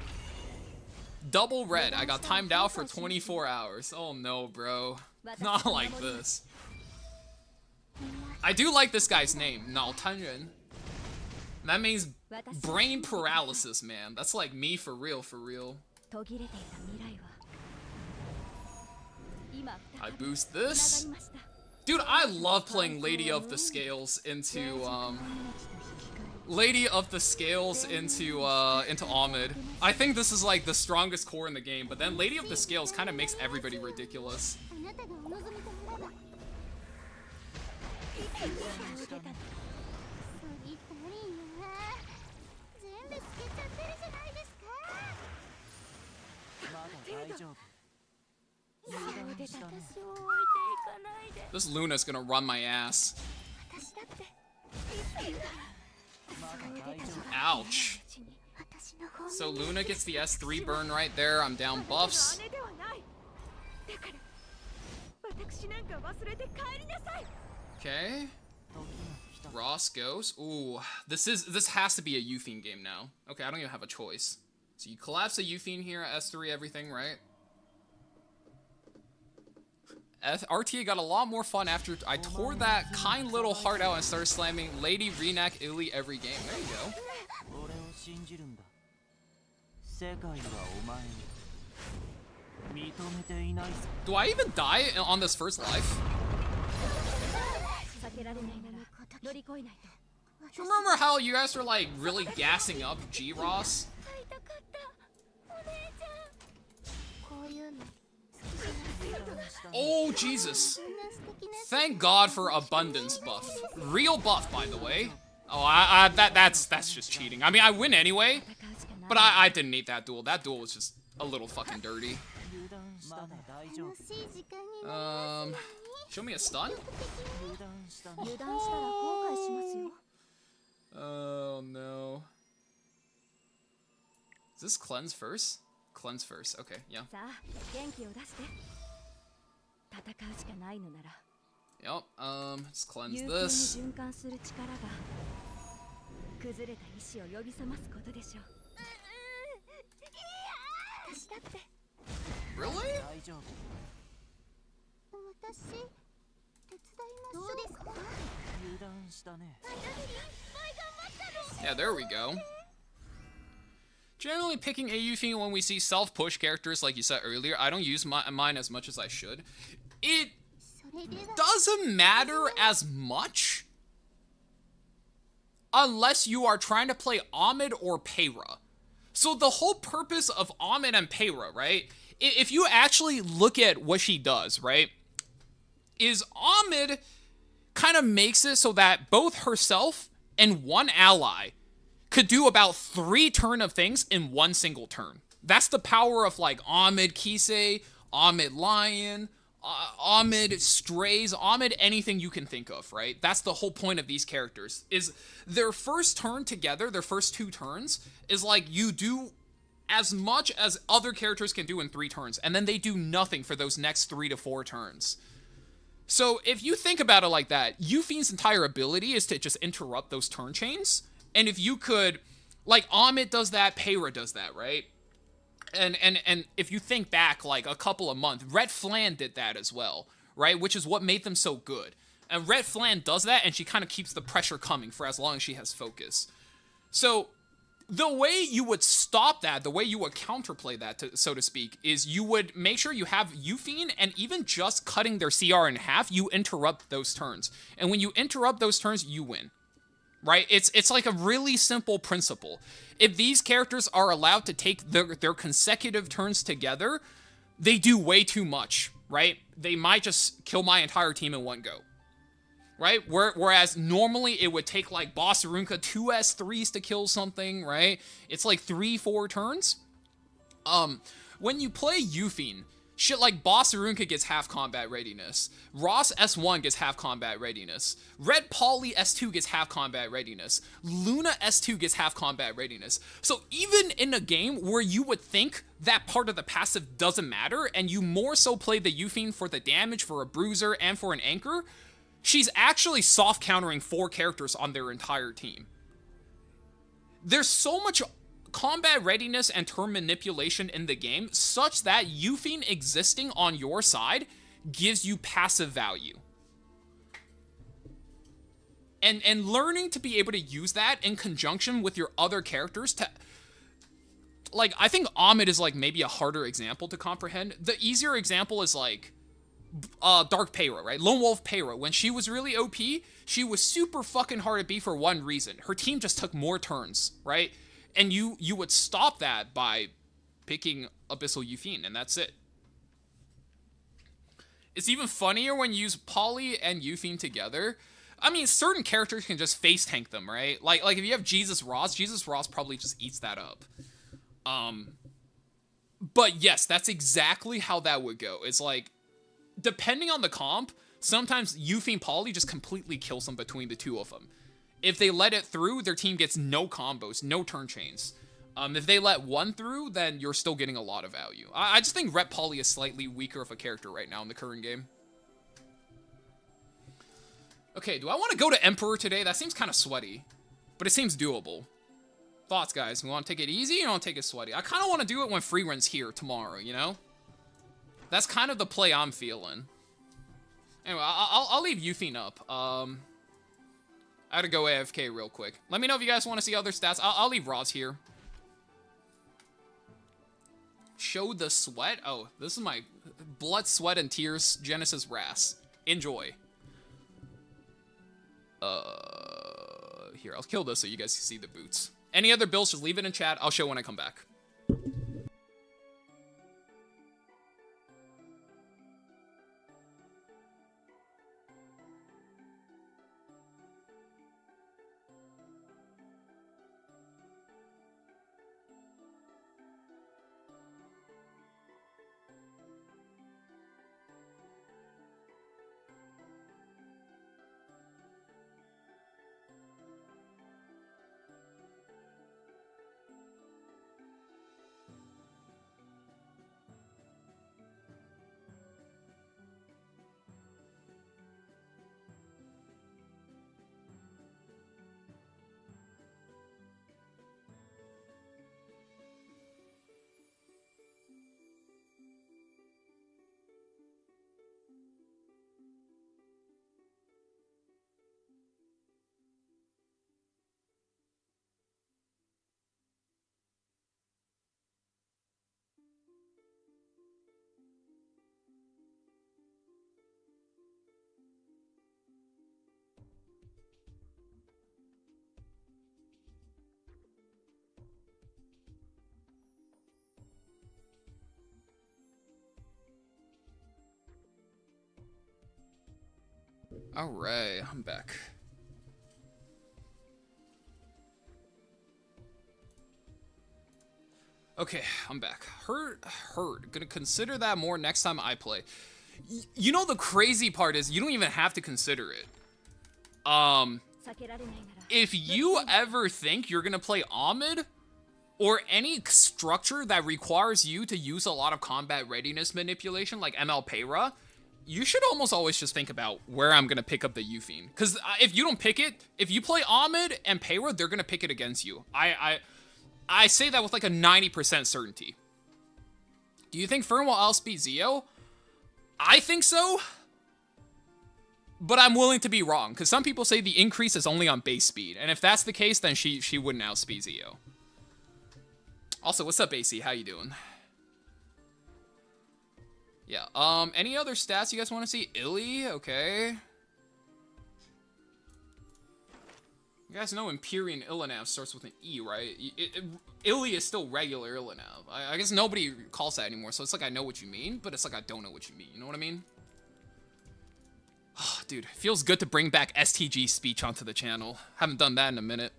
Double red. I got timed out for 24 hours. Oh no, bro. Not like this. I do like this guy's name, Nao Tanren. That means brain paralysis, man. That's like me for real, for real. I boost this. Dude, I love playing Lady of the Scales into Ahmed. I think this is like the strongest core in the game, but then Lady of the Scales kind of makes everybody ridiculous. This Luna's gonna run my ass. Ouch. So Luna gets the S3 burn right there. I'm down buffs. Okay. Ross goes. Ooh, this has to be a Euthine game now. Okay, I don't even have a choice. So you collapse a Euthine here, S3 everything, right? RTA got a lot more fun after I tore that kind little heart out and started slamming Lady, Renak, Illy every game. There you go. Do I even die on this first life? Remember how you guys were like really gassing up G-Ross? Oh, Jesus. Thank God for abundance buff. Real buff, by the way. Oh, that's just cheating. I mean, I win anyway, but I didn't need that duel. That duel was just a little fucking dirty. Show me a stun? Oh, no. Is this cleanse first? Cleanse first. Okay, yeah. Yep, let's cleanse this. Really? Yeah, there we go. Generally picking AU when we see self-push characters like you said earlier. I don't use mine as much as I should. It doesn't matter as much unless you are trying to play Ahmed or Peyra. So the whole purpose of Ahmed and Peyra, right? If you actually look at what she does, right? Is Ahmed kind of makes it so that both herself and one ally could do about 3 turn of things in one single turn. That's the power of like Ahmed Kisei, Ahmed Lion, Ahmed strays, Ahmed anything you can think of, right? That's the whole point of these characters, is their first turn together, their first 2 turns, is like you do as much as other characters can do in 3 turns, and then they do nothing for those next 3 to 4 turns. So if you think about it like that, Yuffie's entire ability is to just interrupt those turn chains, and if you could, like Ahmed does that, Peyra does that, right? And if you think back like a couple of months, Red Flan did that as well, right? Which is what made them so good. And Red Flan does that, and she kind of keeps the pressure coming for as long as she has focus. So the way you would stop that, the way you would counterplay that, so to speak, is you would make sure you have Yuffie, and even just cutting their CR in half, you interrupt those turns. And when you interrupt those turns, you win. Right? It's like a really simple principle. If these characters are allowed to take their consecutive turns together, they do way too much, right? They might just kill my entire team in one go. Right? Whereas normally it would take like Boss Arunka 2 S3s to kill something, right? It's like 3-4 turns. When you play Yuffie, shit like Boss Arunka gets half combat readiness. Ross S1 gets half combat readiness. Red Polly S2 gets half combat readiness. Luna S2 gets half combat readiness. So even in a game where you would think that part of the passive doesn't matter, and you more so play the Yuffie for the damage, for a bruiser, and for an anchor, she's actually soft countering 4 characters on their entire team. There's so much combat readiness and turn manipulation in the game such that Yuffie existing on your side gives you passive value. And learning to be able to use that in conjunction with your other characters to... Like, I think Ahmed is like maybe a harder example to comprehend. The easier example is like Dark Peyra, right? Lone Wolf Peyra. When she was really OP, she was super fucking hard to beat for one reason. Her team just took more turns, right? And you would stop that by picking Abyssal Yuffie, and that's it. It's even funnier when you use Polly and Yuffie together. I mean, certain characters can just face tank them, right? Like if you have Jesus Ross probably just eats that up. But yes, that's exactly how that would go. It's like, depending on the comp, sometimes Yuffie and Polly just completely kills them between the 2 of them. If they let it through, their team gets no combos, no turn chains. If they let one through, then you're still getting a lot of value. I just think Red Polly is slightly weaker of a character right now in the current game. Okay, do I want to go to Emperor today? That seems kind of sweaty, but it seems doable. Thoughts, guys? We want to take it easy or want to take it sweaty? I kind of want to do it when Frieren's here tomorrow, you know? That's kind of the play I'm feeling. Anyway, I'll leave Yuffie up. I gotta go AFK real quick. Let me know if you guys want to see other stats. I'll leave Roz here. Show the sweat? Oh, this is my blood, sweat, and tears Genesis Wrath. Enjoy. Here, I'll kill this so you guys can see the boots. Any other builds, just leave it in chat. I'll show when I come back. Alright, I'm back. Okay, I'm back. Herd. Gonna consider that more next time I play. You know the crazy part is you don't even have to consider it. If you ever think you're gonna play Ahmed or any structure that requires you to use a lot of combat readiness manipulation like ML Payra, you should almost always just think about where I'm gonna pick up the Euphine. Because if you don't pick it, if you play Ahmed and Payra, they're gonna pick it against you. I say that with like a 90% certainty. Do you think Fern will outspeed Zio? I think so. But I'm willing to be wrong, because some people say the increase is only on base speed. And if that's the case, then she wouldn't outspeed Zio. Also, what's up, AC? How you doing? Yeah, any other stats you guys want to see? Illy, okay. You guys know Empyrean Illinav starts with an E, right? Illy is still regular Illinav. I guess nobody calls that anymore, so it's like I know what you mean, but it's like I don't know what you mean. You know what I mean? Oh, dude, it feels good to bring back STG speech onto the channel. Haven't done that in a minute.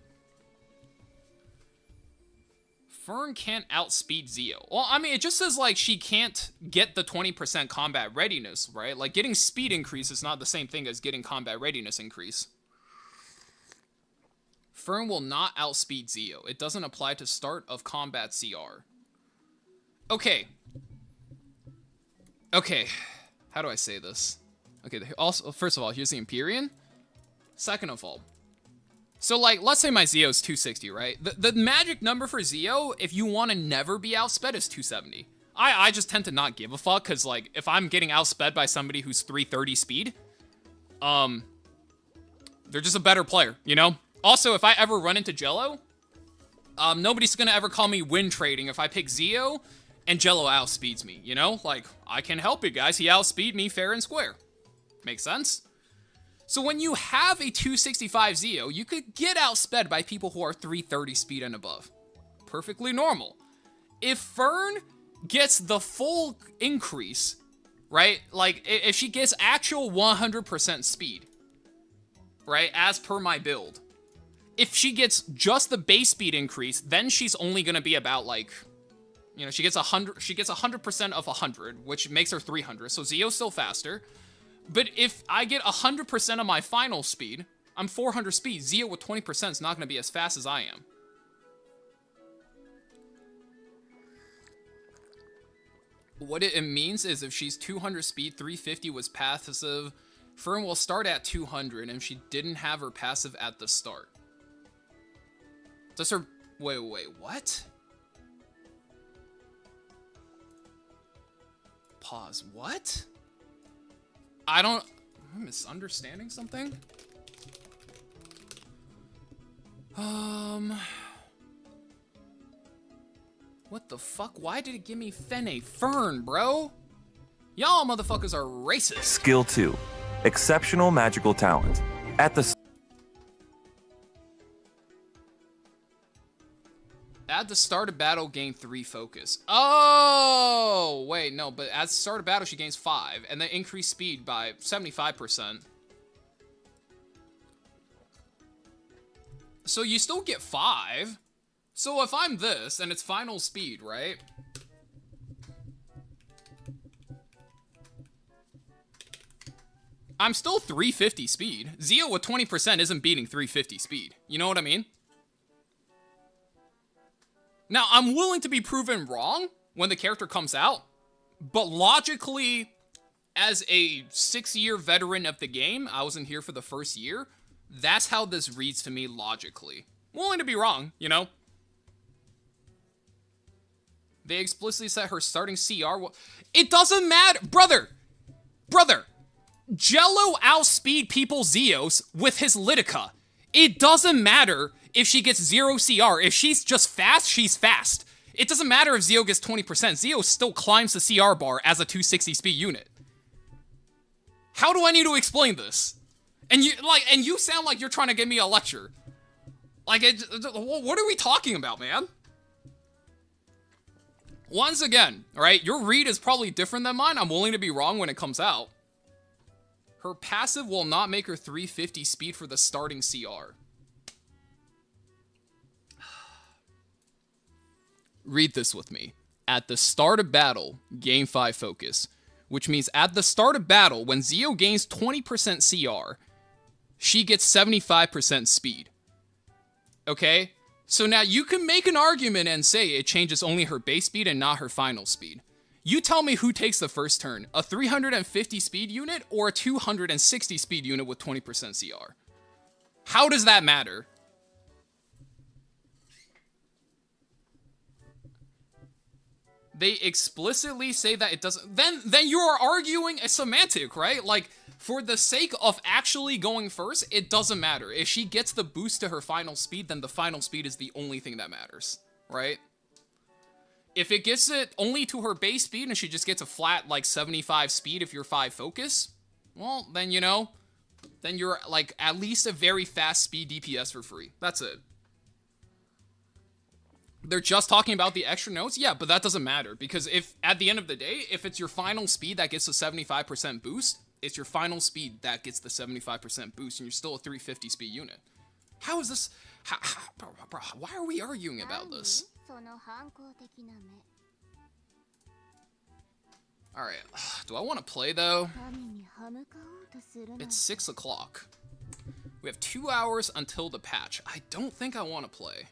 Fern can't outspeed Zio. Well, I mean, it just says, like, she can't get the 20% combat readiness, right? Like, getting speed increase is not the same thing as getting combat readiness increase. Fern will not outspeed Zio. It doesn't apply to start of combat CR. Okay. Okay. How do I say this? Okay, also, first of all, here's the Empyrean. Second of all, so, like, let's say my Zio's 260, right? The magic number for Zio, if you want to never be outsped, is 270. I just tend to not give a fuck, because, like, if I'm getting outsped by somebody who's 330 speed, they're just a better player, you know? Also, if I ever run into Jello, nobody's gonna ever call me win trading if I pick Zio and Jello outspeeds me, you know? Like, I can help it, guys. He outspeed me fair and square. Makes sense? So when you have a 265 Zio, you could get outsped by people who are 330 speed and above. Perfectly normal. If Fern gets the full increase, right? Like, if she gets actual 100% speed, right? As per my build. If she gets just the base speed increase, then she's only gonna be about, like, you know, she gets 100% of 100, which makes her 300. So Zio's still faster. But if I get 100% of my final speed, I'm 400 speed. Zio with 20% is not going to be as fast as I am. What it means is if she's 200 speed, 350 was passive, Fern will start at 200 and if she didn't have her passive at the start. Does her... Wait, what? Pause, what? I'm misunderstanding something? What the fuck? Why did it give me Fene Fern, bro? Y'all motherfuckers are racist. Skill 2. Exceptional magical talent. At the start of battle, gain 3 focus. Oh, wait, no, but at the start of battle, she gains 5, and then increase speed by 75%. So you still get 5. So if I'm this, and it's final speed, right? I'm still 350 speed. Zio with 20% isn't beating 350 speed. You know what I mean? Now, I'm willing to be proven wrong when the character comes out, but logically, as a 6-year veteran of the game, I wasn't here for the first year, that's how this reads to me logically. Willing to be wrong, you know? They explicitly set her starting CR. It doesn't matter. Brother! Jello outspeed people's Zios with his Litica. It doesn't matter if she gets 0 CR. If she's just fast, she's fast. It doesn't matter if Zio gets 20%. Zio still climbs the CR bar as a 260 speed unit. How do I need to explain this? And you sound like you're trying to give me a lecture. Like, what are we talking about, man? Once again, alright, your read is probably different than mine. I'm willing to be wrong when it comes out. Her passive will not make her 350 speed for the starting CR. Read this with me. At the start of battle, gain 5 focus. which means at the start of battle, when Zio gains 20% CR, she gets 75% speed. Okay? So now you can make an argument and say it changes only her base speed and not her final speed. You tell me who takes the first turn, a 350 speed unit or a 260 speed unit with 20% CR? How does that matter? They explicitly say that it doesn't. Then you are arguing a semantic, right? Like, for the sake of actually going first, it doesn't matter. If she gets the boost to her final speed, then the final speed is the only thing that matters, right? If it gets it only to her base speed and she just gets a flat, like, 75 speed if you're 5 focus, well, then, you know, then you're, like, at least a very fast speed DPS for free. That's it. They're just talking about the extra notes? Yeah, but that doesn't matter, because if, at the end of the day, if it's your final speed that gets a 75% boost, it's your final speed that gets the 75% boost, and you're still a 350 speed unit. How is this? Bro, why are we arguing about this? Alright, do I want to play, though? It's 6 o'clock. We have 2 hours until the patch. I don't think I want to play.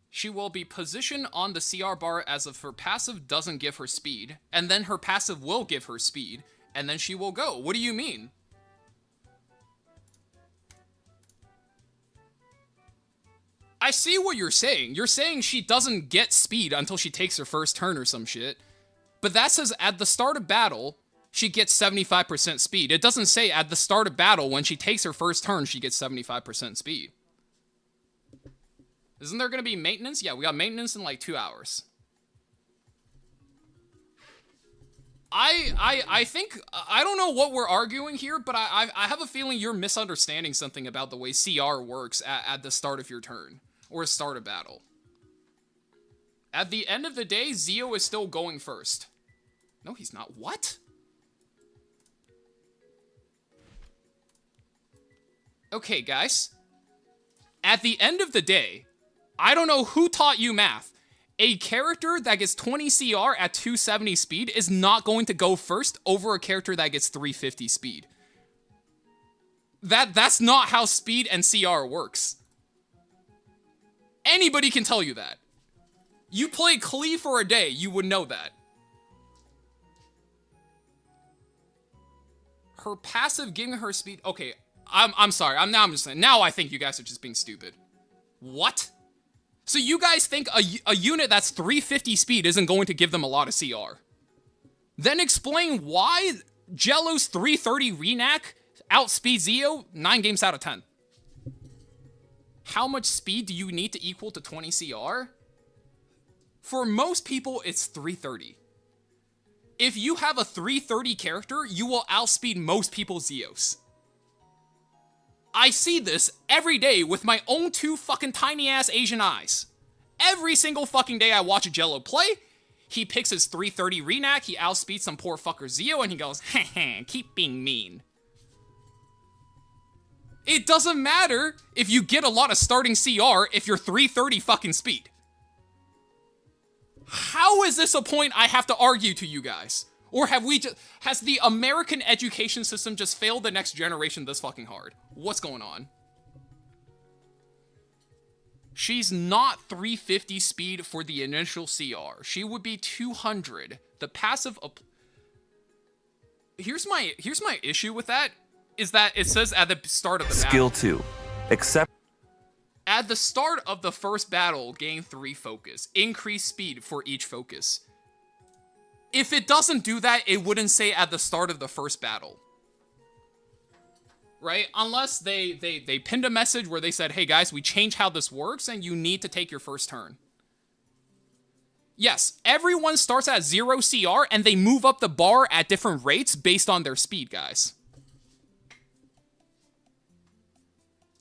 She will be positioned on the CR bar as if her passive doesn't give her speed, and then her passive will give her speed, and then she will go. What do you mean? I see what you're saying. You're saying she doesn't get speed until she takes her first turn or some shit. But that says at the start of battle, she gets 75% speed. It doesn't say at the start of battle, when she takes her first turn, she gets 75% speed. Isn't there going to be maintenance? Yeah, we got maintenance in like 2 hours. I think, I don't know what we're arguing here, but I have a feeling you're misunderstanding something about the way CR works at the start of your turn, or start of battle. At the end of the day, Zio is still going first. No, he's not. What? Okay, guys. At the end of the day, I don't know who taught you math. A character that gets 20 CR at 270 speed is not going to go first over a character that gets 350 speed. That's not how speed and CR works. Anybody can tell you that. You play Klee for a day, you would know that. Her passive giving her speed... Okay, I'm sorry. I'm just saying. Now I think you guys are just being stupid. What? So you guys think a unit that's 350 speed isn't going to give them a lot of CR? Then explain why Jello's 330 Renac outspeeds Zio 9 games out of 10. How much speed do you need to equal to 20 CR? For most people, it's 330. If you have a 330 character, you will outspeed most people's Zios. I see this every day with my own 2 fucking tiny-ass Asian eyes. Every single fucking day I watch a Jello play, he picks his 330 Renac, he outspeeds some poor fucker Zio, and he goes, heh, keep being mean. It doesn't matter if you get a lot of starting CR if you're 330 fucking speed. How is this a point I have to argue to you guys? Or has the American education system just failed the next generation this fucking hard? What's going on? She's not 350 speed for the initial CR. She would be 200. The passive... Here's my issue with that, is that it says at the start of the battle. Skill 2. Accept. At the start of the first battle, gain 3 focus. Increase speed for each focus. If it doesn't do that, it wouldn't say at the start of the first battle. Right? Unless they pinned a message where they said, hey guys, we changed how this works and you need to take your first turn. Yes, everyone starts at 0 CR and they move up the bar at different rates based on their speed, guys.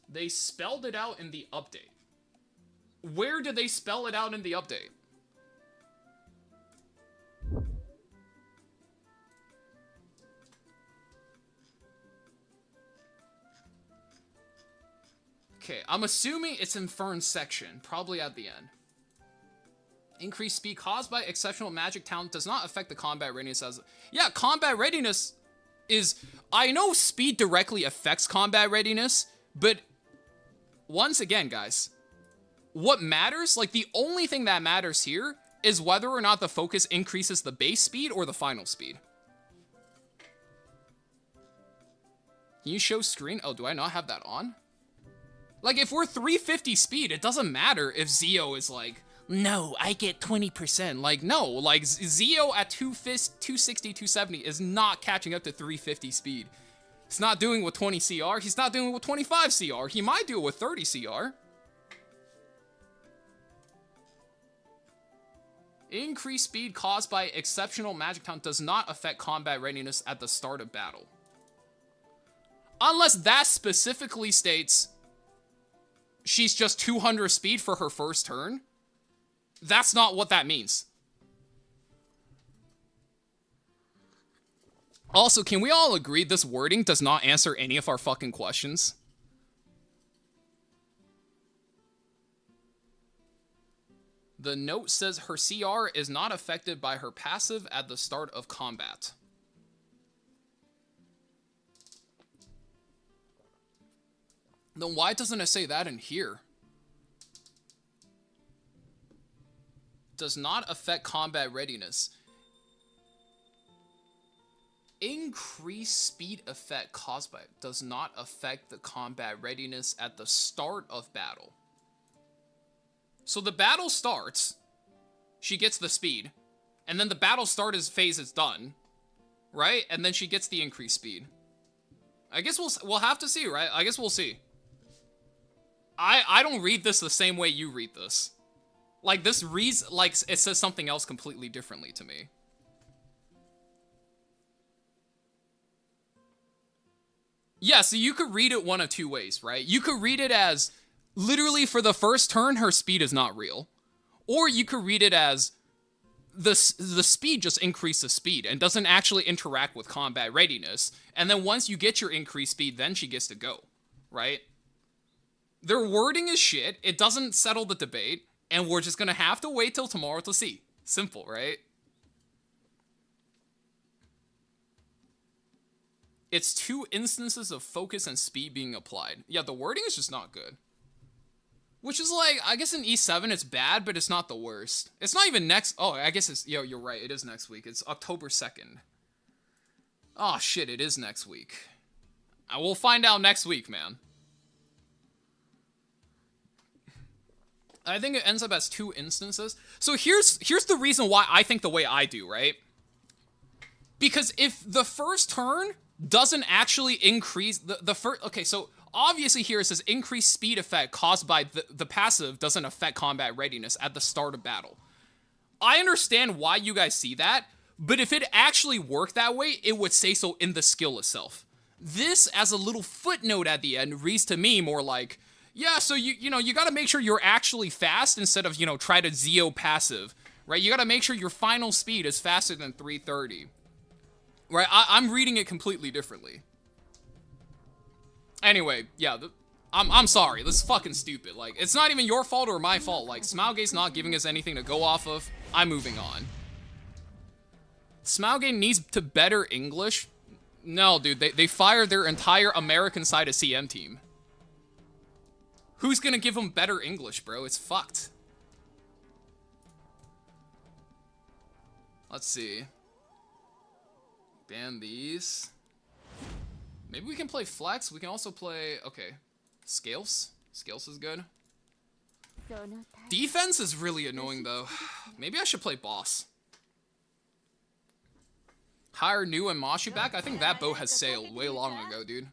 They spelled it out in the update. Where did they spell it out in the update? Okay, I'm assuming it's in Fern's section, probably at the end. Increased speed caused by exceptional magic talent does not affect the combat readiness as... Yeah, combat readiness is... I know speed directly affects combat readiness, but once again, guys, what matters, like the only thing that matters here is whether or not the focus increases the base speed or the final speed. Can you show screen? Oh, do I not have that on? Like, if we're 350 speed, it doesn't matter if Zio is like, no, I get 20%. Like, no, like, Zio at 260, 270 is not catching up to 350 speed. He's not doing it with 20 CR. He's not doing it with 25 CR. He might do it with 30 CR. Increased speed caused by exceptional magic talent does not affect combat readiness at the start of battle. Unless that specifically states she's just 200 speed for her first turn. That's not what that means. Also, can we all agree this wording does not answer any of our fucking questions? The note says her CR is not affected by her passive at the start of combat. Then why doesn't it say that in here? Does not affect combat readiness. Increased speed effect caused by it does not affect the combat readiness at the start of battle. So the battle starts, she gets the speed, and then the battle start phase is done, right? And then she gets the increased speed. I guess we'll have to see, right? I guess we'll see. I don't read this the same way you read this. Like, this reads like it says something else completely differently to me. Yeah, so you could read it one of two ways, right? You could read it as, literally for the first turn, her speed is not real. Or you could read it as, the speed just increases speed and doesn't actually interact with combat readiness. And then once you get your increased speed, then she gets to go, right? Their wording is shit. It doesn't settle the debate. And we're just gonna have to wait till tomorrow to see. Simple, right? It's 2 instances of focus and speed being applied. Yeah, the wording is just not good. Which is like, I guess in E7 it's bad, but it's not the worst. It's not even next... Oh, I guess it's... Yo, you're right. It is next week. It's October 2nd. Oh, shit. It is next week. I will find out next week, man. I think it ends up as 2 instances. So here's the reason why I think the way I do, right? Because if the first turn doesn't actually increase the first... Okay, so obviously here it says increased speed effect caused by the passive doesn't affect combat readiness at the start of battle. I understand why you guys see that, but if it actually worked that way, it would say so in the skill itself. This, as a little footnote at the end, reads to me more like... Yeah, so you gotta make sure you're actually fast instead of, try to Zio passive, right? You gotta make sure your final speed is faster than 330, right? I'm reading it completely differently. Anyway, yeah, I'm sorry, this is fucking stupid. Like, it's not even your fault or my fault. Like, Smaugay's not giving us anything to go off of. I'm moving on. Smaugay needs to better English? No, dude, they fired their entire American side of CM team. Who's gonna give him better English, bro? It's fucked. Let's see. Ban these. Maybe we can play Flex. We can also play... Okay. Scales. Scales is good. Defense is really annoying, though. Maybe I should play Boss. Hire New and Mashi back? I think that boat has sailed way long ago, dude.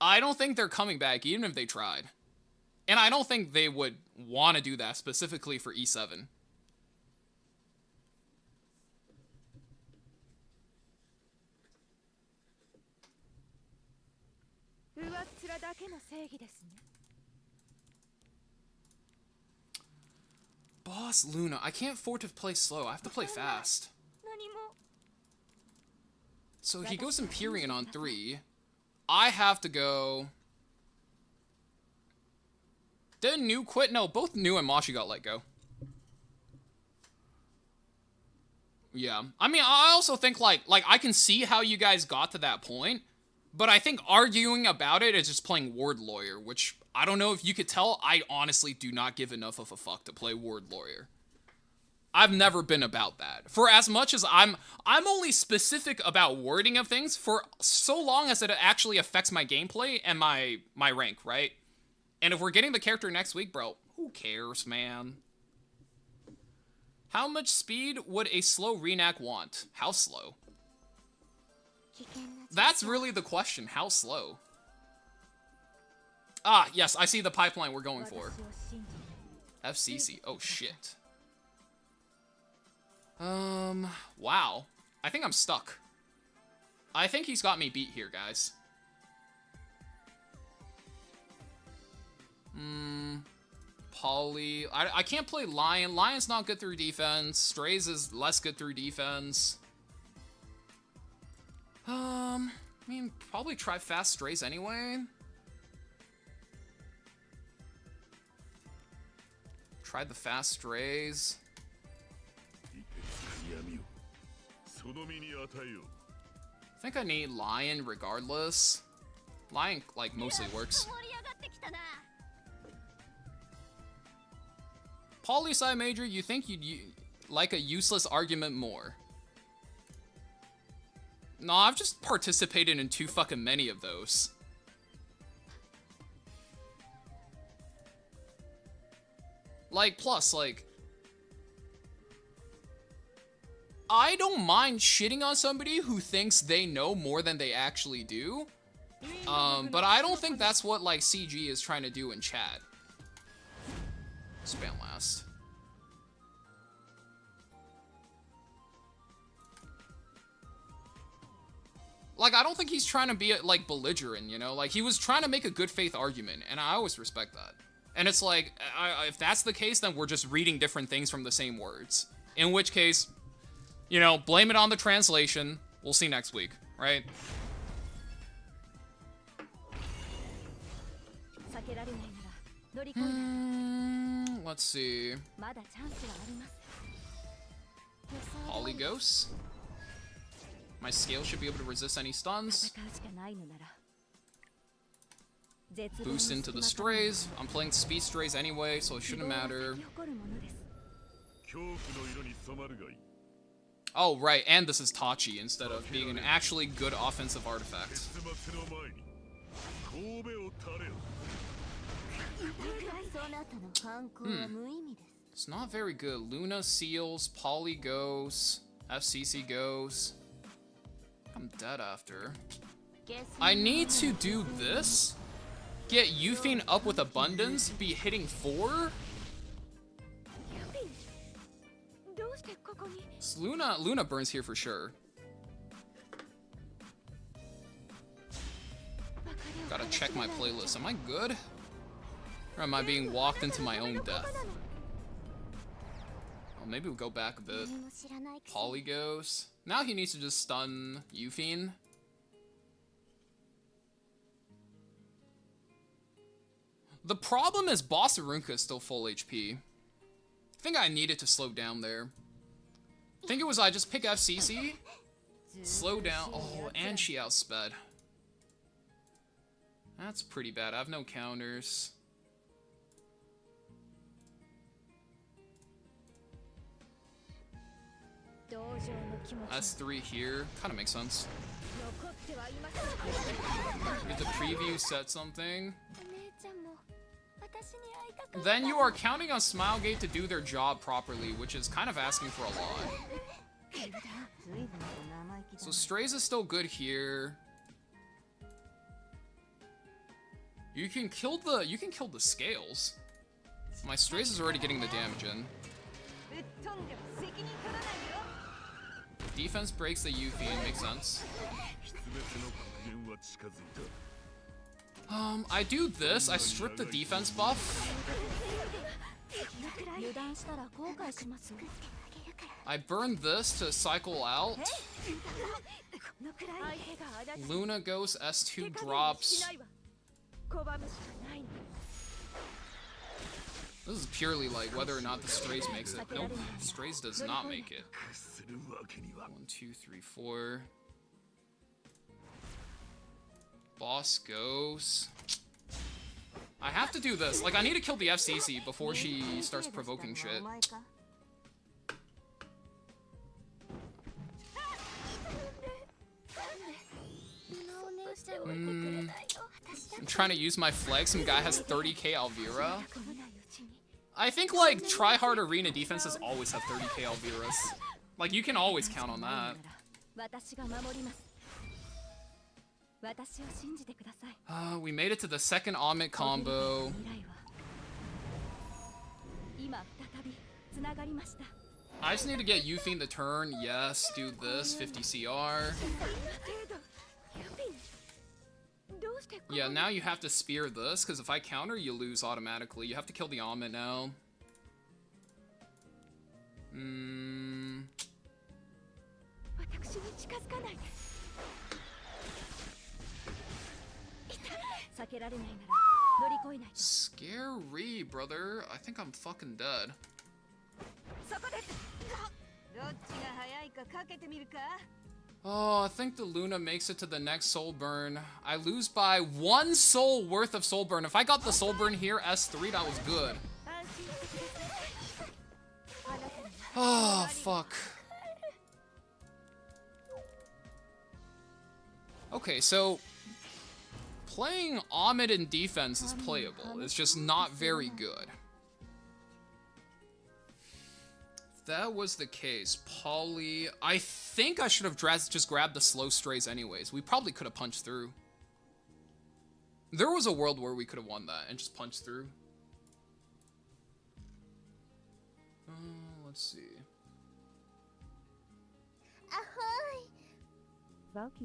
I don't think they're coming back, even if they tried. And I don't think they would want to do that specifically for E7. Boss Luna. I can't afford to play slow. I have to play fast. So he goes Empyrean on 3. I have to go... Did New quit? No, both New and Machi got let go. Yeah. I mean, I also think, like, I can see how you guys got to that point, but I think arguing about it is just playing ward lawyer, which, I don't know if you could tell, I honestly do not give enough of a fuck to play ward lawyer. I've never been about that. For as much as I'm only specific about wording of things for so long as it actually affects my gameplay and my rank, right? And if we're getting the character next week, bro, who cares, man? How much speed would a slow Renac want? How slow? That's really the question. How slow? Ah, yes, I see the pipeline we're going for. FCC. Oh, shit. Wow. I think I'm stuck. I think he's got me beat here, guys. Polly. I can't play Lion. Lion's not good through defense. Strays is less good through defense. I mean, probably try fast Strays anyway. Tried the fast Strays. I think I need Lion regardless. Lion, like, mostly works. Poli-sci major, you think you'd like a useless argument more? No, I've just participated in too fucking many of those. Like, plus, like, I don't mind shitting on somebody who thinks they know more than they actually do. But I don't think that's what, like, CG is trying to do in chat. Spam last. Like, I don't think he's trying to be, like, belligerent, you know? Like, he was trying to make a good faith argument, and I always respect that. And it's like, if that's the case, then we're just reading different things from the same words. In which case, you know, blame it on the translation. We'll see next week, right? Let's see. Polyghost. My scale should be able to resist any stuns. Boost into the strays. I'm playing speed strays anyway, so it shouldn't matter. Oh, right, and this is Tachi instead of being an actually good offensive artifact. It's not very good. Luna seals, Poly goes, FCC goes. I'm dead after. I need to do this. Get Yufine up with abundance, be hitting 4. Luna burns here for sure. Gotta check my playlist. Am I good? Or am I being walked into my own death? Oh, maybe we'll go back a bit. Polyghost. Now he needs to just stun Yufine. The problem is Boss Arunka is still full HP. I think I needed to slow down there. I think it was I just pick FCC, slow down. Oh, and she outsped. That's pretty bad. I have no counters. S3 here. Kind of makes sense. Get the preview, set something. Then you are counting on Smilegate to do their job properly, which is kind of asking for a lot. So Strays is still good here. You can kill the scales. My Strays is already getting the damage in. Defense breaks the Yufine, makes sense. I do this, I strip the defense buff. I burn this to cycle out. Luna goes, S2 drops. This is purely like whether or not the strays makes it. Nope, strays does not make it. 1, 2, 3, 4. Boss goes. I have to do this. Like, I need to kill the FCC before she starts provoking shit. I'm trying to use my flag. Some guy has 30k Alvira. I think, like, try-hard arena defenses always have 30k Alviras. Like, you can always count on that. We made it to the second Omit combo. I just need to get Yuffie the turn. Yes, do this. 50 CR. Yeah, now you have to spear this, because if I counter, you lose automatically. You have to kill the Omit now. Scary, brother. I think I'm fucking dead. Oh, I think the Luna makes it to the next soul burn. I lose by 1 soul worth of soul burn. If I got the soul burn here, S3, that was good. Oh, fuck. Okay, so playing Omid in defense is playable. It's just not very good. If that was the case, Polly... I think I should have just grabbed the slow strays anyways. We probably could have punched through. There was a world where we could have won that and just punched through. Let's see.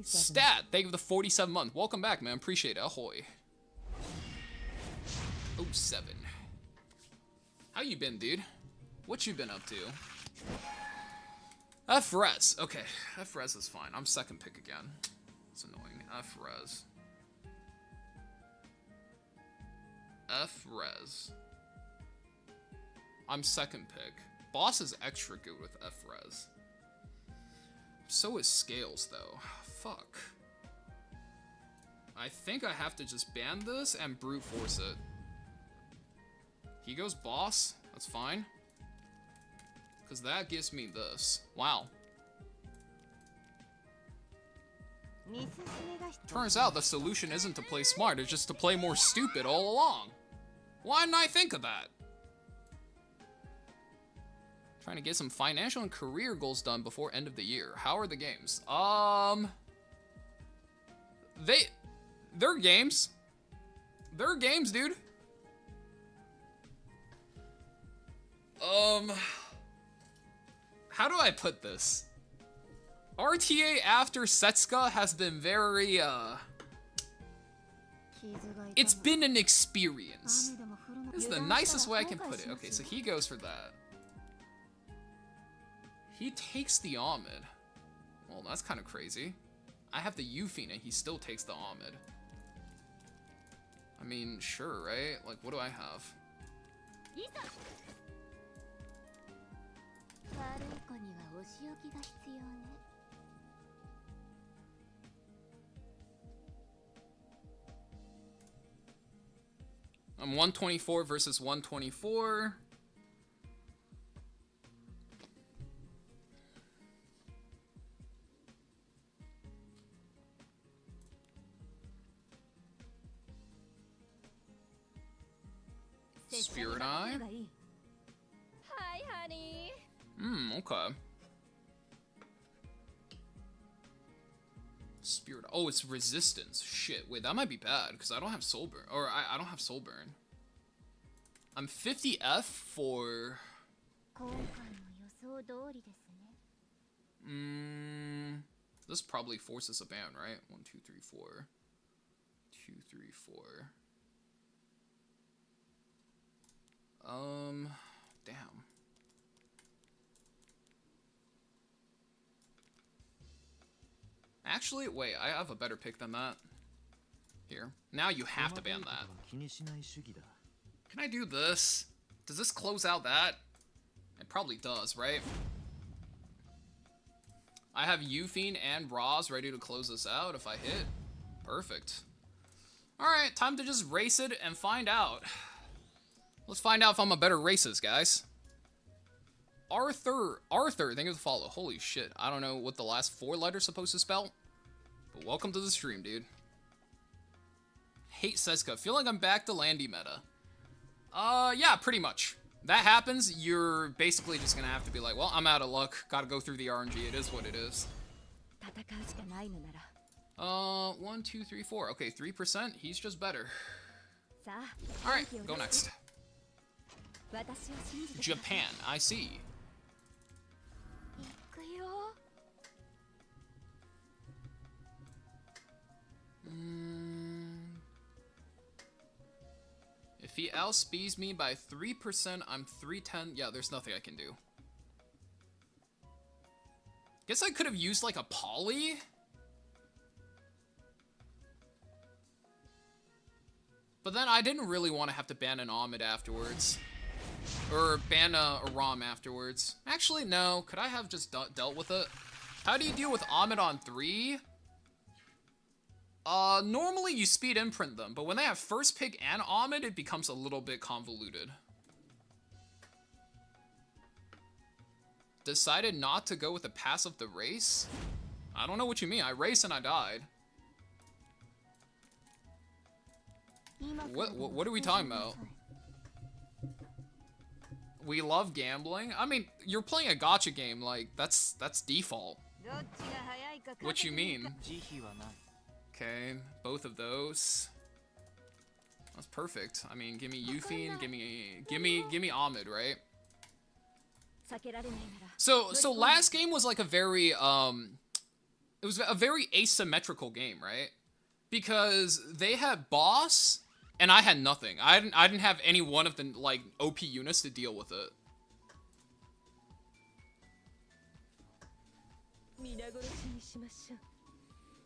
Stat, thank you for the 47 month. Welcome back, man. Appreciate it. Ahoy. 07. How you been, dude? What you been up to? F-Res. Okay, F-Res is fine. I'm second pick again. It's annoying. F-Res. F-Res. I'm second pick. Boss is extra good with F-Res. So is Scales, though. Fuck. I think I have to just ban this and brute force it. He goes boss. That's fine. Because that gives me this. Wow. Turns out the solution isn't to play smart, it's just to play more stupid all along. Why didn't I think of that? Trying to get some financial and career goals done before end of the year. How are the games? They're games. They're games, dude. How do I put this? RTA after Setsuka has been very, it's been an experience. This is the nicest way I can put it. Okay, so he goes for that. He takes the Ahmed. Well, that's kind of crazy. I have the Yuffie and he still takes the Ahmed. I mean, sure, right? Like, what do I have? I'm 124 versus 124. Spirit Eye? Hi, honey. Okay. Spirit. Oh, it's resistance. Shit. Wait, that might be bad because I don't have soul burn. Or I don't have soul burn. I'm 50 F for. This probably forces a ban, right? 1, 2, 3, 4. 2, 3, 4. Damn. Actually, wait, I have a better pick than that. Here. Now you have to ban that. Can I do this? Does this close out that? It probably does, right? I have Euphine and Roz ready to close this out if I hit. Perfect. Alright, time to just race it and find out. Let's find out if I'm a better racist, guys. Arthur, thank you for the follow. Holy shit, I don't know what the last 4 letters supposed to spell. But welcome to the stream, dude. Hate Seska, feel like I'm back to Landy meta. Yeah, pretty much. That happens, you're basically just gonna have to be like, well, I'm out of luck. Gotta go through the RNG. It is what it is. 1, 2, 3, 4. Okay, 3%. He's just better. Alright, go next. Japan, I see. If he outspeeds me by 3%, I'm 310. Yeah, there's nothing I can do. Guess I could have used like a poly. But then I didn't really want to have to ban an Ahmed afterwards. Or ban a ROM afterwards. Actually, no. Could I have just dealt with it? How do you deal with Ahmed on 3? Normally you speed imprint them, but when they have first pick and Ahmed, it becomes a little bit convoluted. Decided not to go with the pass of the race? I don't know what you mean. I raced and I died. What are we talking about? We love gambling? I mean, you're playing a gacha game, like, that's default. What you mean? Okay, both of those. That's perfect. I mean, give me Euphine, give me Ahmed, right? So last game was like a very it was a very asymmetrical game, right? Because they had boss and I had nothing. I didn't have any one of the like OP units to deal with it.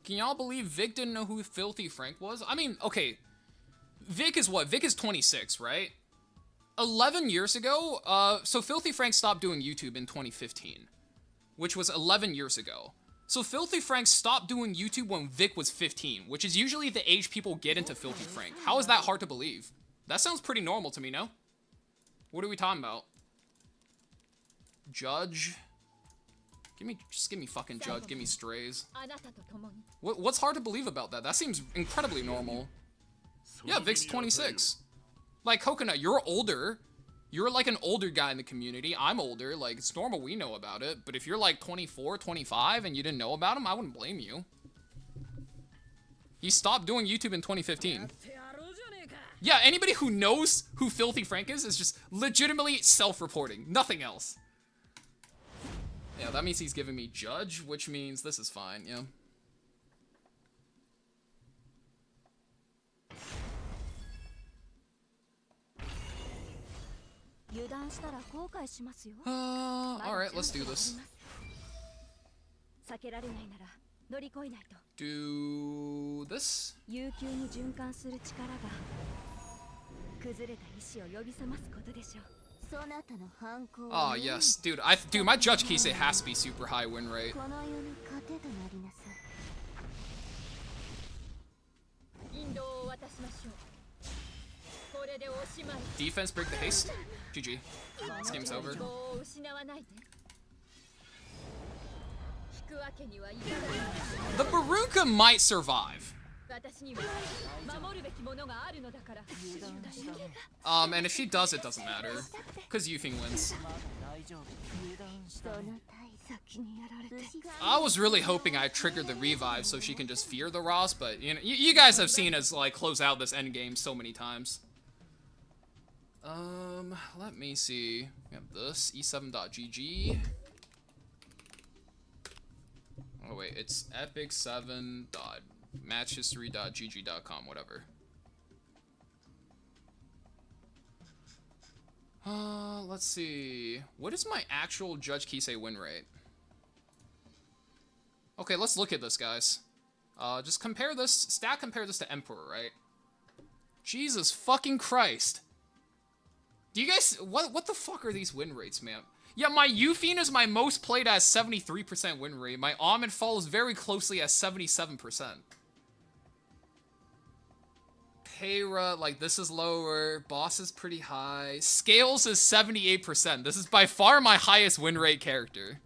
Can y'all believe Vic didn't know who Filthy Frank was? I mean, okay. Vic is what? Vic is 26, right? 11 years ago, so Filthy Frank stopped doing YouTube in 2015, which was 11 years ago. So Filthy Frank stopped doing YouTube when Vic was 15, which is usually the age people get into Filthy Frank. How is that hard to believe? That sounds pretty normal to me, no? What are we talking about? Judge? Just give me fucking Judge, give me Strays. What's hard to believe about that? That seems incredibly normal. Yeah, Vic's 26. Like, Coconut, you're older. You're like an older guy in the community. I'm older. Like, it's normal we know about it. But if you're like 24, 25 and you didn't know about him, I wouldn't blame you. He stopped doing YouTube in 2015. Yeah, anybody who knows who Filthy Frank is just legitimately self-reporting. Nothing else. Yeah, that means he's giving me Judge, which means this is fine, yeah. Alright, let's do this. Do this? Oh yes, dude. Dude, my Judge Kisei has to be super high win rate. Defense, break the haste. GG. This game's over. The Baruka might survive. And if she does, it doesn't matter. Because Yufing wins. I was really hoping I triggered the revive so she can just fear the Ross, but you know, you guys have seen us like close out this endgame so many times. Let me see. We have this e7.gg. Oh wait, it's epic7.matchhistory.gg.com, whatever. Let's see. What is my actual Judge Kisei win rate? Okay, let's look at this, guys. Just compare this, compare this to Emperor, right? Jesus fucking Christ. Do you guys, what the fuck are these win rates, man? Yeah, my Yuffie is my most played at 73% win rate. My Almond follows very closely at 77%. Payra, like, this is lower. Boss is pretty high. Scales is 78%. This is by far my highest win rate character.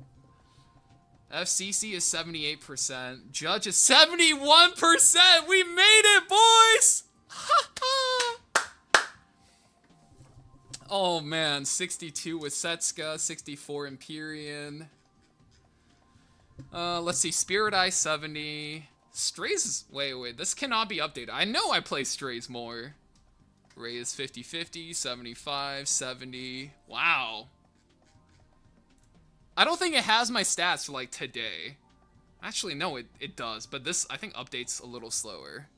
FCC is 78%. Judge is 71%! We made it, boys! Oh, man. 62 with Setsuka. 64 Empyrean. Let's see. Spirit Eye 70. Strays is... Wait. This cannot be updated. I know I play Strays more. Ray is 50-50. 75. 70. Wow. I don't think it has my stats for, like, today. Actually, no, it does. But this, I think, updates a little slower.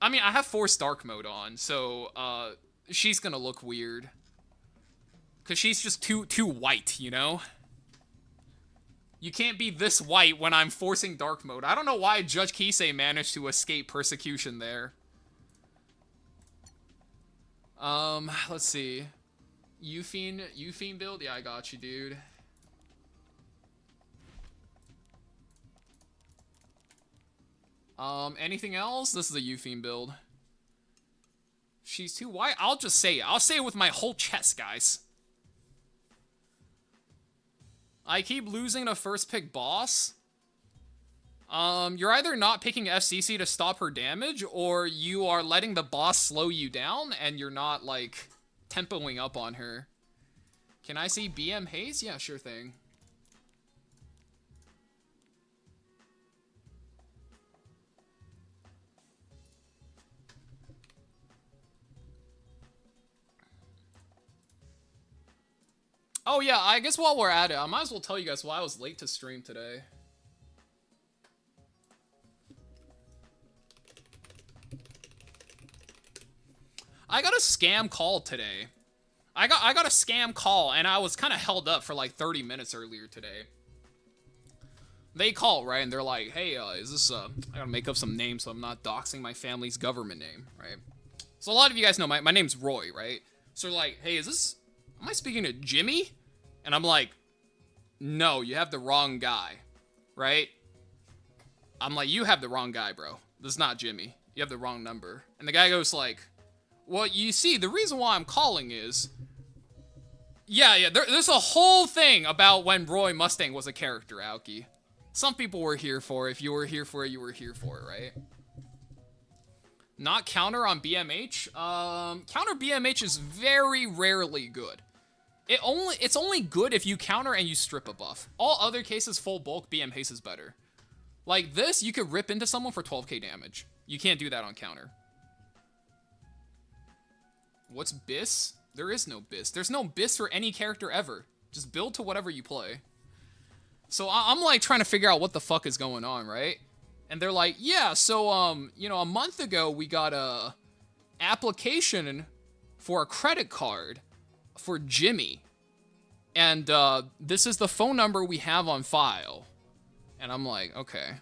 I mean, I have Force Dark mode on, so, she's gonna look weird. Because she's just too white, you know? You can't be this white when I'm forcing Dark mode. I don't know why Judge Kisei managed to escape persecution there. Let's see. Euphine build? Yeah, I got you, dude. Anything else? This is a Euphine build. She's too white? I'll just say it. I'll say it with my whole chest, guys. I keep losing to first pick boss. You're either not picking FCC to stop her damage, or you are letting the boss slow you down, and you're not, like, tempoing up on her. Can I see BM Haze? Yeah, sure thing. Oh yeah, I guess while we're at it, I might as well tell you guys why I was late to stream today. I got a scam call today. I got a scam call, and I was kind of held up for like 30 minutes earlier today. They call, right, and they're like, hey, is this, I gotta make up some names so I'm not doxing my family's government name, right? So a lot of you guys know my name's Roy, right? So they're like, hey, am I speaking to Jimmy? And I'm like, no, you have the wrong guy, right? I'm like, you have the wrong guy, bro. This is not Jimmy. You have the wrong number. And the guy goes like, well, you see, the reason why I'm calling is... Yeah, there's a whole thing about when Roy Mustang was a character, Aoki. Some people were here for it. If you were here for it, you were here for it, right? Not counter on BMH? Counter BMH is very rarely good. It's only good if you counter and you strip a buff. All other cases, full bulk, BM haste is better. Like this, you could rip into someone for 12k damage. You can't do that on counter. What's BIS? There is no BIS. There's no BIS for any character ever. Just build to whatever you play. So I'm like trying to figure out what the fuck is going on, right? And they're like, yeah, so, you know, a month ago we got a application for a credit card for Jimmy. And this is the phone number we have on file. And I'm like, okay.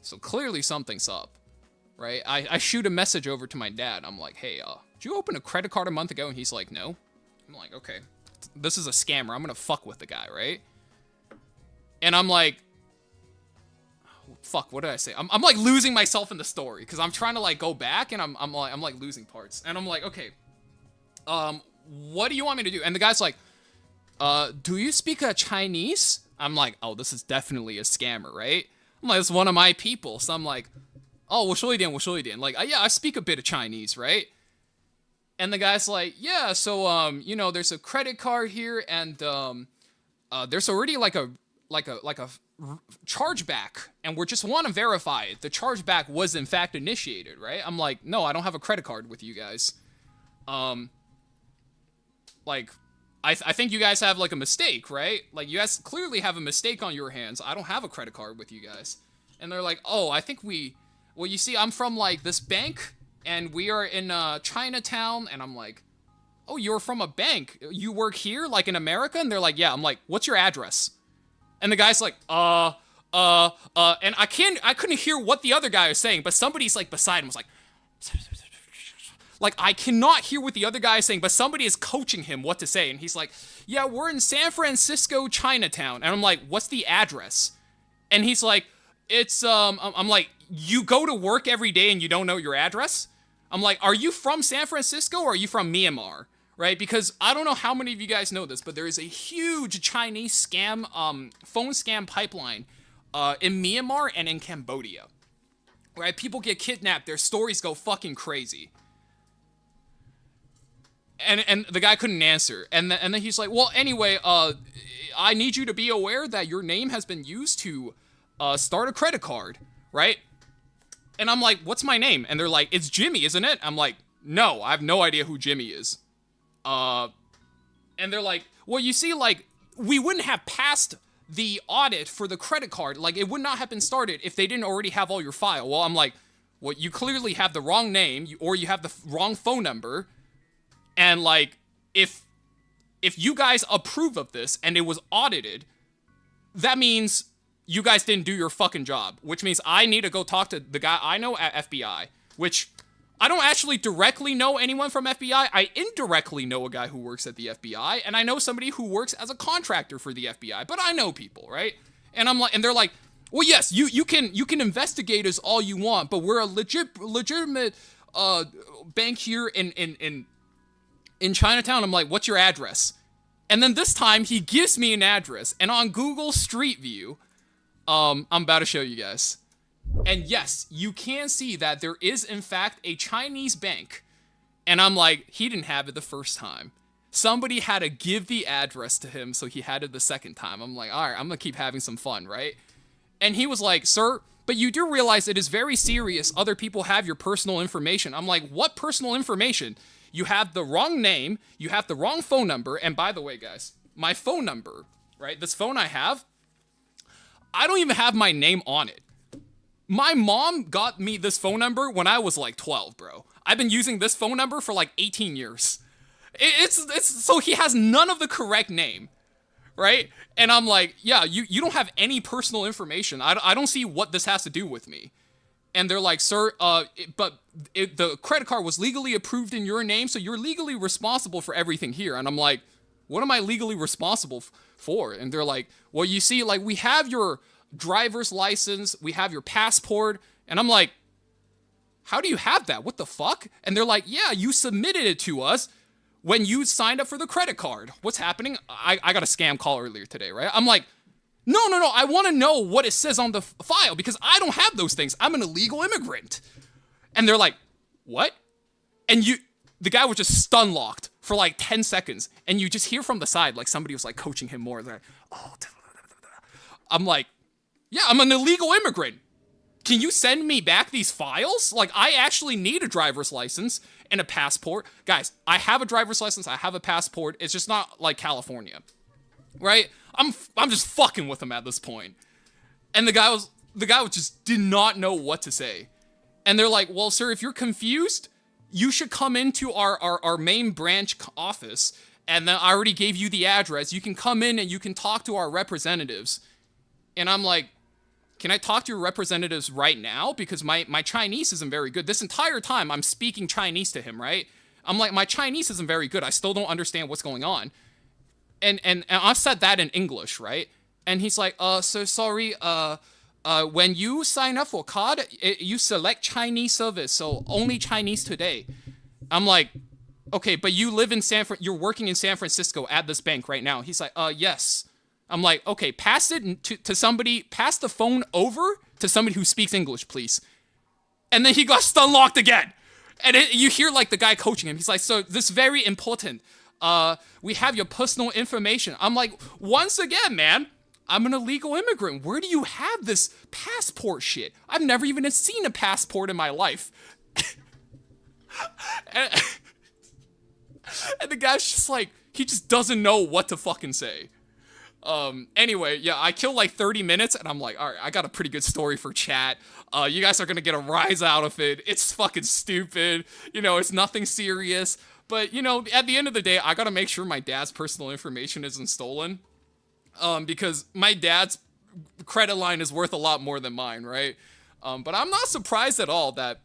So clearly something's up, right? I shoot a message over to my dad. I'm like, hey, did you open a credit card a month ago? And he's like, no. I'm like, okay. This is a scammer. I'm gonna fuck with the guy, right? And I'm like, fuck, what did I say? I'm like losing myself in the story because I'm trying to like go back and I'm like losing parts. And I'm like, okay, what do you want me to do? And the guy's like, do you speak Chinese? I'm like, oh, this is definitely a scammer, right? I'm like, it's one of my people. So I'm like, oh, 我说一点, 我说一点. Like, yeah, I speak a bit of Chinese, right? And the guy's like, yeah, so, you know, there's a credit card here and, there's already like a chargeback, and we just want to verify it. The chargeback was in fact initiated, right? I'm like, no, I don't have a credit card with you guys. Like, I think you guys have like a mistake, right? Like, you guys clearly have a mistake on your hands. I don't have a credit card with you guys. And they're like, oh, I think well, you see, I'm from like this bank, and we are in Chinatown. And I'm like, oh, you're from a bank. You work here, like in America? And they're like, yeah. I'm like, what's your address? And the guy's like, and I couldn't hear what the other guy was saying, but somebody's like beside him was like, Like, I cannot hear what the other guy is saying, but somebody is coaching him what to say. And he's like, yeah, we're in San Francisco, Chinatown. And I'm like, what's the address? And he's like, it's, I'm like, you go to work every day and you don't know your address? I'm like, are you from San Francisco or are you from Myanmar? Right? Because I don't know how many of you guys know this, but there is a huge Chinese scam, phone scam pipeline in Myanmar and in Cambodia. Right? People get kidnapped. Their stories go fucking crazy. And the guy couldn't answer. And then he's like, well, anyway, I need you to be aware that your name has been used to start a credit card. Right? And I'm like, what's my name? And they're like, it's Jimmy, isn't it? I'm like, no, I have no idea who Jimmy is. And they're like, well, you see, like, we wouldn't have passed the audit for the credit card. Like, it would not have been started if they didn't already have all your file. Well, I'm like, well, you clearly have the wrong name, or you have the wrong phone number. And, like, if you guys approve of this and it was audited, that means you guys didn't do your fucking job, which means I need to go talk to the guy I know at FBI, which I don't actually directly know anyone from FBI. I indirectly know a guy who works at the FBI, and I know somebody who works as a contractor for the FBI, but I know people, right? And I'm like, and they're like, well, yes, you can investigate us all you want, but we're a legitimate bank here in Chinatown. I'm like, what's your address? And then this time he gives me an address, and on Google Street View, I'm about to show you guys. And yes, you can see that there is, in fact, a Chinese bank. And I'm like, he didn't have it the first time. Somebody had to give the address to him, so he had it the second time. I'm like, all right, I'm going to keep having some fun, right? And he was like, sir, but you do realize it is very serious. Other people have your personal information. I'm like, what personal information? You have the wrong name. You have the wrong phone number. And by the way, guys, my phone number, right? This phone I have, I don't even have my name on it. My mom got me this phone number when I was like 12, bro. I've been using this phone number for like 18 years. It's so he has none of the correct name, right? And I'm like, yeah, you don't have any personal information. I don't see what this has to do with me. And they're like, sir, the credit card was legally approved in your name, so you're legally responsible for everything here. And I'm like, what am I legally responsible for? And they're like, well, you see, like, we have your driver's license, we have your passport. And I'm like, how do you have that? What the fuck? And they're like, yeah, you submitted it to us when you signed up for the credit card. What's happening? I got a scam call earlier today, right? I'm like, no, I want to know what it says on the file because I don't have those things. I'm an illegal immigrant. And they're like, what? And the guy was just stun locked for like 10 seconds. And you just hear from the side, like somebody was like coaching him more. They're like, oh, I'm like, yeah, I'm an illegal immigrant. Can you send me back these files? Like, I actually need a driver's license and a passport. Guys, I have a driver's license. I have a passport. It's just not like California, right? I'm just fucking with him at this point. And the guy just did not know what to say. And they're like, well, sir, if you're confused, you should come into our main branch office. And then I already gave you the address. You can come in and you can talk to our representatives. And I'm like, can I talk to your representatives right now? Because my Chinese isn't very good. This entire time I'm speaking Chinese to him, right? I'm like, my Chinese isn't very good. I still don't understand what's going on. And I've said that in English, right? And he's like, so sorry, when you sign up for card, you select Chinese service, so only Chinese today. I'm like, okay, but you live in you're working in San Francisco at this bank right now. He's like, yes. I'm like, okay, pass it to somebody, pass the phone over to somebody who speaks English, please. And then he got stun locked again. And you hear like the guy coaching him. He's like, so this is very important. We have your personal information. I'm like, once again, man, I'm an illegal immigrant. Where do you have this passport shit? I've never even seen a passport in my life. and the guy's just like, he just doesn't know what to fucking say. Anyway, yeah, I killed like 30 minutes and I'm like, all right, I got a pretty good story for chat. You guys are gonna get a rise out of it. It's fucking stupid. You know, it's nothing serious. But, you know, at the end of the day, I gotta make sure my dad's personal information isn't stolen. Because my dad's credit line is worth a lot more than mine, right? But I'm not surprised at all that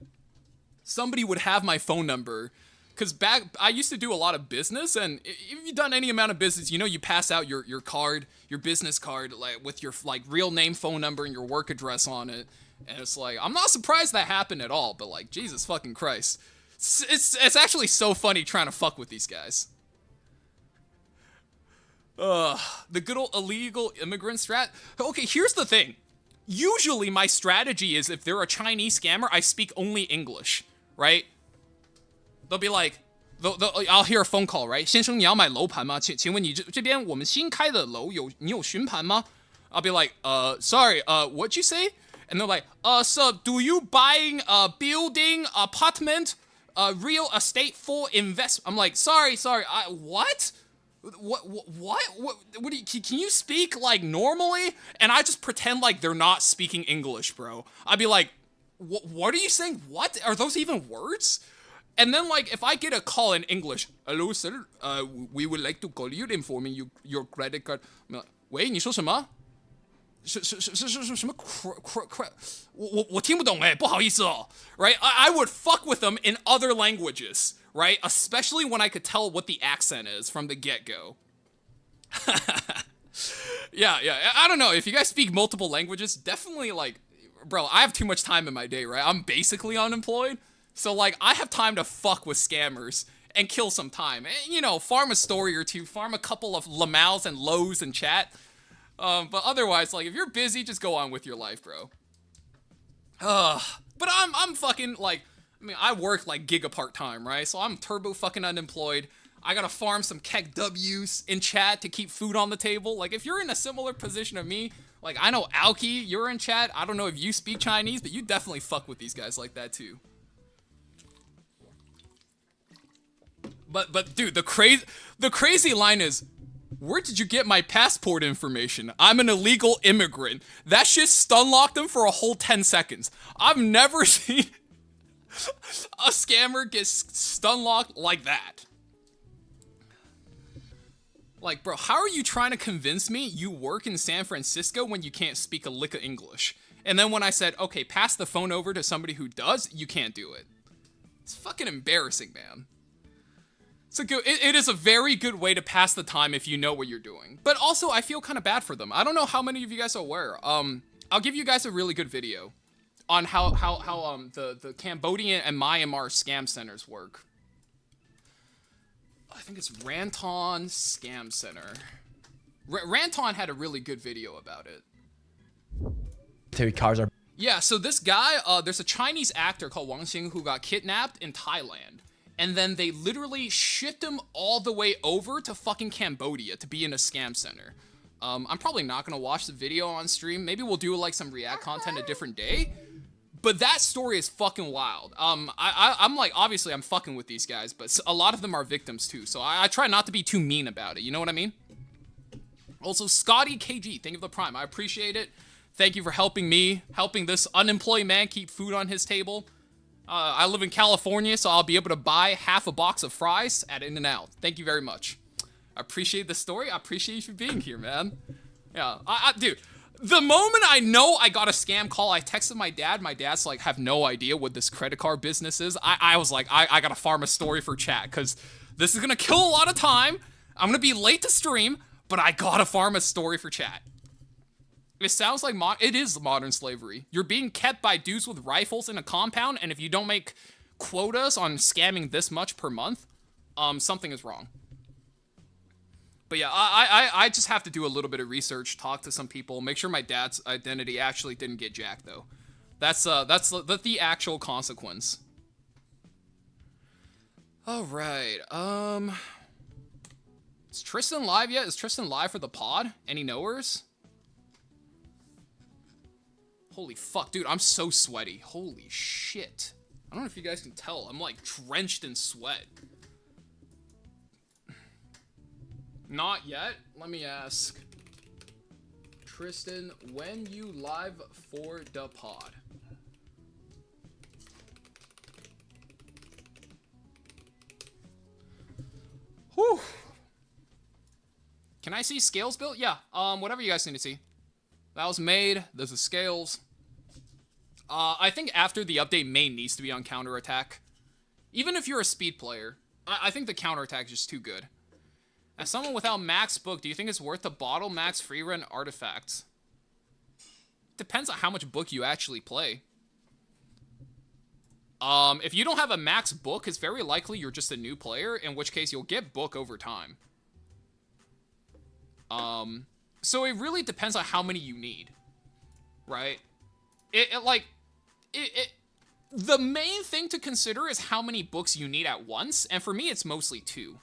somebody would have my phone number. Because I used to do a lot of business, and if you've done any amount of business, you know you pass out your card, your business card, like with your like real name, phone number, and your work address on it. And it's like, I'm not surprised that happened at all, but like, Jesus fucking Christ. It's actually so funny trying to fuck with these guys. The good old illegal immigrant strat. Okay, here's the thing. Usually my strategy is if they're a Chinese scammer, I speak only English, right? They'll be like, I'll hear a phone call, right? 先生，你要买楼盘吗？请问你这边我们新开的楼你有询盘吗？ I'll be like, sorry, what'd you say? And they're like, so do you buying a building, apartment, real estate for investment? I'm like, sorry, what? What do you, can you speak like normally? And I just pretend like they're not speaking English, bro. I'd be like, what are you saying? What? Are those even words? And then, like, if I get a call in English, hello, sir, we would like to call you informing you your credit card. I'm like, 喂，你说什么？是什么 我听不懂哎，不好意思哦。Right? I would fuck with them in other languages, right? Especially when I could tell what the accent is from the get-go. Yeah. I don't know. If you guys speak multiple languages, definitely, like, bro, I have too much time in my day, right? I'm basically unemployed. So, like, I have time to fuck with scammers and kill some time. And, you know, farm a story or two, farm a couple of lamals and lows in chat. But otherwise, like, if you're busy, just go on with your life, bro. But I'm fucking, like, I mean, I work, like, giga part-time, right? So I'm turbo fucking unemployed. I gotta farm some keg W's in chat to keep food on the table. Like, if you're in a similar position of me, like, I know Aoki, you're in chat. I don't know if you speak Chinese, but you definitely fuck with these guys like that, too. But dude, the crazy line is, where did you get my passport information? I'm an illegal immigrant. That shit stun locked them for a whole 10 seconds. I've never seen a scammer get stun locked like that. Like, bro, how are you trying to convince me you work in San Francisco when you can't speak a lick of English? And then when I said, okay, pass the phone over to somebody who does, you can't do it. It's fucking embarrassing, man. It is a very good way to pass the time if you know what you're doing. But also, I feel kind of bad for them. I don't know how many of you guys are aware. I'll give you guys a really good video on how the Cambodian and Myanmar scam centers work. I think it's Ranton Scam Center. Ranton had a really good video about it. Cars are. Yeah, so this guy, there's a Chinese actor called Wang Xing who got kidnapped in Thailand. And then they literally shipped him all the way over to fucking Cambodia to be in a scam center. I'm probably not gonna watch the video on stream. Maybe we'll do like some react content a different day. But that story is fucking wild. I'm like, obviously I'm fucking with these guys, but a lot of them are victims too. So I try not to be too mean about it. You know what I mean? Also, Scotty KG, thank you for the prime. I appreciate it. Thank you for helping me, helping this unemployed man keep food on his table. I live in California, so I'll be able to buy half a box of fries at In-N-Out. Thank you very much. I appreciate the story. I appreciate you for being here, man. Yeah, dude, the moment I know I got a scam call, I texted my dad. My dad's like, have no idea what this credit card business is. I was like, I gotta farm a story for chat, because this is gonna kill a lot of time. I'm gonna be late to stream, but I gotta farm a story for chat. It sounds like it is modern slavery. You're being kept by dudes with rifles in a compound, and if you don't make quotas on scamming this much per month, something is wrong. But yeah, I just have to do a little bit of research, talk to some people, make sure my dad's identity actually didn't get jacked, though. That's the actual consequence. All right. Is Tristan live yet? Is Tristan live for the pod? Any knowers? Holy fuck, dude, I'm so sweaty. Holy shit. I don't know if you guys can tell. I'm like drenched in sweat. Not yet? Let me ask. Tristan, when you live for the pod? Whew. Can I see scales built? Yeah, whatever you guys need to see. That was made. There's the scales. I think after the update, main needs to be on counterattack. Even if you're a speed player, I think the counterattack is just too good. As someone without max book, do you think it's worth to bottle max free run artifacts? Depends on how much book you actually play. If you don't have a max book, it's very likely you're just a new player, in which case you'll get book over time. So it really depends on how many you need, right? The main thing to consider is how many books you need at once, and for me, it's mostly 2.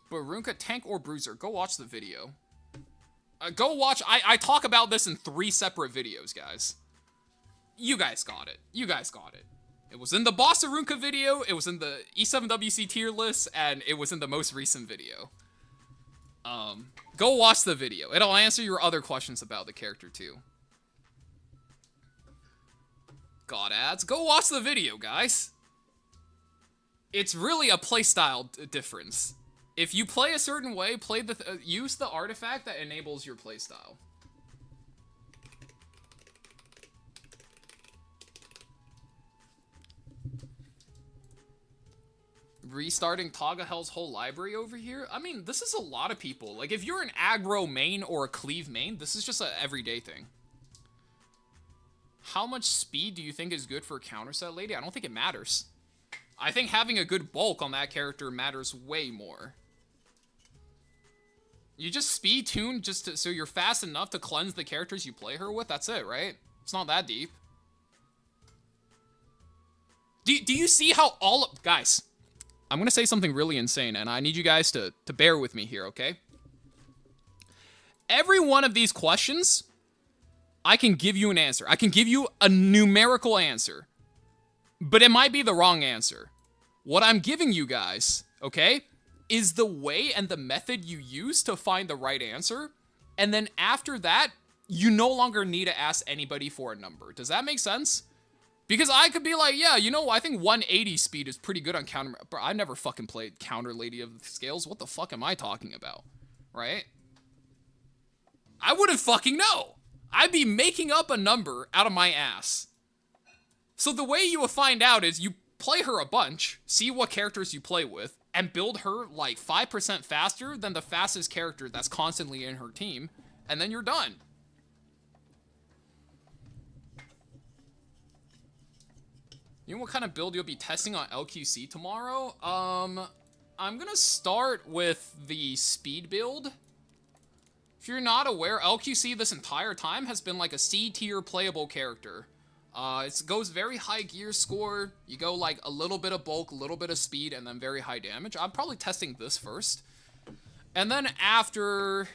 But Runka, tank or bruiser? Go watch the video. Go watch. I talk about this in 3 separate videos, guys. You guys got it. You guys got it. It was in the Boss Arunka video, it was in the E7WC tier list, and it was in the most recent video. Go watch the video. It'll answer your other questions about the character too. God ads. Go watch the video, guys. It's really a playstyle difference. If you play a certain way, use the artifact that enables your playstyle. Restarting Tagahel's whole library over here? I mean, this is a lot of people. Like, if you're an aggro main or a cleave main, this is just an everyday thing. How much speed do you think is good for a counter set lady? I don't think it matters. I think having a good bulk on that character matters way more. You just speed tune so you're fast enough to cleanse the characters you play her with. That's it, right? It's not that deep. Do you see how guys, I'm gonna say something really insane, and I need you guys to bear with me here, okay? Every one of these questions, I can give you an answer. I can give you a numerical answer, but it might be the wrong answer. What I'm giving you guys, okay, is the way and the method you use to find the right answer, and then after that, you no longer need to ask anybody for a number. Does that make sense? Because I could be like, yeah, you know, I think 180 speed is pretty good on counter. Bro, I never fucking played counter Lady of the Scales. What the fuck am I talking about? Right? I wouldn't fucking know. I'd be making up a number out of my ass. So the way you will find out is you play her a bunch, see what characters you play with, and build her like 5% faster than the fastest character that's constantly in her team, and then you're done. You know what kind of build you'll be testing on LQC tomorrow? I'm gonna start with the speed build. If you're not aware, LQC this entire time has been like a C tier playable character. It goes very high gear score. You go like a little bit of bulk, a little bit of speed, and then very high damage. I'm probably testing this first. And then after,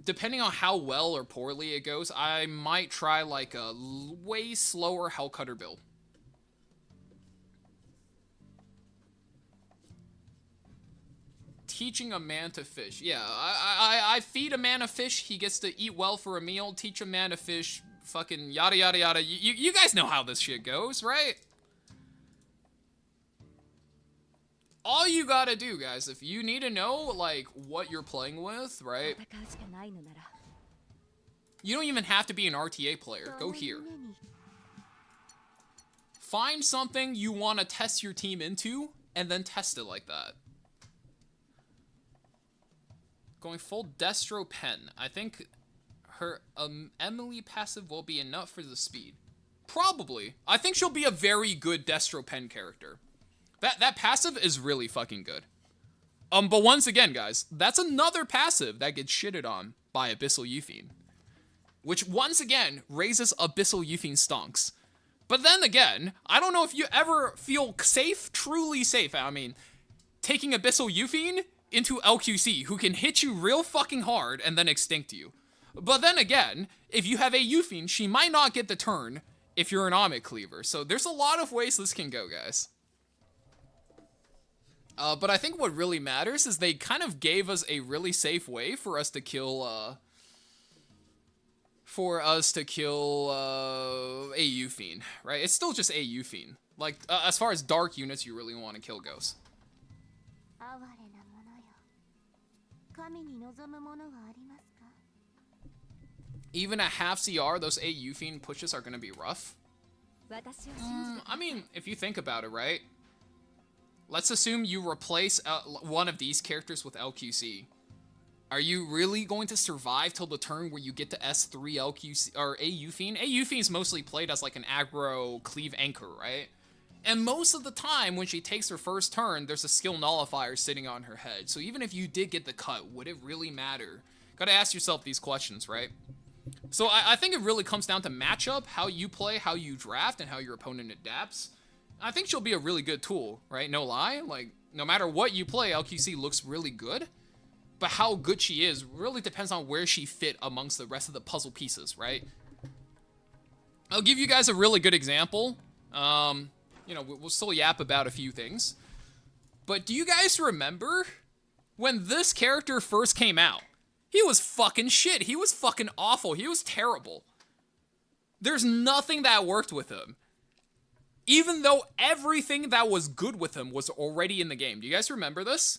depending on how well or poorly it goes, I might try like a way slower Hellcutter build. Teaching a man to fish. Yeah, I feed a man a fish, he gets to eat well for a meal. Teach a man to fish, fucking yada yada yada. You guys know how this shit goes, right? All you gotta do, guys, if you need to know, like, what you're playing with, right? You don't even have to be an RTA player. Go here. Find something you want to test your team into, and then test it like that. Going full Destro Pen. I think her Emily passive will be enough for the speed. Probably. I think she'll be a very good Destro Pen character. That passive is really fucking good. But once again, guys, that's another passive that gets shitted on by Abyssal Euthine. Which, once again, raises Abyssal Euthine stonks. But then again, I don't know if you ever feel safe, truly safe. I mean, taking Abyssal Euthine into LQC, who can hit you real fucking hard and then extinct you. But then again, if you have a Euthine, she might not get the turn if you're an Omid Cleaver. So there's a lot of ways this can go, guys. But I think what really matters is they kind of gave us a really safe way for us to kill, a Euthine, right? It's still just a Euthine. Like, as far as dark units you really want to kill goes. Even at half CR, those AU Fiend pushes are going to be rough. I mean, if you think about it, right? Let's assume you replace one of these characters with LQC. Are you really going to survive till the turn where you get to S3 LQC or AU Fiend? AU Fiend's mostly played as like an aggro cleave anchor, right? And most of the time, when she takes her first turn, there's a skill nullifier sitting on her head. So even if you did get the cut, would it really matter? Gotta ask yourself these questions, right? So I think it really comes down to matchup, how you play, how you draft, and how your opponent adapts. I think she'll be a really good tool, right? No lie. Like, no matter what you play, LQC looks really good. But how good she is really depends on where she fit amongst the rest of the puzzle pieces, right? I'll give you guys a really good example. You know, we'll still yap about a few things. But do you guys remember when this character first came out? He was fucking shit. He was fucking awful. He was terrible. There's nothing that worked with him. Even though everything that was good with him was already in the game. Do you guys remember this?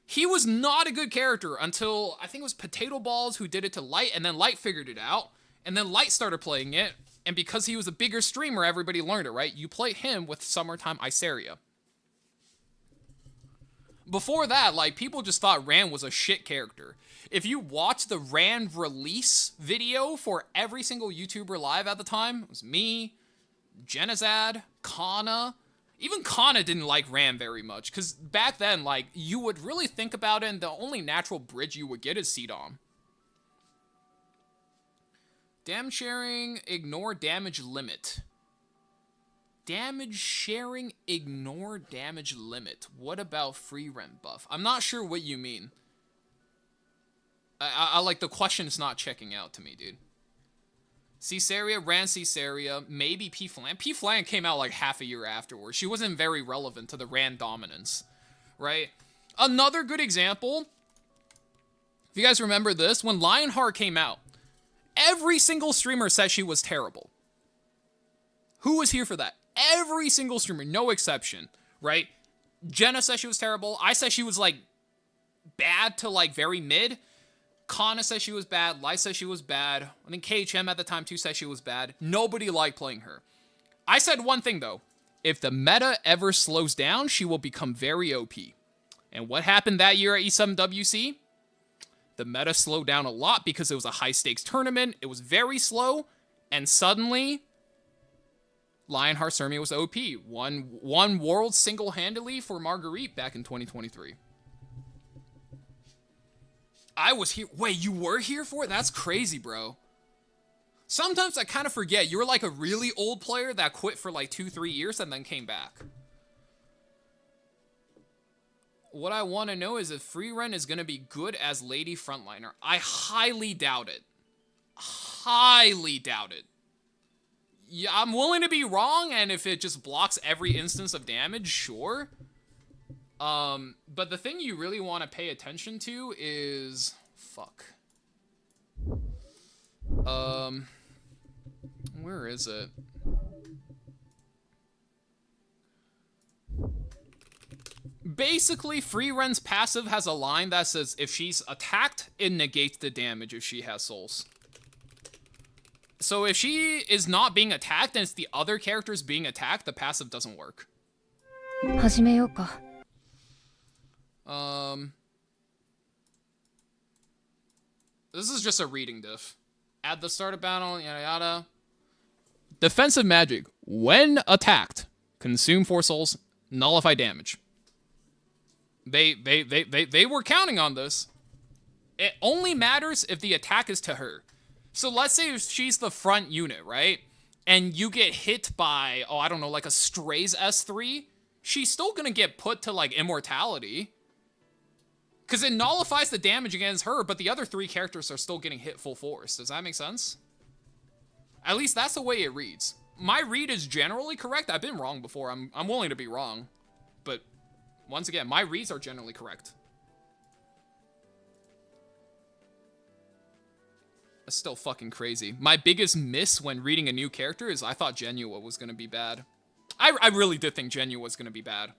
He was not a good character until, I think it was Potato Balls who did it to Light, and then Light figured it out, and then Light started playing it, and because he was a bigger streamer, everybody learned it, right? You play him with Summertime Iceria. Before that, like, people just thought Rand was a shit character. If you watch the Rand release video for every single YouTuber live at the time, it was me, Genizad, Kana. Even Kana didn't like Rand very much, because back then, like, you would really think about it, and the only natural bridge you would get is CDOM. Damage sharing, ignore damage limit. Damage sharing, ignore damage limit. What about Frieren buff? I'm not sure what you mean. I like, the question is not checking out to me, dude. Caesarea, ran Caesarea, maybe P-Flan. P-Flan came out like half a year afterwards. She wasn't very relevant to the Rand dominance, right? Another good example, if you guys remember this, when Lionheart came out, every single streamer said she was terrible. Who was here for that? Every single streamer, no exception, right? Jenna said she was terrible. I said she was like bad to like very mid. Kana said she was bad. Lai said she was bad. I think KHM at the time too said she was bad. Nobody liked playing her. I said one thing though. If the meta ever slows down, she will become very OP. And what happened that year at E7WC? The meta slowed down a lot because it was a high stakes tournament. It was very slow. And suddenly, Lionheart Sermia was OP. Won Worlds single-handedly for Marguerite back in 2023. I was here. Wait, you were here for it? That's crazy, bro. Sometimes I kind of forget. You're like a really old player that quit for like 2-3 years and then came back. What I want to know is if Frieren is going to be good as Lady Frontliner. I highly doubt it. Highly doubt it. Yeah, I'm willing to be wrong, and if it just blocks every instance of damage, sure. But the thing you really want to pay attention to is... Fuck. Where is it? Basically, Frieren's passive has a line that says, if she's attacked, it negates the damage if she has souls. So if she is not being attacked and it's the other characters being attacked, the passive doesn't work. This is just a reading diff. At the start of battle, yada yada. Defensive magic. When attacked, consume 4 souls, nullify damage. They were counting on this. It only matters if the attack is to her. So let's say if she's the front unit, right? And you get hit by, oh, I don't know, like a Strays S3, she's still gonna get put to, like, immortality. Because it nullifies the damage against her, but the other 3 characters are still getting hit full force. Does that make sense? At least that's the way it reads. My read is generally correct. I've been wrong before. I'm willing to be wrong. But, once again, my reads are generally correct. That's still fucking crazy. My biggest miss when reading a new character is I thought Genua was going to be bad. I really did think Genua was going to be bad.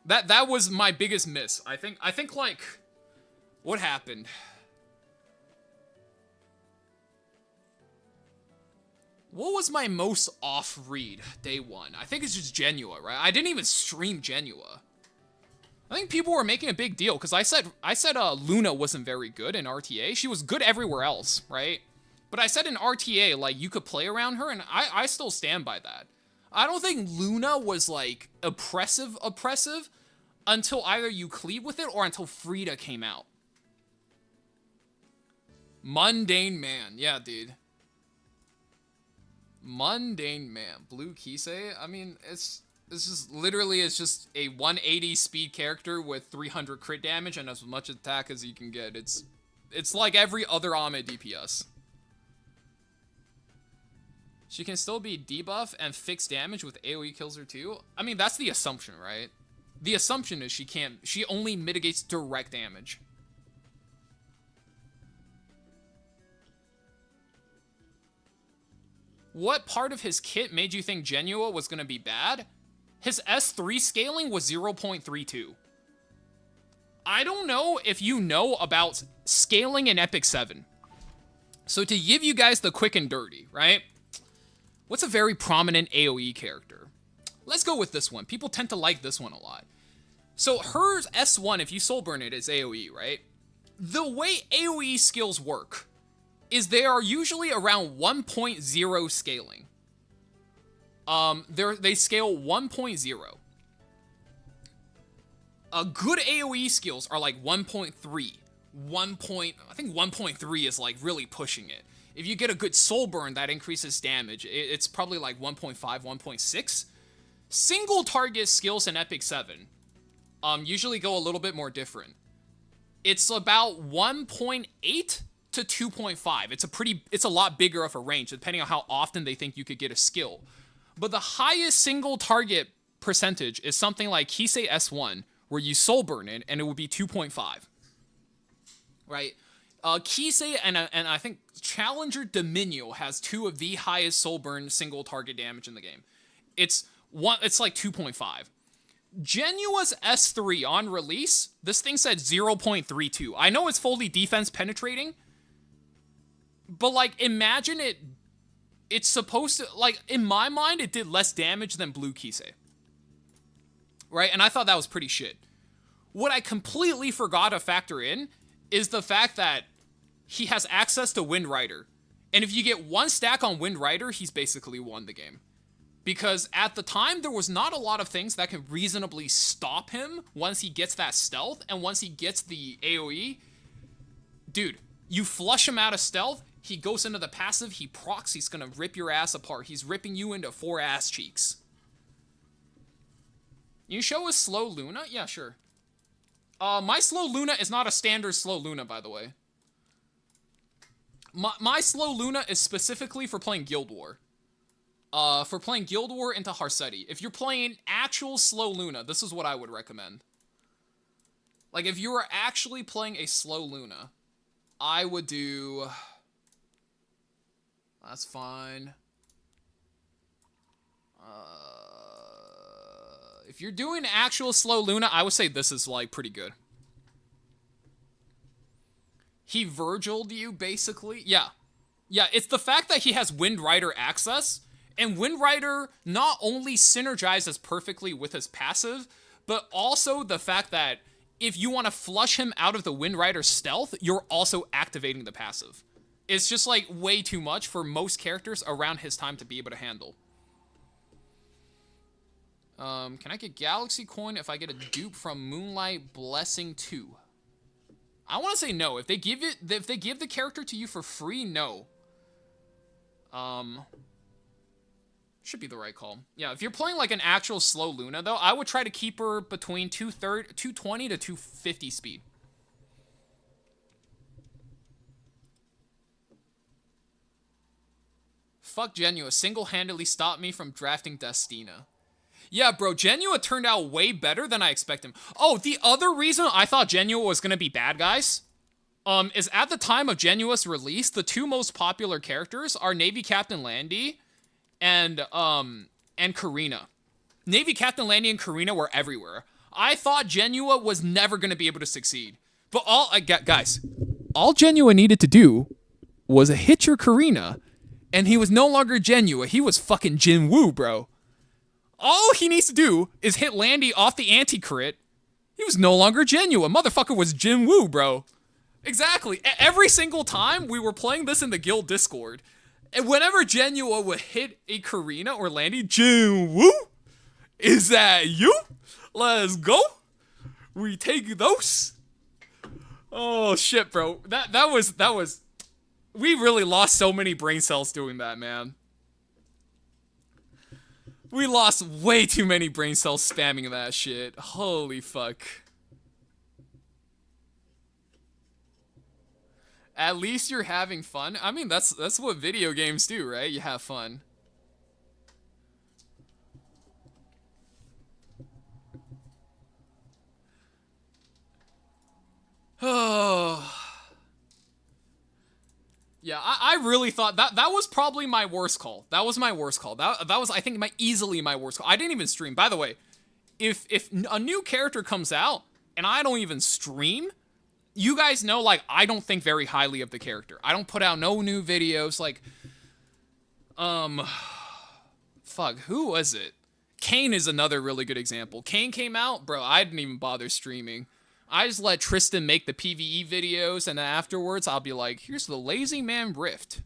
That was my biggest miss. I think like, what happened? What was my most off read day one? I think it's just Genua, right? I didn't even stream Genua. I think people were making a big deal because I said Luna wasn't very good in RTA. She was good everywhere else, right? But I said in RTA, like, you could play around her, and I still stand by that. I don't think Luna was, like, oppressive until either you cleave with it or until Frida came out. Mundane Man. Yeah, dude. Mundane Man. Blue Kisei? I mean, it's just literally, it's just a 180 speed character with 300 crit damage and as much attack as you can get. It's like every other Ame DPS. She can still be debuff and fixed damage with AoE kills her too. I mean, that's the assumption, right? The assumption is she only mitigates direct damage. What part of his kit made you think Genua was going to be bad? His S3 scaling was 0.32. I don't know if you know about scaling in Epic 7. So to give you guys the quick and dirty, right? What's a very prominent AoE character? Let's go with this one. People tend to like this one a lot. So her S1, if you soul burn it, is AoE, right? The way AoE skills work is they are usually around 1.0 scaling. They scale 1.0. Good AoE skills are like 1.3. I think 1.3 is like really pushing it. If you get a good soul burn that increases damage, it's probably like 1.5, 1.6. Single target skills in Epic 7 usually go a little bit more different. It's about 1.8 to 2.5. It's a lot bigger of a range depending on how often they think you could get a skill. But the highest single target percentage is something like Kisei S1, where you soul burn it, and it would be 2.5. Right? Kisei and I think Challenger Dominio has two of the highest soul burn single target damage in the game. It's like 2.5. Genua's S3 on release, this thing said 0.32. I know it's fully defense penetrating, but like imagine it's supposed to, like, in my mind it did less damage than Blue Kisei. Right? And I thought that was pretty shit. What I completely forgot to factor in is the fact that he has access to Wind Rider. And if you get one stack on Wind Rider, he's basically won the game. Because at the time, there was not a lot of things that can reasonably stop him once he gets that stealth, and once he gets the AoE. Dude, you flush him out of stealth, he goes into the passive, he procs, he's gonna rip your ass apart. He's ripping you into 4 ass cheeks. You show us Slow Luna? Yeah, sure. My Slow Luna is not a standard Slow Luna, by the way. My Slow Luna is specifically for playing Guild War. For playing Guild War into Harsetti. If you're playing actual Slow Luna, this is what I would recommend. Like, if you were actually playing a Slow Luna, I would do... That's fine. If you're doing actual Slow Luna, I would say this is, like, pretty good. He Virgil'd you, basically. Yeah. Yeah, it's the fact that he has Wind Rider access, and Wind Rider not only synergizes perfectly with his passive, but also the fact that if you want to flush him out of the Wind Rider stealth, you're also activating the passive. It's just, like, way too much for most characters around his time to be able to handle. Can I get Galaxy Coin if I get a dupe from Moonlight Blessing 2? I want to say no. If they give the character to you for free, no. Should be the right call. Yeah, if you're playing like an actual Slow Luna, though, I would try to keep her between 220 to 250 speed. Fuck Genua. Single-handedly stopped me from drafting Destina. Yeah, bro, Genua turned out way better than I expected him. Oh, the other reason I thought Genua was gonna be bad, guys, is at the time of Genua's release, the two most popular characters are Navy Captain Landy and Karina. Navy Captain Landy and Karina were everywhere. I thought Genua was never gonna be able to succeed. But guys, all Genua needed to do was hit your Karina, and he was no longer Genua. He was fucking Jin Woo, bro. All he needs to do is hit Landy off the anti-crit. He was no longer Genua. Motherfucker was Jin Woo, bro. Exactly. Every single time we were playing this in the guild Discord, and whenever Genua would hit a Karina or Landy, Jin Woo, is that you? Let's go. We take those. Oh shit, bro. That was. We really lost so many brain cells doing that, man. We lost way too many brain cells spamming that shit. Holy fuck. At least you're having fun. I mean, that's what video games do, right? You have fun. Oh. Yeah, I really thought that was probably my worst call. That was my worst call. That was, I think, easily my worst call. I didn't even stream. By the way, if a new character comes out and I don't even stream, you guys know, like, I don't think very highly of the character. I don't put out no new videos. Like, fuck, who was it? Kane is another really good example. Kane came out, bro, I didn't even bother streaming. I just let Tristan make the PvE videos, and then afterwards I'll be like, here's the Lazy Man Rift.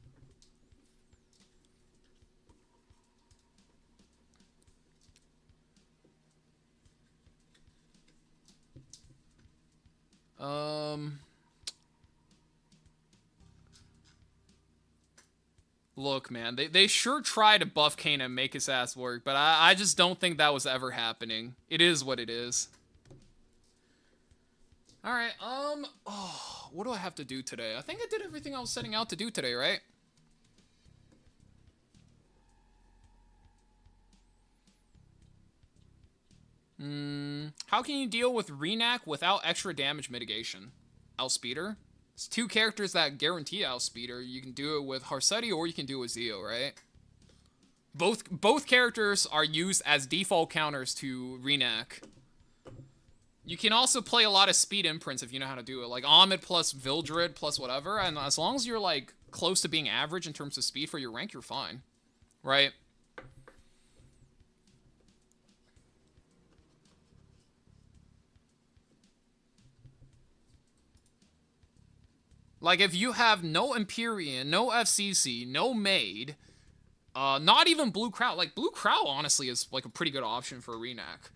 Look, man, they sure try to buff Kane and make his ass work, but I just don't think that was ever happening. It is what it is. Alright, what do I have to do today? I think I did everything I was setting out to do today, right? How can you deal with Renac without extra damage mitigation? Outspeeder? It's two characters that guarantee Outspeeder. You can do it with Harsetti or you can do it with Zio, right? Both characters are used as default counters to Renac. You can also play a lot of speed imprints if you know how to do it. Like Ahmed plus Vildred plus whatever. And as long as you're like close to being average in terms of speed for your rank, you're fine. Right? Like if you have no Empyrean, no FCC, no Maid, not even Blue Crow. Like Blue Crow honestly is like a pretty good option for Renac.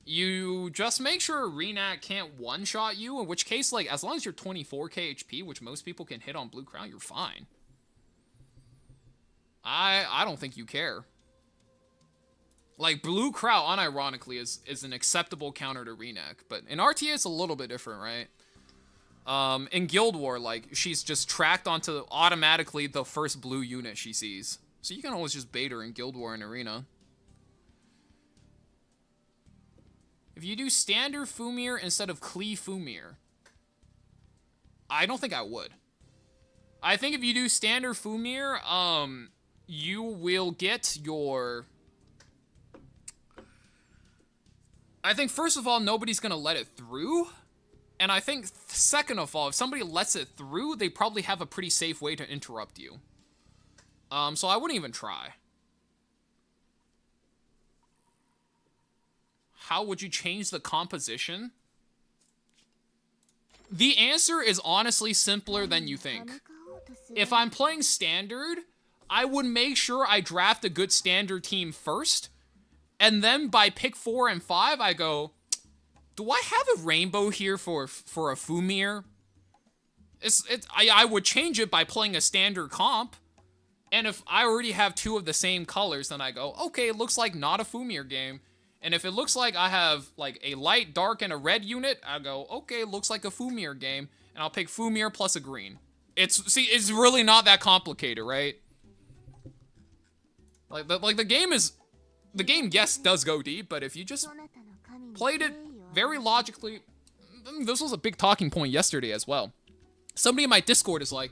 You just make sure Renac can't one-shot you, in which case, like, as long as you're 24k HP, which most people can hit on Blue Crown, you're fine. I don't think you care. Like, Blue Crow, unironically, is an acceptable counter to Renac, but in RTA, it's a little bit different, right? In Guild War, like, she's just tracked onto automatically the first blue unit she sees. So you can always just bait her in Guild War and Arena. If you do standard Fumir instead of Klee Fumir, I don't think I would. I think if you do standard Fumir, you will get your... I think, first of all, nobody's going to let it through. And I think, second of all, if somebody lets it through, they probably have a pretty safe way to interrupt you. So I wouldn't even try. How would you change the composition? The answer is honestly simpler than you think. If I'm playing standard, I would make sure I draft a good standard team first, and then by pick 4 and 5, I go, do I have a rainbow here for a Fumir? I would change it by playing a standard comp, and if I already have 2 of the same colors, then I go, okay, it looks like not a Fumir game. And if it looks like I have, like, a light, dark, and a red unit, I'll go, okay, looks like a Fumir game, and I'll pick Fumir plus a green. It's really not that complicated, right? Like, the game, yes, does go deep, but if you just played it very logically, this was a big talking point yesterday as well. Somebody in my Discord is like,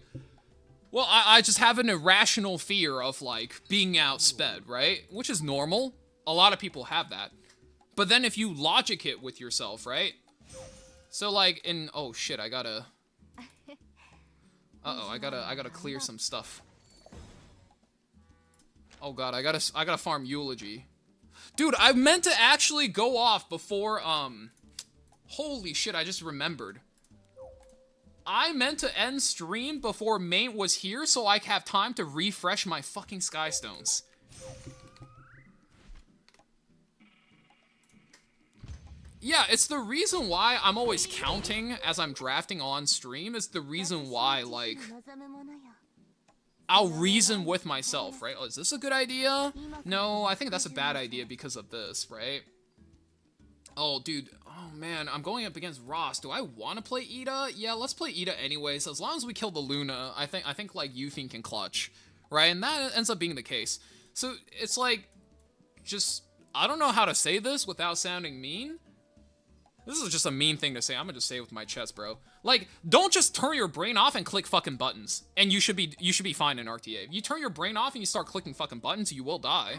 well, I just have an irrational fear of, like, being outsped, right? Which is normal. A lot of people have that. But then if you logic it with yourself, right? So like in, oh shit, I gotta clear some stuff. Oh god, I gotta farm eulogy. Dude, I meant to actually go off before, holy shit, I just remembered. I meant to end stream before Mate was here so I have time to refresh my fucking Skystones. Yeah, it's the reason why I'm always counting as I'm drafting on stream. It's the reason why, like, I'll reason with myself, right? Oh, is this a good idea? No, I think that's a bad idea because of this, right? Oh, dude. Oh, man. I'm going up against Ross. Do I want to play Ida? Yeah, let's play Ida anyways. As long as we kill the Luna, I think like, Yuffie can clutch, right? And that ends up being the case. So, it's like, just, I don't know how to say this without sounding mean. This is just a mean thing to say. I'm gonna just say it with my chest, bro. Like, don't just turn your brain off and click fucking buttons, and you should be fine in RTA. If you turn your brain off and you start clicking fucking buttons, you will die.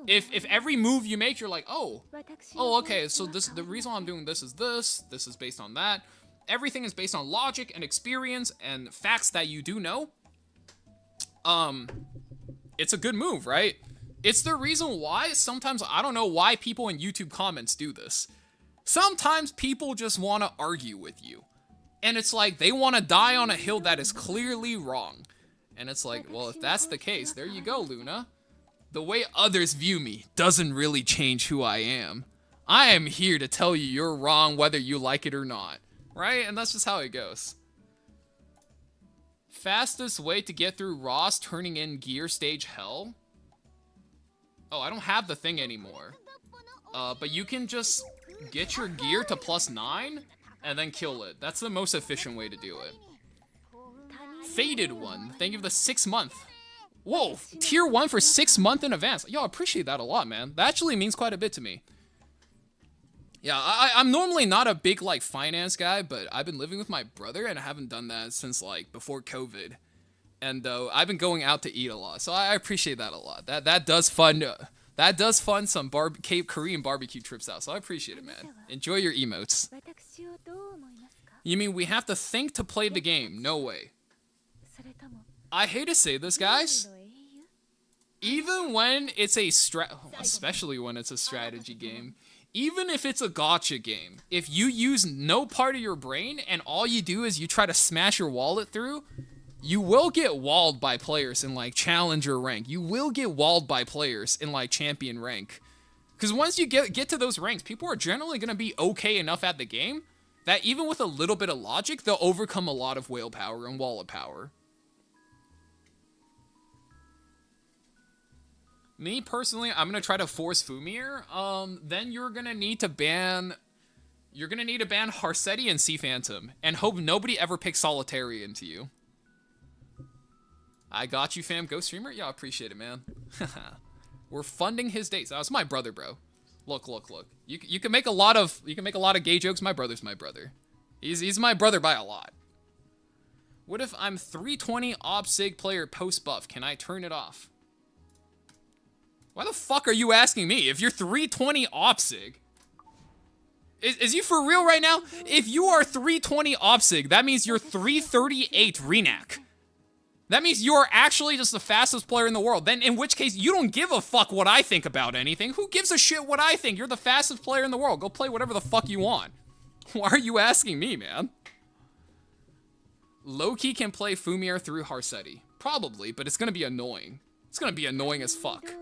If every move you make, you're like, oh, okay, so the reason why I'm doing this is based on that. Everything is based on logic and experience and facts that you do know. It's a good move, right? It's the reason why sometimes I don't know why people in YouTube comments do this. Sometimes people just want to argue with you. And it's like, they want to die on a hill that is clearly wrong. And it's like, well, if that's the case, there you go, Luna. The way others view me doesn't really change who I am. I am here to tell you you're wrong whether you like it or not. Right? And that's just how it goes. Fastest way to get through Ross turning in gear stage hell? Oh, I don't have the thing anymore. But you can just get your gear to +9 and then kill it. That's the most efficient way to do it. Faded one. Thank you for the 6 month. Whoa, tier 1 for 6 months in advance. Yo, I appreciate that a lot, man. That actually means quite a bit to me. Yeah, I'm normally not a big, like, finance guy, but I've been living with my brother, and I haven't done that since, like, before COVID. And, I've been going out to eat a lot, so I appreciate that a lot. That does fund... That does fund some Korean barbecue trips out, so I appreciate it, man. Enjoy your emotes. You mean we have to think to play the game? No way. I hate to say this, guys. Even when it's a especially when it's a strategy game, even if it's a gacha game, if you use no part of your brain and all you do is you try to smash your wallet through, you will get walled by players in, like, challenger rank. You will get walled by players in, like, champion rank. Because once you get to those ranks, people are generally going to be okay enough at the game that even with a little bit of logic, they'll overcome a lot of whale power and wallet power. Me, personally, I'm going to try to force Fumir. Then you're going to need to ban... You're going to need to ban Harsetti and Sea Phantom. And hope nobody ever picks Solitary into you. I got you, fam. Go streamer? Yeah, I appreciate it, man. We're funding his dates. That's my brother, bro. Look. You can make a lot of gay jokes. My brother's my brother. He's my brother by a lot. What if I'm 320 OpSig player post buff? Can I turn it off? Why the fuck are you asking me? If you're 320 OpSig, is you for real right now? If you are 320 OpSig, that means you're 338 Renak. That means you're actually just the fastest player in the world. Then, in which case, you don't give a fuck what I think about anything. Who gives a shit what I think? You're the fastest player in the world. Go play whatever the fuck you want. Why are you asking me, man? Loki can play Fumir through Harsetti. Probably, but it's gonna be annoying. It's gonna be annoying as fuck.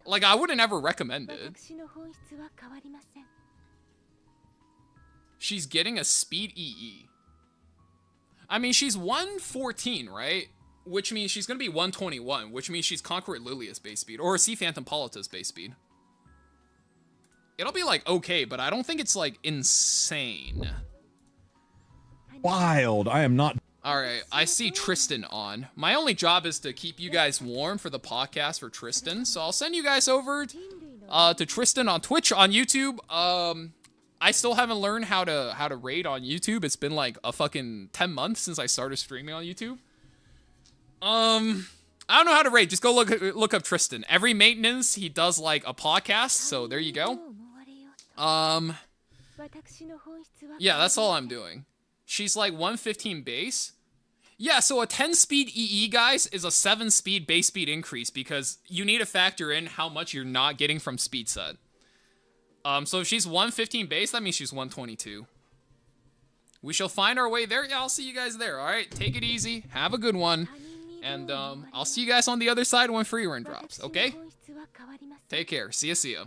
Like, I wouldn't ever recommend it. She's getting a speed EE. I mean, she's 114, right? Which means she's going to be 121, which means she's Conqueror Lilia's base speed, or Sea Phantom Polita's base speed. It'll be, like, okay, but I don't think it's, like, insane. Wild. I am not... Alright, I see Tristan on. My only job is to keep you guys warm for the podcast for Tristan, so I'll send you guys over to Tristan on Twitch, on YouTube. I still haven't learned how to raid on YouTube. It's been like a fucking 10 months since I started streaming on YouTube. I don't know how to raid. Just go look up Tristan. Every maintenance he does like a podcast, so there you go. Yeah, that's all I'm doing. She's like 115 base. Yeah, so a 10-speed EE, guys, is a 7-speed base speed increase because you need to factor in how much you're not getting from speed set. So if she's 115 base, that means she's 122. We shall find our way there. Yeah, I'll see you guys there, alright? Take it easy. Have a good one. And I'll see you guys on the other side when Frieren drops, okay? Take care. See ya, see ya.